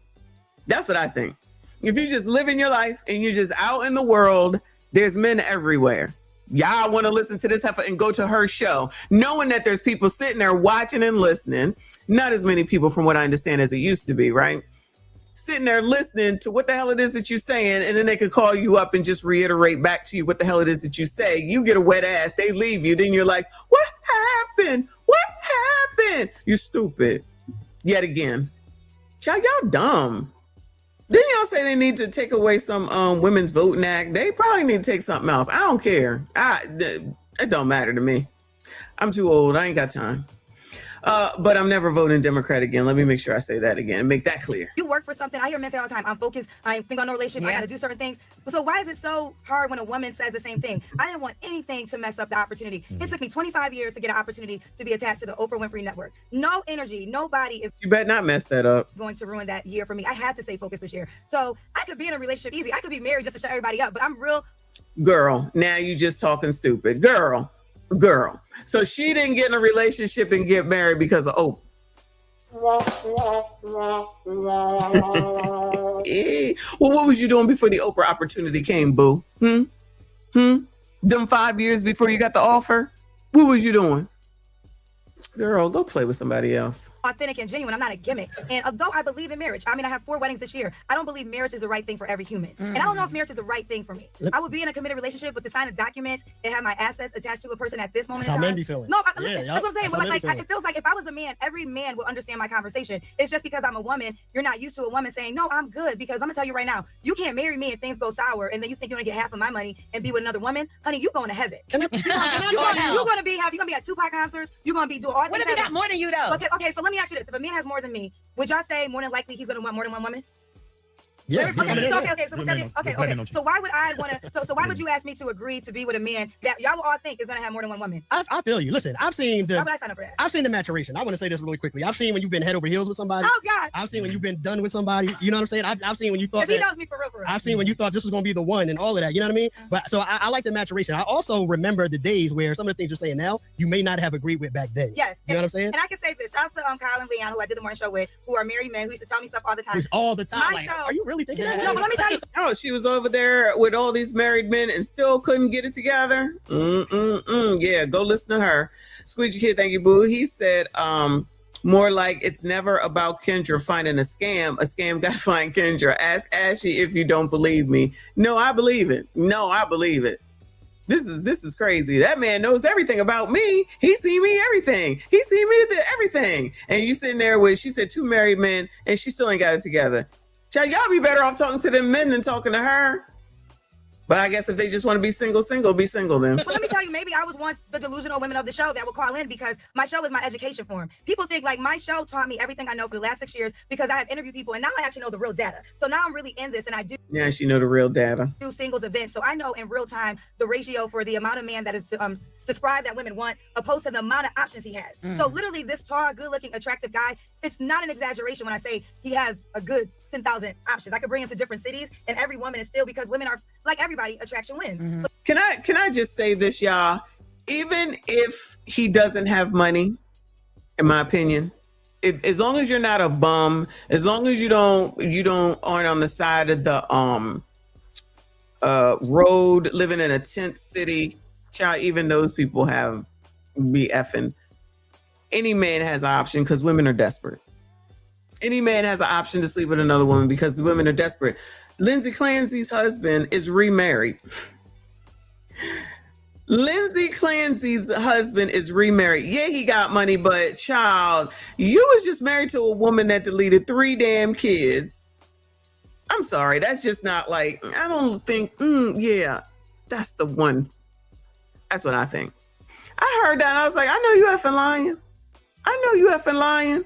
That's what I think. If you just living your life and you're just out in the world, there's men everywhere. Y'all want to listen to this heifer and go to her show, knowing that there's people sitting there watching and listening. Not as many people from what I understand as it used to be, right? Sitting there listening to what the hell it is that you're saying, and then they could call you up and just reiterate back to you what the hell it is that you say. You get a wet ass, they leave you, then you're like, what happened? What happened? You stupid. Yet again. Y'all dumb. Didn't y'all say they need to take away some Women's Voting Act? They probably need to take something else. I don't care. It don't matter to me. I'm too old. I ain't got time. But I'm never voting Democrat again. Let me make sure I say that again and make that clear. You work for something. I hear men say all the time, I'm focused. I think on no relationship. I got to do certain things. So why is it so hard when a woman says the same thing? I didn't want anything to mess up the opportunity. It took me 25 years to get an opportunity to be attached to the Oprah Winfrey Network. No energy. Nobody is. You better not mess that up. Going to ruin that year for me. I had to stay focused this year. So I could be in a relationship easy. I could be married just to shut everybody up. But I'm real. Girl, now you just talking stupid. Girl. So she didn't get in a relationship and get married because of Oprah. Well, what was you doing before the Oprah opportunity came, boo? Them 5 years before you got the offer? What was you doing? Girl, go play with somebody else. Authentic and genuine. I'm not a gimmick. And although I believe in marriage, I mean, I have 4 weddings this year. I don't believe marriage is the right thing for every human. And I don't know if marriage is the right thing for me. I would be in a committed relationship, but to sign a document and have my assets attached to a person at this moment That's in how time. men be feeling. No, listen, that's what I'm saying. But like it feels like if I was a man, every man would understand my conversation. It's just because I'm a woman, you're not used to a woman saying, no, I'm good. Because I'm gonna tell you right now, you can't marry me and things go sour, and then you think you're gonna get half of my money and be with another woman. Honey, you going to heaven. You're gonna be at Tupac concerts. You're gonna be doing all. What if he got more than you though? Okay, so let me ask you this: if a man has more than me, would y'all say more than likely he's gonna want more than one woman? Yeah. Okay. So why would I want to? So why would you ask me to agree to be with a man that y'all all think is gonna have more than one woman? I feel you. Listen, I've seen the. Why would I sign up for that? I've seen the maturation. I want to say this really quickly. I've seen when you've been head over heels with somebody. Oh God. I've seen when you've been done with somebody. You know what I'm saying? I've seen when you thought. He knows me for real. I've seen when you thought this was gonna be the one and all of that. You know what I mean? But so I like the maturation. I also remember the days where some of the things you're saying now you may not have agreed with back then. Yes. You know what I'm saying? And I can say this. Shout out to Kyle and Leon, who I did the morning show with, who are married men who used to tell me stuff all the time. All the time. My like, show. Are you really thinking that? No, but let me tell you. Oh, she was over there with all these married men and still couldn't get it together. Yeah, go listen to her. Squeegee Kid, thank you, boo. He said, more like it's never about Kendra finding a scam. A scam got to find Kendra. Ask Ashley if you don't believe me. No, I believe it. This is crazy. That man knows everything about me. He seen me everything. He seen me everything. And you sitting there with, she said, 2 married men and she still ain't got it together. Child, y'all be better off talking to them men than talking to her. But I guess if they just want to be single, be single then. Well, let me tell you, maybe I was once the delusional women of the show that would call in because my show is my education form. People think like my show taught me everything I know for the last 6 years because I have interviewed people and now I actually know the real data. So now I'm really in this and I do. Yeah, she know the real data. Do singles events. So I know in real time the ratio for the amount of man that is described that women want opposed to the amount of options he has. So literally this tall, good looking, attractive guy, it's not an exaggeration when I say he has a good 10,000 options. I could bring him to different cities and every woman is still, because women are like everybody, attraction wins. So Can I just say this, y'all? Even if he doesn't have money, in my opinion, as long as you're not a bum, as long as you aren't on the side of the road, living in a tent city, child, even those people be effing. Any man has an option because women are desperate. Any man has an option to sleep with another woman because women are desperate. Lindsay Clancy's husband is remarried. Lindsay Clancy's husband is remarried. Yeah, he got money, but child, you was just married to a woman that deleted 3 damn kids. I'm sorry, that's just not like, I don't think, yeah, that's the one. That's what I think. I heard that and I was like, I know you effing lying.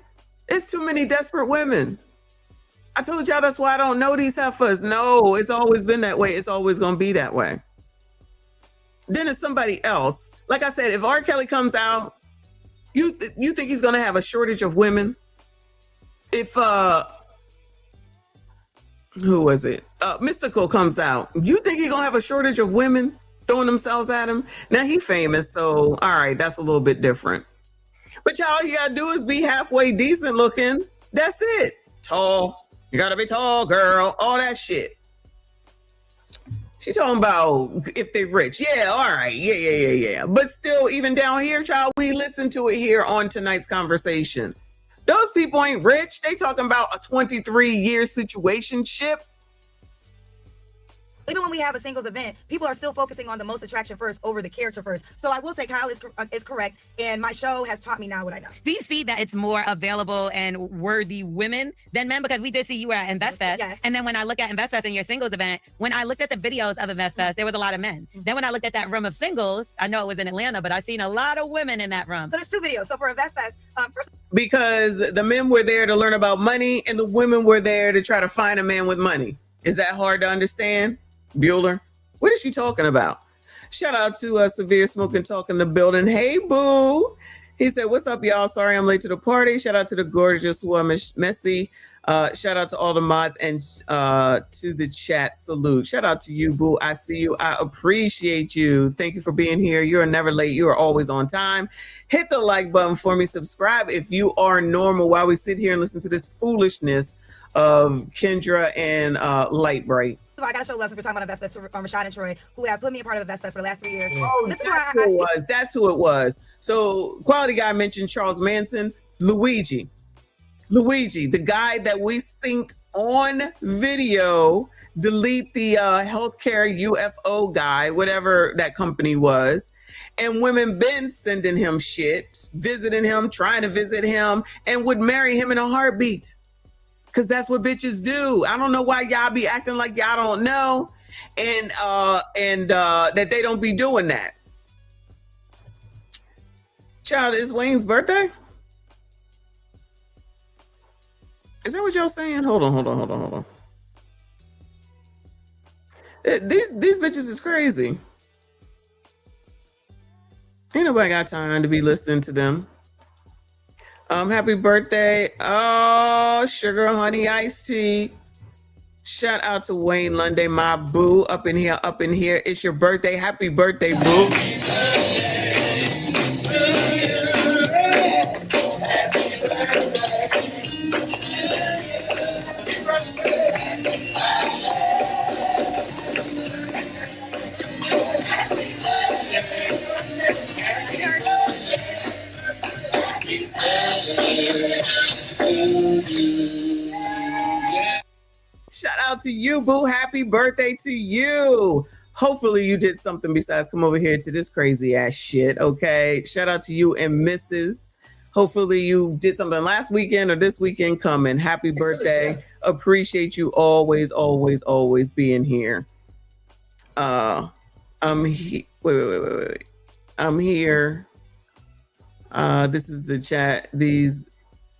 It's too many desperate women. I told y'all that's why I don't know these heifers. No, it's always been that way. It's always going to be that way. Then it's somebody else. Like I said, if R. Kelly comes out, you think he's going to have a shortage of women? If, who was it? Mystical comes out. You think he's going to have a shortage of women throwing themselves at him? Now he famous, so all right, that's a little bit different. But y'all, all you gotta do is be halfway decent looking. That's it. Tall. You gotta be tall, girl. All that shit. She talking about if they rich. Yeah, all right. Yeah. But still, even down here, child, we listen to it here on tonight's conversation. Those people ain't rich. They talking about a 23-year situationship. Even when we have a singles event, people are still focusing on the most attraction first over the character first. So I will say Kyle is correct, and my show has taught me now what I know. Do you see that it's more available and worthy women than men? Because we did see you were at InvestFest. Yes. And then when I look at InvestFest and your singles event, when I looked at the videos of InvestFest, there was a lot of men. Then when I looked at that room of singles, I know it was in Atlanta, but I seen a lot of women in that room. So there's 2 videos. So for InvestFest, first, because the men were there to learn about money and the women were there to try to find a man with money. Is that hard to understand? Bueller, what is she talking about? Shout out to Severe Smoking Talk in the building. Hey, boo. He said, what's up, y'all? Sorry I'm late to the party. Shout out to the gorgeous woman, Messy. Shout out to all the mods and to the chat. Salute. Shout out to you, boo. I see you. I appreciate you. Thank you for being here. You are never late. You are always on time. Hit the like button for me. Subscribe if you are normal while we sit here and listen to this foolishness of Kendra and Light Bright. I got to show love. We're talking about InvestFest to Rashad and Troy, who have put me a part of InvestFest for the last 3 years. Oh, that's who it was. So Quality Guy mentioned Charles Manson. Luigi, the guy that we synced on video, delete the healthcare UFO guy, whatever that company was. And women been sending him shit, visiting him, trying to visit him, and would marry him in a heartbeat. Because that's what bitches do. I don't know why y'all be acting like y'all don't know and that they don't be doing that. Child, it's Wayne's birthday? Is that what y'all saying? Hold on. These bitches is crazy. Ain't nobody got time to be listening to them. Happy birthday. Oh, sugar honey iced tea. Shout out to Wayne Lunday, my boo, up in here. It's your birthday. Happy birthday, boo. Shout out to you, boo. Happy birthday to you. Hopefully you did something besides come over here to this crazy ass shit, okay? Shout out to you and Mrs. Hopefully you did something last weekend or this weekend coming. Happy birthday. Appreciate you always, always, always being here. Wait. I'm here. This is the chat. These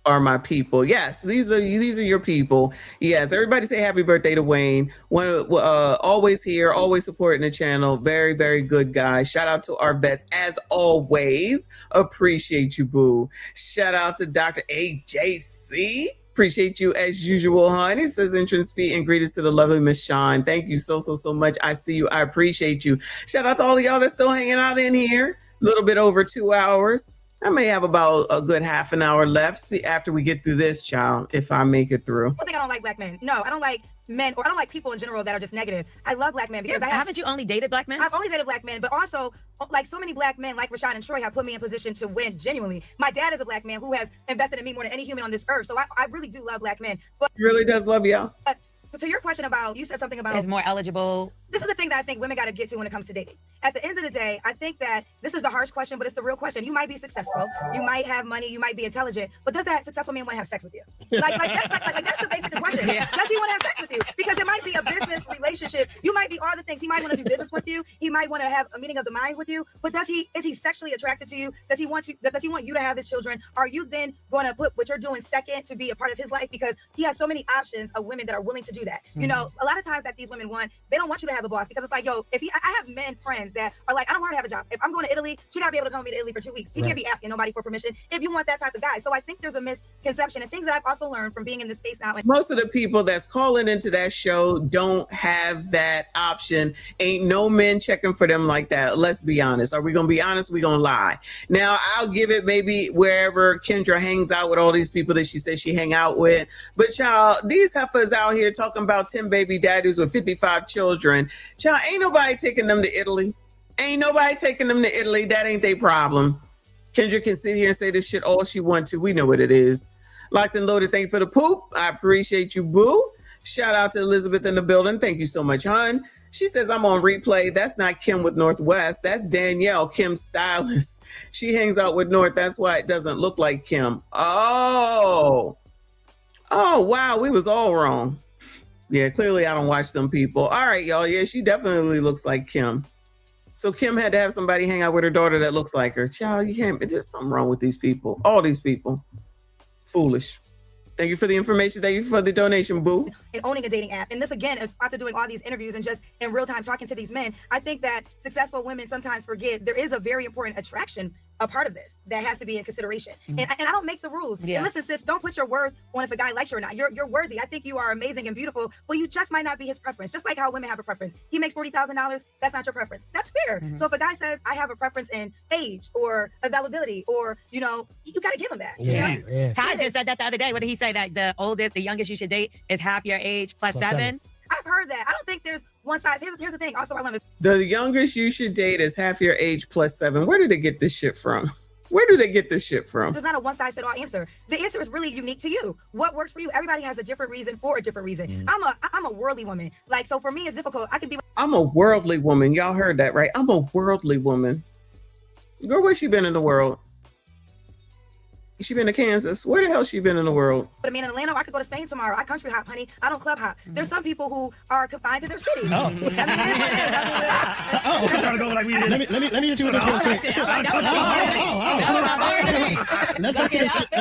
are my people. Yes, these are your people. Yes, everybody say happy birthday to Wayne. Always here, always supporting the channel. Very, very good guy. Shout out to our vets as always. Appreciate you, boo. Shout out to Dr. AJC. Appreciate you as usual, hon. It says entrance fee and greetings to the lovely Michon. Thank you so much. I see you. I appreciate you. Shout out to all of y'all that's still hanging out in here. A little bit over 2 hours. I may have about a good half an hour left. See, after we get through this, child, if I make it through. One thing I don't like black men. No, I don't like men, or I don't like people in general that are just negative. I love black men because haven't you only dated black men? I've only dated black men, but also like so many black men like Rashad and Troy have put me in position to win genuinely. My dad is a black man who has invested in me more than any human on this earth. So I really do love black men. But he really does love y'all. So to your question about, you said something about is more eligible. This is the thing that I think women got to get to when it comes to dating. At the end of the day, I think that this is the harsh question, but it's the real question. You might be successful, you might have money, you might be intelligent, but does that successful man want to have sex with you? Like that's the basic question. Yeah. Does he want to have sex with you? Because it might be a business relationship. You might be all the things. He might want to do business with you. He might want to have a meeting of the mind with you. But is he sexually attracted to you? Does he want you? Does he want you to have his children? Are you then going to put what you're doing second to be a part of his life? Because he has so many options of women that are willing to do that. You know, a lot of times that these women want, they don't want you to have a boss because it's like, yo, if I have men friends that are like, I don't want to have a job. If I'm going to Italy, she gotta be able to come with me to Italy for 2 weeks. You can't be asking nobody for permission if you want that type of guy. So I think there's a misconception and things that I've also learned from being in this space now. Most of the people that's calling into that show don't have that option. Ain't no men checking for them like that. Let's be honest. Are we gonna be honest? We gonna lie. Now I'll give it maybe wherever Kendra hangs out with all these people that she says she hang out with. But y'all, these heifers out here talking about 10 baby daddies with 55 children. Child, ain't nobody taking them to Italy. Ain't nobody taking them to Italy. That ain't their problem. Kendra can sit here and say this shit all she wants to. We know what it is. Locked and loaded. Thank you for the poop. I appreciate you, boo. Shout out to Elizabeth in the building. Thank you so much, hon. She says, I'm on replay. That's not Kim with Northwest. That's Danielle, Kim's stylist. She hangs out with North. That's why it doesn't look like Kim. Oh, wow. We was all wrong. Yeah, clearly I don't watch them people. All right, y'all. Yeah, she definitely looks like Kim. So Kim had to have somebody hang out with her daughter that looks like her. Child, you can't, there's something wrong with these people. All these people. Foolish. Thank you for the information. Thank you for the donation, boo. And owning a dating app. And this, again, is after doing all these interviews and just in real time talking to these men, I think that successful women sometimes forget there is a very important attraction, a part of this that has to be in consideration. And I don't make the rules. And listen, sis, don't put your worth on if a guy likes you or not. You're worthy. I think you are amazing and beautiful, but you just might not be his preference. Just like how women have a preference. He makes $40,000. That's not your preference. That's fair. So if a guy says, I have a preference in age or availability or, you know, you got to give him that. Yeah. Todd just said that the other day. What did he say? That the youngest you should date is half your age plus 7? I've heard that. I don't think there's one size. Here's the thing. Also, I love it. The youngest you should date is half your age plus 7. Where did they get this shit from? Where do they get this shit from? There's not a one-size-fits-all answer. The answer is really unique to you. What works for you? Everybody has a different reason for a different reason. I'm a worldly woman. Like, so for me, it's difficult. I could be. I'm a worldly woman. Y'all heard that, right? I'm a worldly woman. Girl, where she been in the world? She been to Kansas. Where the hell she been in the world? But I mean, in Atlanta, I could go to Spain tomorrow. I country hop, honey. I don't club hop. There's some people who are confined to their city. Oh. I mean, it is what it is. I'm trying to go like we did. Let me hit you with this real quick. Let's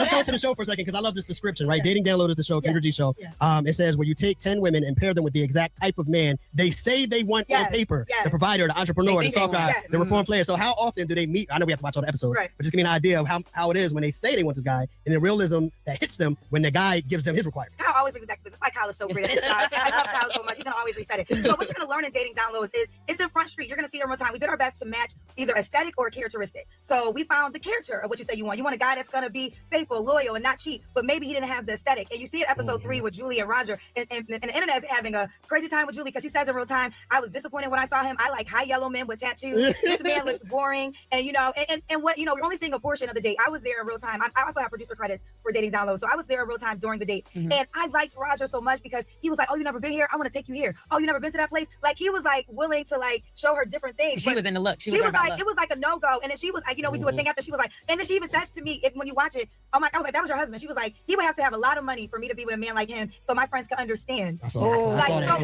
go to the show for a second, because I love this description, right? Dating Download is the show, Kendra G show. It says where you take 10 women and pair them with the exact type of man they say they want on paper. The provider, the entrepreneur, the soft guy, the reform player. So how often do they meet? I know we have to watch all the episodes, but just give me an idea of how it is when they say they want this guy, and the realism that hits them when the guy gives them his requirements. Kyle always brings it back to business. Like Kyle is so great at this job. I love Kyle so much. He's gonna always reset it. So what you're gonna learn in Dating Downloads is it's in Front Street. You're gonna see it in real time. We did our best to match either aesthetic or a characteristic. So we found the character of what you say you want. You want a guy that's gonna be faithful, loyal, and not cheat, but maybe he didn't have the aesthetic. And you see it episode 3 with Julie and Roger, and the internet is having a crazy time with Julie because she says in real time, I was disappointed when I saw him. I like high yellow men with tattoos. This man looks boring, and you know, and what, you know, we're only seeing a portion of the date. I was there in real time. I also have producer credits for Dating Download, so I was there in real time during the date. And I liked Roger so much because he was like, oh, you never been here? I want to take you here. Oh, you never been to that place? Like, he was like willing to like show her different things. She was in the look. She was like, it was like a no-go. And then she was like, you know, we do a thing after. She was like, and then she even says to me, when you watch it, I was like, that was your husband. She was like, he would have to have a lot of money for me to be with a man like him so my friends could understand. So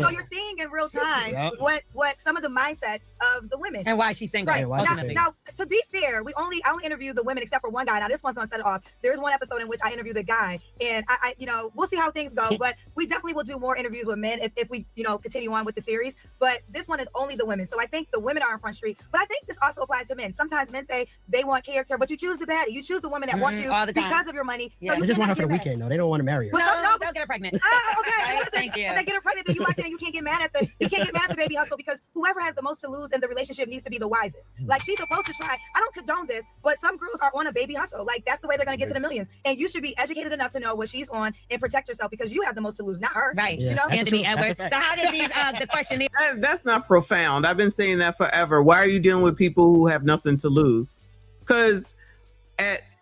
you're seeing in real time what some of the mindsets of the women. And why she's single. Right. Now, to be fair, I only interview the women except for one guy. Now, this one's going to set it off. There's one episode in which I interview the guy, and I you know, we'll see how things go, but we definitely will do more interviews with men if we, you know, continue on with the series. But this one is only the women. So I think the women are in Front Street, but I think this also applies to men. Sometimes men say they want character, but you choose the baddie. You choose the woman that wants you because of your money. Yeah. So They just want her for the weekend, though. They don't want to marry her. No, don't get her pregnant. Okay, Right, thank you. If they get her pregnant, then you locked in and you can't get mad at the baby hustle, because whoever has the most to lose in the relationship needs to be the wisest. Like, she's supposed to try. I don't condone this, but some girls are on a baby hustle. Like, that's the way they're going to get to the millions. And you should be educated enough to know what she's on and protect yourself, because you have the most to lose, not her. Right. You know? Anthony Edwards. So how did these the question? That's not profound. I've been saying that forever. Why are you dealing with people who have nothing to lose? Because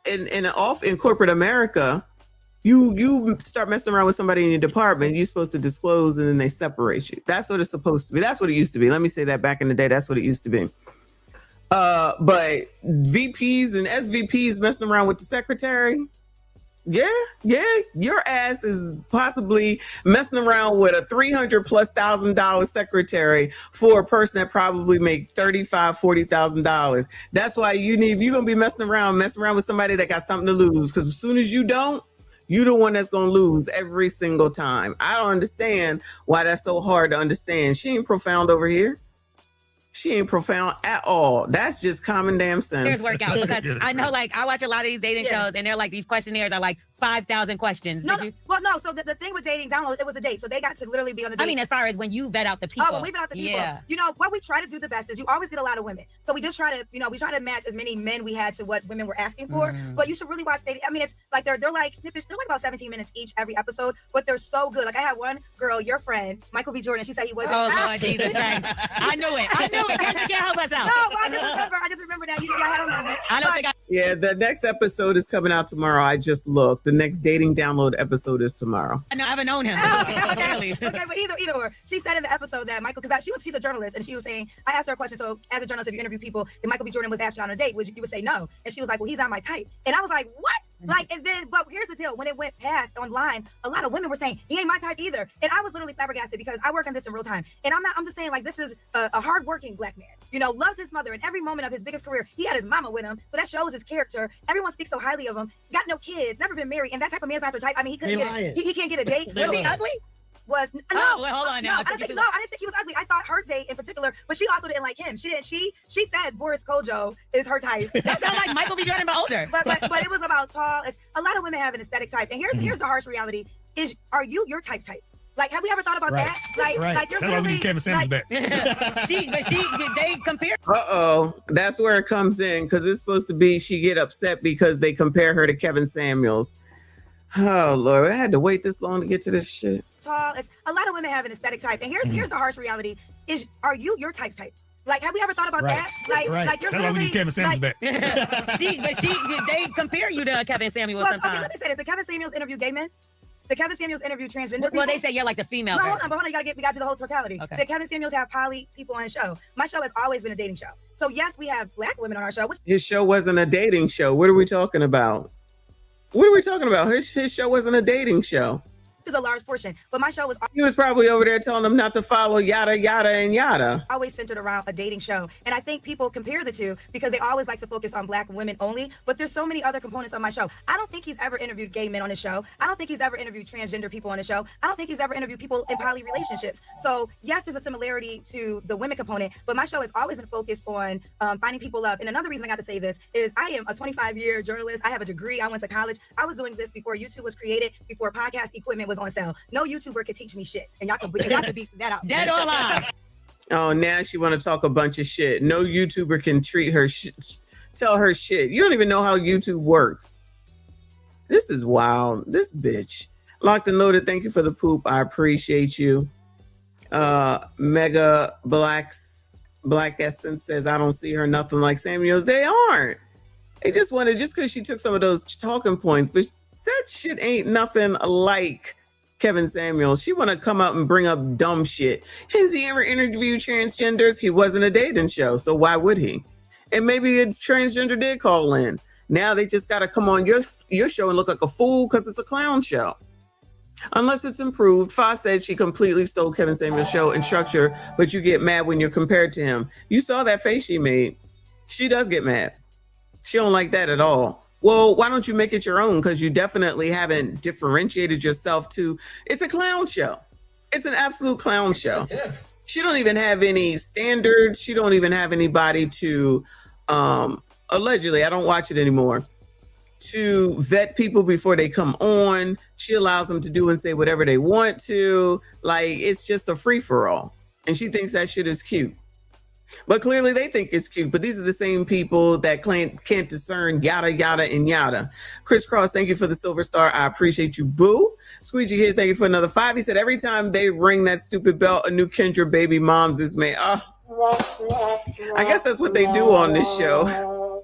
in corporate America, you start messing around with somebody in your department, you're supposed to disclose, and then they separate you. That's what it's supposed to be. That's what it used to be. Let me say that. Back in the day, that's what it used to be. But VPs and SVPs messing around with the secretary, yeah, your ass is possibly messing around with a $300,000+ secretary for a person that probably make $35,000-$40,000. That's why if you're gonna be messing around with somebody that got something to lose, because as soon as you don't, you're the one that's going to lose every single time. I don't understand why that's so hard to understand. She ain't profound over here. She ain't profound at all. That's just common damn sense. There's workout, because I know, like, I watch a lot of these dating shows, and they're like, these questionnaires are like 5,000 questions. No. So the thing with Dating Download, it was a date, so they got to literally be on the date. I mean, as far as when you vet out the people. Oh, when we vet out the people. Yeah. You know, what we try to do the best is you always get a lot of women. So we just try to, we try to match as many men we had to what women were asking for. But you should really watch Dating. I mean, it's like they're like snippets. They're like about 17 minutes each every episode, but they're so good. Like, I had one girl, your friend, Michael B. Jordan. She said he wasn't. Oh, Lord Jesus Christ. I knew it. Can't help us out. No, I just remember that. You had a moment. Yeah, the next episode is coming out tomorrow. I just looked. The next Dating Download episode is tomorrow. I haven't known him. Okay, but either or. She said in the episode that Michael, because she's a journalist, and she was saying, I asked her a question. So as a journalist, if you interview people, if Michael B. Jordan was asked you on a date, you would say no? And she was like, well, he's not my type. And I was like, what? Like, and then, but here's the deal. When it went past online, a lot of women were saying he ain't my type either. And I was literally flabbergasted, because I work on this in real time. And I'm just saying, like, this is a hardworking black man, loves his mother, and every moment of his biggest career, he had his mama with him. So that shows his character. Everyone speaks so highly of him. Got no kids, never been married, and that type of man's not your type. I mean, he can't get a date. Was he ugly? Was hold on now. I didn't think he was ugly. I thought her date in particular, but she also didn't like him. She said Boris Kojo is her type. That sounds like Michael B. Jordan, but older. But it was about tall. A lot of women have an aesthetic type, and here's the harsh reality: are you your type? Like, have we ever thought about that? Like you're that's why we need Kevin Samuels back. They compare. That's where it comes in, because it's supposed to be she get upset because they compare her to Kevin Samuels. Oh Lord, I had to wait this long to get to this shit. Tall. A lot of women have an aesthetic type, and here's the harsh reality: are you your type? Like, have we ever thought about that? Like you're that's why we need Kevin Samuels back. They compare you to Kevin Samuels sometimes. Okay, let me say this: did Kevin Samuels interview gay men? Did Kevin Samuels interview transgender people? Well, they say you're like the female. No, hold on, we got to do the whole totality. Okay. Did Kevin Samuels have poly people on his show? My show has always been a dating show. So yes, we have black women on our show. His show wasn't a dating show. What are we talking about? What are we talking about? His show wasn't a dating show. Is a large portion, but my show was. He was probably over there telling them not to follow yada yada and yada. Always centered around a dating show, and I think people compare the two because they always like to focus on Black women only. But there's so many other components of my show. I don't think he's ever interviewed gay men on his show. I don't think he's ever interviewed transgender people on his show. I don't think he's ever interviewed people in poly relationships. So yes, there's a similarity to the women component, but my show has always been focused on finding people love. And another reason I got to say this is I am a 25-year journalist. I have a degree. I went to college. I was doing this before YouTube was created, before podcast equipment was on sale. No YouTuber could teach me shit, and y'all can beat that out. Dead or alive. Oh, now she want to talk a bunch of shit. No YouTuber can treat her tell her shit. You don't even know how YouTube works. This is wild. This bitch. Locked and loaded. Thank you for the poop. I appreciate you. Mega Black Essence says, I don't see her nothing like Samuels. They aren't. They just wanted, just because she took some of those talking points, but that shit ain't nothing like Kevin Samuels. She want to come up and bring up dumb shit. Has he ever interviewed transgenders? He wasn't a dating show, so why would he? And maybe a transgender did call in. Now they just got to come on your show and look like a fool because it's a clown show. Unless it's improved. Fa said she completely stole Kevin Samuels' show and structure, but you get mad when you're compared to him. You saw that face she made. She does get mad. She don't like that at all. Well, why don't you make it your own? Because you definitely haven't differentiated yourself to, it's a clown show. It's an absolute clown show. She don't even have any standards. She don't even have anybody to, allegedly, I don't watch it anymore, to vet people before they come on. She allows them to do and say whatever they want to. Like, it's just a free-for-all. And she thinks that shit is cute. But clearly they think it's cute. But these are the same people that can't discern yada, yada, and yada. Chris Cross, thank you for the silver star. I appreciate you, boo. Squeegee here, thank you for another 5. He said, every time they ring that stupid bell, a new Kendra baby moms is made. Oh, I guess that's what they do on this show.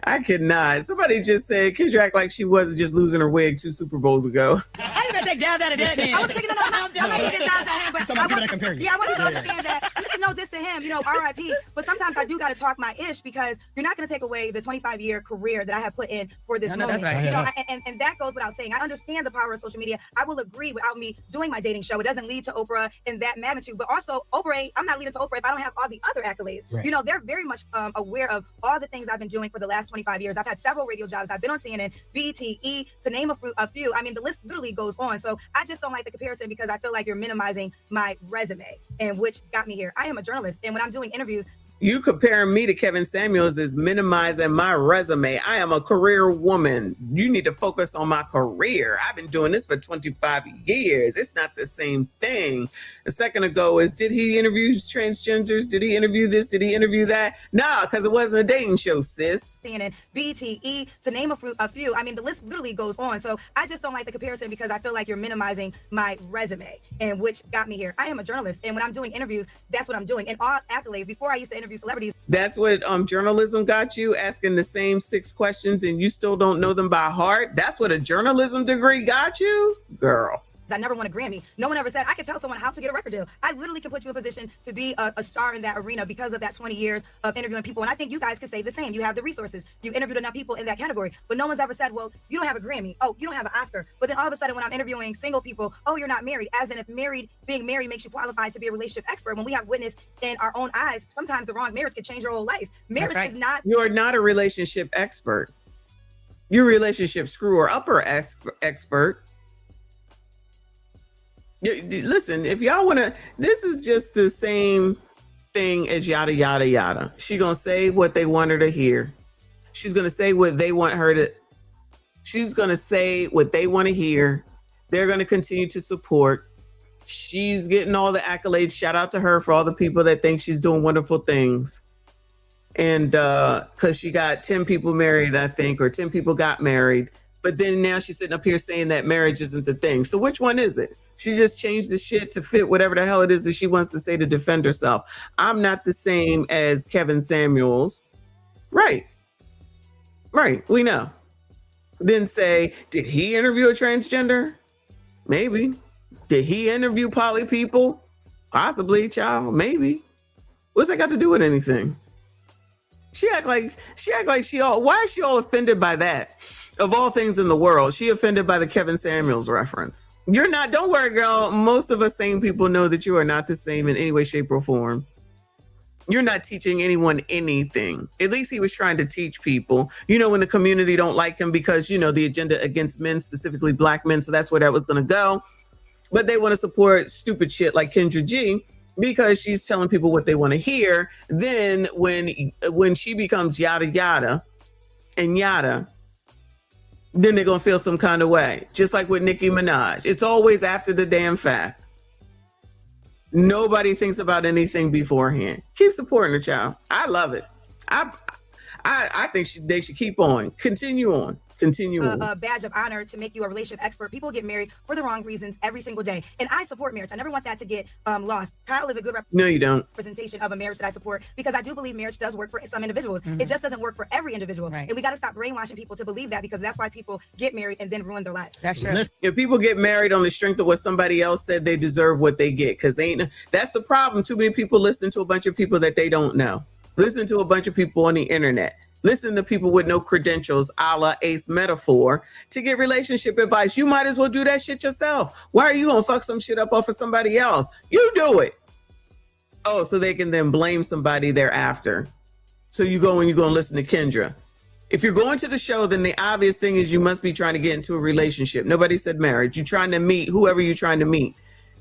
I cannot. Somebody just said Kendra act like she wasn't just losing her wig 2 Super Bowls ago. I didn't even take jabs out of that, man. I was taking I'm not taking jabs at him, but I want to understand that this is no diss to him, RIP. But sometimes I do got to talk my ish because you're not going to take away the 25-year career that I have put in for this moment. That's right. And that goes without saying. I understand the power of social media. I will agree without me doing my dating show. It doesn't lead to Oprah in that magnitude. But also, I'm not leading to Oprah if I don't have all the other accolades. Right. They're very much aware of all the things I've been doing for the last 25 years. I've had several radio jobs. I've been on CNN, BET, to name a few. I mean, the list literally goes on. So I just don't like the comparison because I feel like you're minimizing my resume and which got me here. I am a journalist. And when I'm doing interviews, you comparing me to Kevin Samuels is minimizing my resume. I am a career woman. You need to focus on my career. I've been doing this for 25 years. It's not the same thing. A second ago is, did he interview transgenders? Did he interview this? Did he interview that? Nah, because it wasn't a dating show, sis. CNN, BTE, to name a few. I mean, the list literally goes on. So I just don't like the comparison because I feel like you're minimizing my resume and which got me here. I am a journalist. And when I'm doing interviews, that's what I'm doing. And all accolades, before I used to interview celebrities. That's what journalism got you, asking the same 6 questions and you still don't know them by heart. That's what a journalism degree got you, girl. I never won a Grammy. No one ever said I could tell someone how to get a record deal. I literally can put you in a position to be a star in that arena because of that 20 years of interviewing people. And I think you guys can say the same. You have the resources. You interviewed enough people in that category. But no one's ever said, well, you don't have a Grammy. Oh, you don't have an Oscar. But then all of a sudden when I'm interviewing single people, oh, you're not married. As in if being married makes you qualified to be a relationship expert. When we have witnessed in our own eyes, sometimes the wrong marriage could change your whole life. Marriage is not. You're not a relationship expert. You're a relationship screwer-upper expert. Listen, if y'all want to, this is just the same thing as yada, yada, yada. She's going to say what they want her to hear. She's going to say what they want her to, she's going to say what they want to hear. They're going to continue to support. She's getting all the accolades. Shout out to her for all the people that think she's doing wonderful things. And because she got 10 people married, I think, or 10 people got married. But then now she's sitting up here saying that marriage isn't the thing. So which one is it? She just changed the shit to fit whatever the hell it is that she wants to say to defend herself. I'm not the same as Kevin Samuels. Right. We know. Then say, did he interview a transgender? Maybe. Did he interview poly people? Possibly, child. Maybe. What's that got to do with anything? She act like she all. Why is she all offended by that? Of all things in the world, she offended by the Kevin Samuels reference. You're not. Don't worry, girl. Most of us sane people know that you are not the same in any way, shape, or form. You're not teaching anyone anything. At least he was trying to teach people. You know, when the community don't like him because, you know, the agenda against men, specifically black men. So that's where that was going to go. But they want to support stupid shit like Kendra G because she's telling people what they want to hear. Then when she becomes yada, yada and yada, then they're going to feel some kind of way. Just like with Nicki Minaj. It's always after the damn fact. Nobody thinks about anything beforehand. Keep supporting the child. I love it. I think they should keep on. Continue on. A badge of honor to make you a relationship expert. People get married for the wrong reasons every single day. And I support marriage. I never want that to get lost. Kyle is a good No, you don't. representation of a marriage that I support because I do believe marriage does work for some individuals. It just doesn't work for every individual. Right. And we got to stop brainwashing people to believe that because that's why people get married and then ruin their lives. That's true. If people get married on the strength of what somebody else said, they deserve what they get. Because that's the problem. Too many people listening to a bunch of people that they don't know. Listen to a bunch of people on the internet. Listen to people with no credentials, a la Ace Metaphor, to get relationship advice. You might as well do that shit yourself. Why are you going to fuck some shit up off of somebody else? You do it. Oh, so they can then blame somebody thereafter. So you go and you're going to listen to Kendra. If you're going to the show, then the obvious thing is you must be trying to get into a relationship. Nobody said marriage. You're trying to meet whoever you're trying to meet.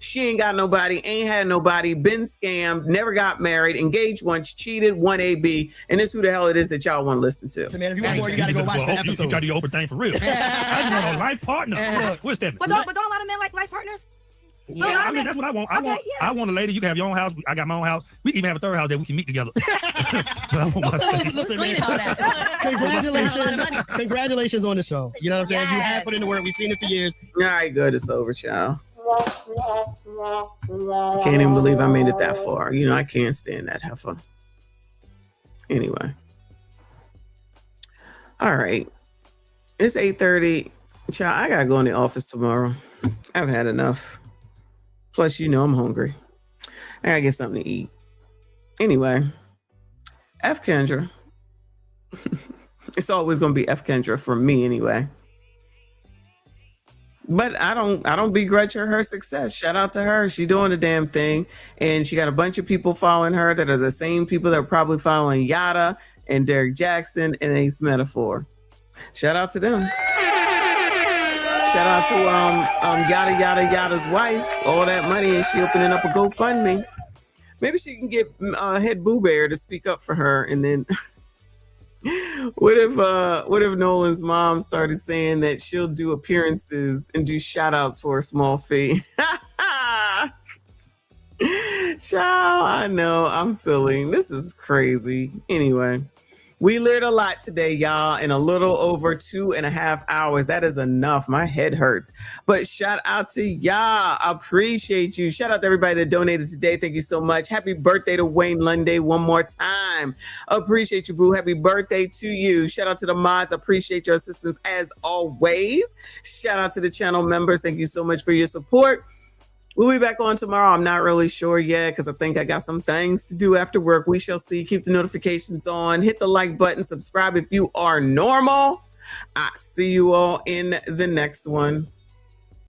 She ain't got nobody, ain't had nobody, been scammed, never got married, engaged once, cheated, won AB, and this who the hell it is that y'all want to listen to. So man, if you want more, you got to go watch the episode. You try to do the open thing for real. I just want a life partner. What's that? But don't a lot of men like life partners? Yeah, I mean, that's what I want. I want a lady. You can have your own house. I got my own house. We even have a third house that we can meet together. Listen, man. Congratulations on the show. You know what I'm saying? You have put in the work. We've seen it for years. All right, good. It's over, child. Can't even believe I made it that far. You know, I can't stand that heifer. Anyway. All right. It's 8:30. Child, I gotta go in the office tomorrow. I've had enough. Plus, you know I'm hungry. I gotta get something to eat. Anyway. F Kendra. It's always gonna be F Kendra for me anyway. But I don't begrudge her success. Shout out to her. She's doing the damn thing. And she got a bunch of people following her that are the same people that are probably following Yada and Derek Jackson and Ace Metaphor. Shout out to them. Shout out to Yada Yada Yada's wife. All that money, and she opening up a GoFundMe. Maybe she can get Head Boo Bear to speak up for her, and then what if Nolan's mom started saying that she'll do appearances and do shout outs for a small fee? Child, I know, I'm silly. This is crazy. Anyway, we learned a lot today, y'all, in a little over 2.5 hours. That is enough. My head hurts. But shout out to y'all. I appreciate you. Shout out to everybody that donated today. Thank you so much. Happy birthday to Wayne Lunday one more time. Appreciate you, boo. Happy birthday to you. Shout out to the mods. Appreciate your assistance as always. Shout out to the channel members. Thank you so much for your support. We'll be back on tomorrow. I'm not really sure yet because I think I got some things to do after work. We shall see. Keep the notifications on. Hit the like button. Subscribe if you are normal. I see you all in the next one.